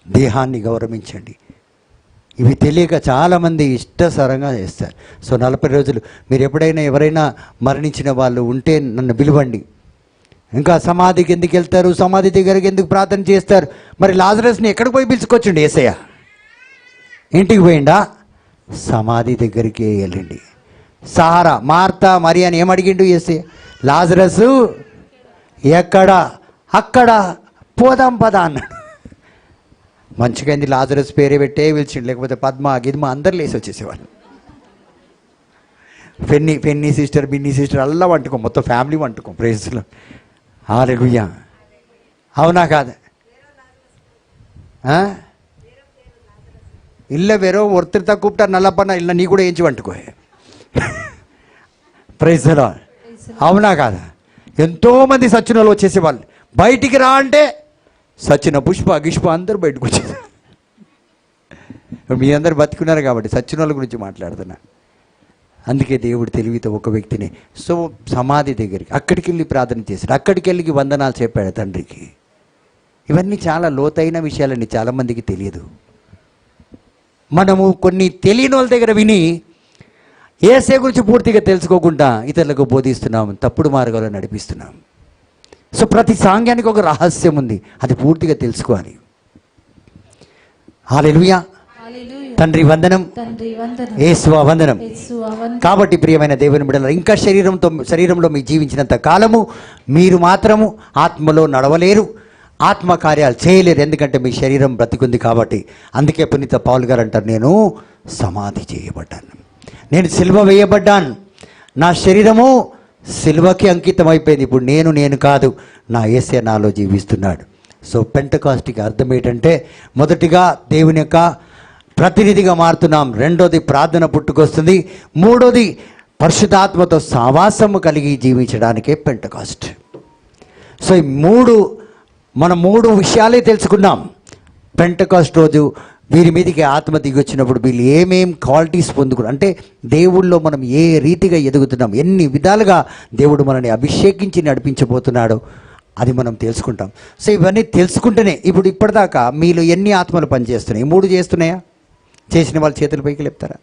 దేహాన్ని గౌరవించండి. ఇవి తెలియక చాలామంది ఇష్టసరంగా చేస్తారు. సో 40 రోజులు మీరు ఎప్పుడైనా ఎవరైనా మరణించిన వాళ్ళు ఉంటే నన్ను పిలవండి. ఇంకా సమాధికి ఎందుకు వెళ్తారు? సమాధి దగ్గరికి ఎందుకు ప్రార్థన చేస్తారు? మరి లాజరస్ని ఎక్కడికి పోయి పిలుచుకొచ్చిండి యేసయ్య? ఇంటికి పోయిండా? సమాధి దగ్గరికి వెళ్ళండి. సహారా, మార్తా, మరియా అని ఏమడిగిండు యేసయ్య? లాజరస్ ఎక్కడ? అక్కడ. పోదాం పదా అన్నాడు. మంచిగా అయింది, లాజరస్ పేరే పెట్టే పిలిచిండు. లేకపోతే పద్మ, గిద్మ అందరు లేసి వచ్చేసేవాళ్ళు. ఫెన్నీ సిస్టర్, బిన్నీ సిస్టర్ అల్లా వంటుకో, మొత్తం ఫ్యామిలీ వంటుకో. ప్రేస్లో హల్లెలూయా. అవునా కాదా? ఇల్ల వేరో ఒత్తిడి తక్కువ నల్లపన్న ఇల్ల నీ కూడా ఏంచి వంటుకో. ప్రైజ్లో అవునా కాదా? ఎంతోమంది సచిన వాళ్ళు వచ్చేసేవాళ్ళు. బయటికి రా అంటే సచిన పుష్ప గిష్ప అందరూ బయటకు వచ్చేది. మీ అందరు బతికున్నారు కాబట్టి సచిన వాళ్ళ గురించి మాట్లాడుతున్నా. అందుకే దేవుడు తెలివితో ఒక వ్యక్తిని సో సమాధి దగ్గరికి అక్కడికి వెళ్ళి ప్రార్థన చేశాడు. అక్కడికి వెళ్ళి వందనాలు చెప్పాడు తండ్రికి. ఇవన్నీ చాలా లోతైన విషయాలండి, చాలామందికి తెలియదు. మనము కొన్ని తెలియని వాళ్ళ దగ్గర విని యేసయ్య గురించి పూర్తిగా తెలుసుకోకుండా ఇతరులకు బోధిస్తున్నాం, తప్పుడు మార్గాల్లో నడిపిస్తున్నాం. సో ప్రతి సాంఘ్యానికి ఒక రహస్యం ఉంది, అది పూర్తిగా తెలుసుకోవాలి. హల్లెలూయా. తండ్రి వందనం, యేసువా వందనం. కాబట్టి ప్రియమైన దేవుని బిడ్డలారా, ఇంకా శరీరంలో మీ జీవించినంత కాలము మీరు మాత్రము ఆత్మలో నడవలేరు, ఆత్మ కార్యాలు చేయలేరు. ఎందుకంటే మీ శరీరం బ్రతికుంది కాబట్టి. అందుకే పునీత పౌలు గారు అంటారు, నేను సమాధి చేయబడ్డాను, నేను సిలువ వేయబడ్డాను, నా శరీరము సిలువకి అంకితం అయిపోయింది. ఇప్పుడు నేను కాదు, నా యేసయ్య నాలో జీవిస్తున్నాడు. సో పెంటెకాస్ట్కి అర్థం ఏంటంటే, మొదటిగా దేవుని యొక్క ప్రతినిధిగా మారుతున్నాం, రెండోది ప్రార్థన పుట్టుకొస్తుంది, మూడోది పరిశుద్ధాత్మతో సావాసము కలిగి జీవించడానికే పెంటెకాస్ట్. సో ఈ మనం మూడు విషయాలే తెలుసుకున్నాం. పెంటెకాస్ట్ రోజు వీరి మీదకి ఆత్మ దిగి వచ్చినప్పుడు వీళ్ళు ఏమేం క్వాలిటీస్ పొందుకున్నారు అంటే దేవుళ్ళలో మనం ఏ రీతిగా ఎదుగుతున్నాం, ఎన్ని విధాలుగా దేవుడు మనల్ని అభిషేకించి నడిపించబోతున్నాడో అది మనం తెలుసుకుంటాం. సో ఇవన్నీ తెలుసుకుంటేనే ఇప్పుడు ఇప్పటిదాకా మీలో ఎన్ని ఆత్మలు పనిచేస్తున్నాయి? 3 చేస్తున్నాయా? చేసిన వాళ్ళ చేతుల పైకి లేపుతారా?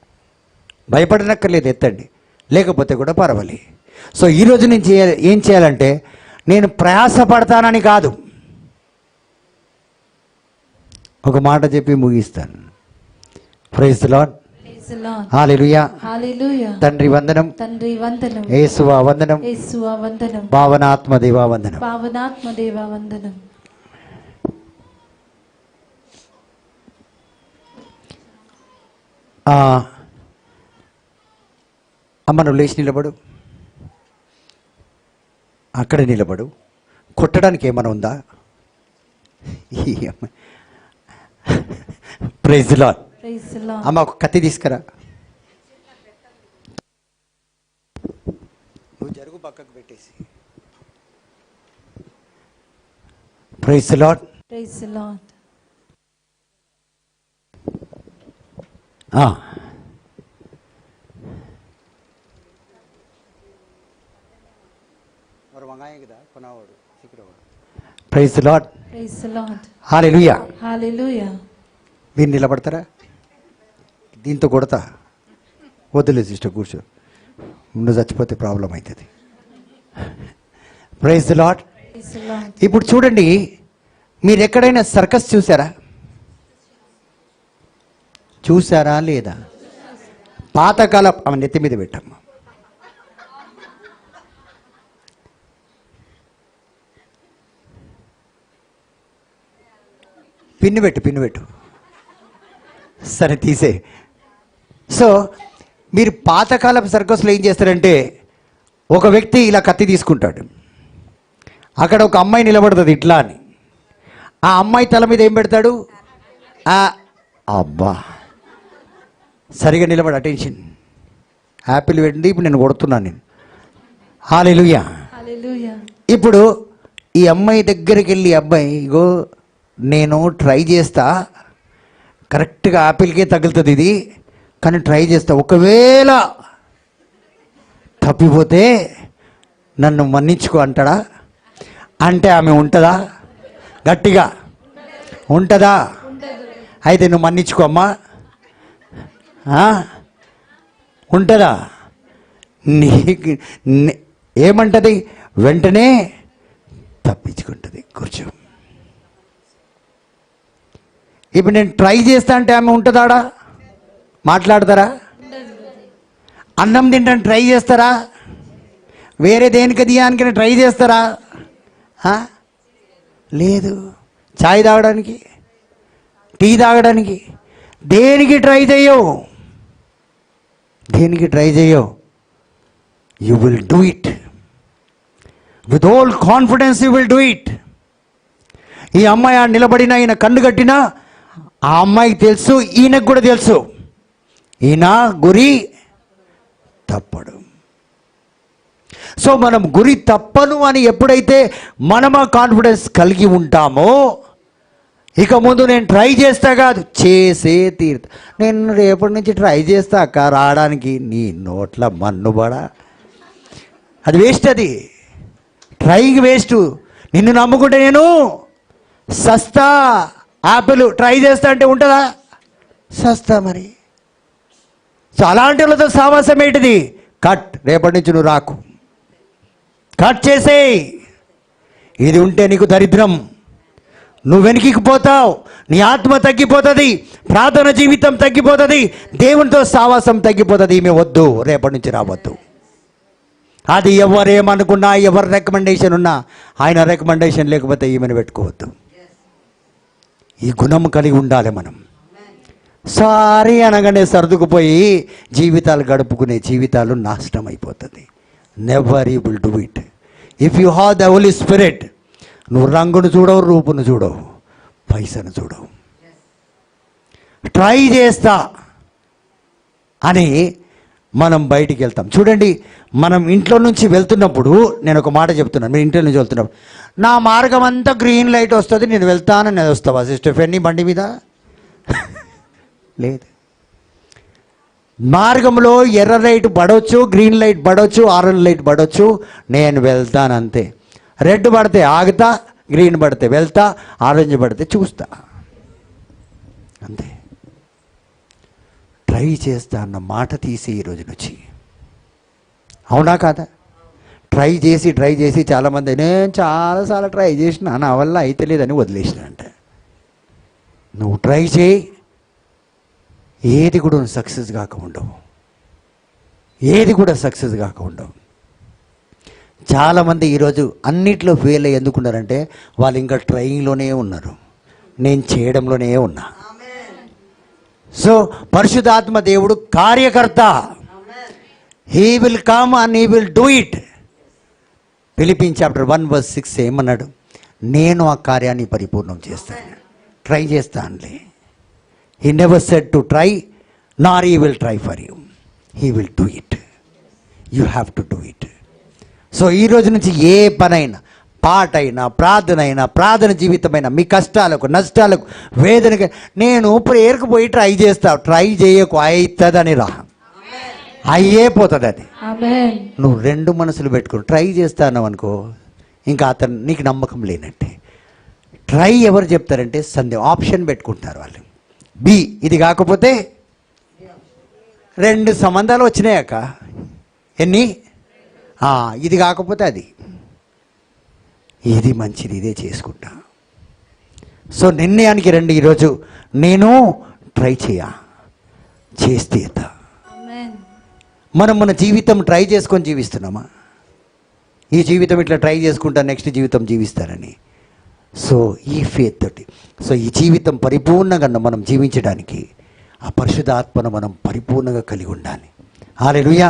భయపడనక్కర్లేదు, ఎత్తండి. లేకపోతే కూడా పర్వాలేదు. సో ఈరోజు నేను ఏం చేయాలంటే, నేను ప్రయాసపడతానని కాదు, ఒక మాట చెప్పి ముగిస్తాను. Praise the lord. హల్లెలూయా. తండ్రి వందనం, యేసువా వందనం, భావనాత్మ దేవా వందనం. అమ్మ నువ్వు లేచి నిలబడు, అక్కడే నిలబడు. కొట్టడానికి ఏమైనా ఉందా? Praise the lord. అమ్మ ఒక కత్తి తీసుకురా. నువ్వు జరుగు పక్కకు పెట్టేసి. Praise the lord. Praise the Lord. Praise the Lord. Hallelujah. Hallelujah. మీరు నిలబడతారా? దీంతో కొడతా. వద్దులే సిస్టర్, కూర్చో. నువ్వు చచ్చిపోతే ప్రాబ్లం అవుతుంది. Praise the Lord. Praise the Lord. ఇప్పుడు చూడండి, మీరు ఎక్కడైనా సర్కస్ చూసారా లేదా? పాతకాల ఆమె నెత్తి మీద పెట్టమ్మా. పిన్ను పెట్టు. సరే తీసే. సో మీరు పాతకాలపు సర్కస్లో ఏం చేస్తారంటే, ఒక వ్యక్తి ఇలా కత్తి తీసుకుంటాడు, అక్కడ ఒక అమ్మాయి నిలబడుతుంది ఇట్లా అని. ఆ అమ్మాయి తల మీద ఏం పెడతాడు? అబ్బా, సరిగా నిలబడి అటెన్షన్. యాపిల్ పెట్టండి, ఇప్పుడు నేను కొడుతున్నాను నేను. హల్లెలూయా. Hallelujah. ఇప్పుడు ఈ అమ్మాయి దగ్గరికి వెళ్ళి, అబ్బాయి ఇగో నేను ట్రై చేస్తా, కరెక్ట్గా యాపిల్కే తగులుతుంది ఇది, కానీ ట్రై చేస్తా, ఒకవేళ తప్పిపోతే నన్ను మన్నించుకో అంటాడా? అంటే ఆమె ఉంటుందా? గట్టిగా ఉంటుందా? అయితే నువ్వు మన్నించుకో అమ్మా. ఉంటుందా? నీకు ఏమంటది? వెంటనే తప్పించుకుంటుంది. కూర్చో. ఇప్పుడు నేను ట్రై చేస్తా అంటే ఆమె ఉంటుందాడా? మాట్లాడతారా? అన్నం తింటాను ట్రై చేస్తారా? వేరే దేనికి దియానికైనా ట్రై చేస్తారా? లేదు. చాయ్ తాగడానికి, టీ తాగడానికి దేనికి ట్రై చేయవు. You will do it with all confidence. You will do it. ఈ అమ్మాయి నిలబడినా, ఈయన కన్ను కట్టినా, ఆ అమ్మాయికి తెలుసు, ఈయనకు కూడా తెలుసు, ఈయన గురి తప్పడు. సో మనం గురి తప్పను అని ఎప్పుడైతే మనం ఆ కాన్ఫిడెన్స్ కలిగి ఉంటామో, ఇక ముందు నేను ట్రై చేస్తా కాదు, చేసే తీరుతా. నేను రేపటి నుంచి ట్రై చేస్తా అక్క రావడానికి. నీ నోట్ల మన్నుబడా, అది వేస్ట్. అది ట్రైకి వేస్ట్. నిన్ను నమ్ముకుంటే నేను సస్తా. యాపిల్ ట్రై చేస్తా అంటే ఉంటుందా? సస్తా మరి. సో అలాంటి వాళ్ళతో సావాసం ఏంటిది? కట్. రేపటి నుంచి నువ్వు రాకు, కట్ చేసేయి. ఇది ఉంటే నీకు దరిద్రం, నువ్వు వెనక్కి పోతావు, నీ ఆత్మ తగ్గిపోతుంది, ప్రార్థన జీవితం తగ్గిపోతుంది, దేవునితో సావాసం తగ్గిపోతుంది. ఈమె వద్దు, రేపటి నుంచి రావద్దు. అది ఎవరేమనుకున్నా, ఎవరి రికమెండేషన్ ఉన్నా, ఆయన రికమెండేషన్ లేకపోతే ఈమెను పెట్టుకోవద్దు. ఈ గుణం కలిగి ఉండాలి మనం. సారీ అనగానే సర్దుకుపోయి జీవితాలు గడుపుకునే జీవితాలు నాశనం అయిపోతుంది. Never you will do it if you have the Holi Spirit. నువ్వు రంగును చూడవు, రూపును చూడవు, పైసను చూడవు. ట్రై చేస్తా అని మనం బయటికి వెళ్తాం. చూడండి, మనం ఇంట్లో నుంచి వెళ్తున్నప్పుడు, నేను ఒక మాట చెప్తున్నాను, మీరు ఇంట్లో నుంచి వెళ్తున్నప్పుడు, నా మార్గం అంతా గ్రీన్ లైట్ వస్తుంది, నేను వెళ్తానని నేను వస్తావా సిస్టర్ ఫెన్నీ బండి మీద? లేదు. మార్గంలో ఎర్ర లైట్ పడవచ్చు, గ్రీన్ లైట్ పడవచ్చు, ఆరెంజ్ లైట్ పడవచ్చు, నేను వెళ్తానంతే. రెడ్ పడితే ఆగుతా, గ్రీన్ పడితే వెళ్తా, ఆరెంజ్ పడితే చూస్తా, అంతే. ట్రై చేస్తా అన్న మాట తీసి ఈరోజు నుంచి, అవునా కాదా? ట్రై చేసి చాలామంది నేను చాలాసార్లు ట్రై చేసిన, నా వల్ల అయితే లేదని వదిలేసిన అంట. నువ్వు ట్రై చేయి, ఏది కూడా సక్సెస్ కాక ఉండవు, ఏది కూడా సక్సెస్ కాక ఉండవు. చాలామంది ఈరోజు అన్నిట్లో ఫెయిల్ అయ్యి ఎందుకున్నారంటే, వాళ్ళు ఇంకా ట్రైయింగ్లోనే ఉన్నారు, నేను చేయడంలోనే ఉన్నా. సో పరిశుద్ధాత్మ దేవుడు కార్యకర్త. He will come and he will do it. Philippians chapter 1:6 ఏమన్నాడు? నేను ఆ కార్యాన్ని పరిపూర్ణం చేస్తాను. ట్రై చేస్తానులే. He never said to try, nor he will try for you. He will do it. You have to do it. So ఈరోజు నుంచి ఏ పనైనా, పాట అయినా, ప్రార్థన అయినా, ప్రార్థన జీవితమైనా, మీ కష్టాలకు, నష్టాలకు, వేదనకి, నేను ప్రేయర్కి పోయి ట్రై చేస్తా, ట్రై చేయకు, అవుతుందని రా, అయ్యే పోతుంది అది. Amen. నువ్వు రెండు మనసులు పెట్టుకుని ట్రై చేస్తాను అనుకో, ఇంకా అతను నీకు నమ్మకం లేనట్టే. ట్రై ఎవరు చెప్తారంటే సందేహం, ఆప్షన్ పెట్టుకుంటారు వాళ్ళు. బి ఇది కాకపోతే 2 సంబంధాలు వచ్చినాయక్క. ఎన్ని? ఇది కాకపోతే అది, ఇది మంచిది, ఇదే చేసుకుంటా. సో నిర్ణయానికి రండి. ఈరోజు నేను ట్రై చేస్తే ఆమేన్. మనం మన జీవితం ట్రై చేసుకొని జీవిస్తున్నామా? ఈ జీవితం ఇట్లా ట్రై చేసుకుంటా నెక్స్ట్ జీవితం జీవిస్తారని. సో ఈ ఫేత్ తోటి, సో ఈ జీవితం పరిపూర్ణంగా మనం జీవించడానికి ఆ పరిశుద్ధ ఆత్మను మనం పరిపూర్ణంగా కలిగి ఉండాలి. హల్లెలూయా.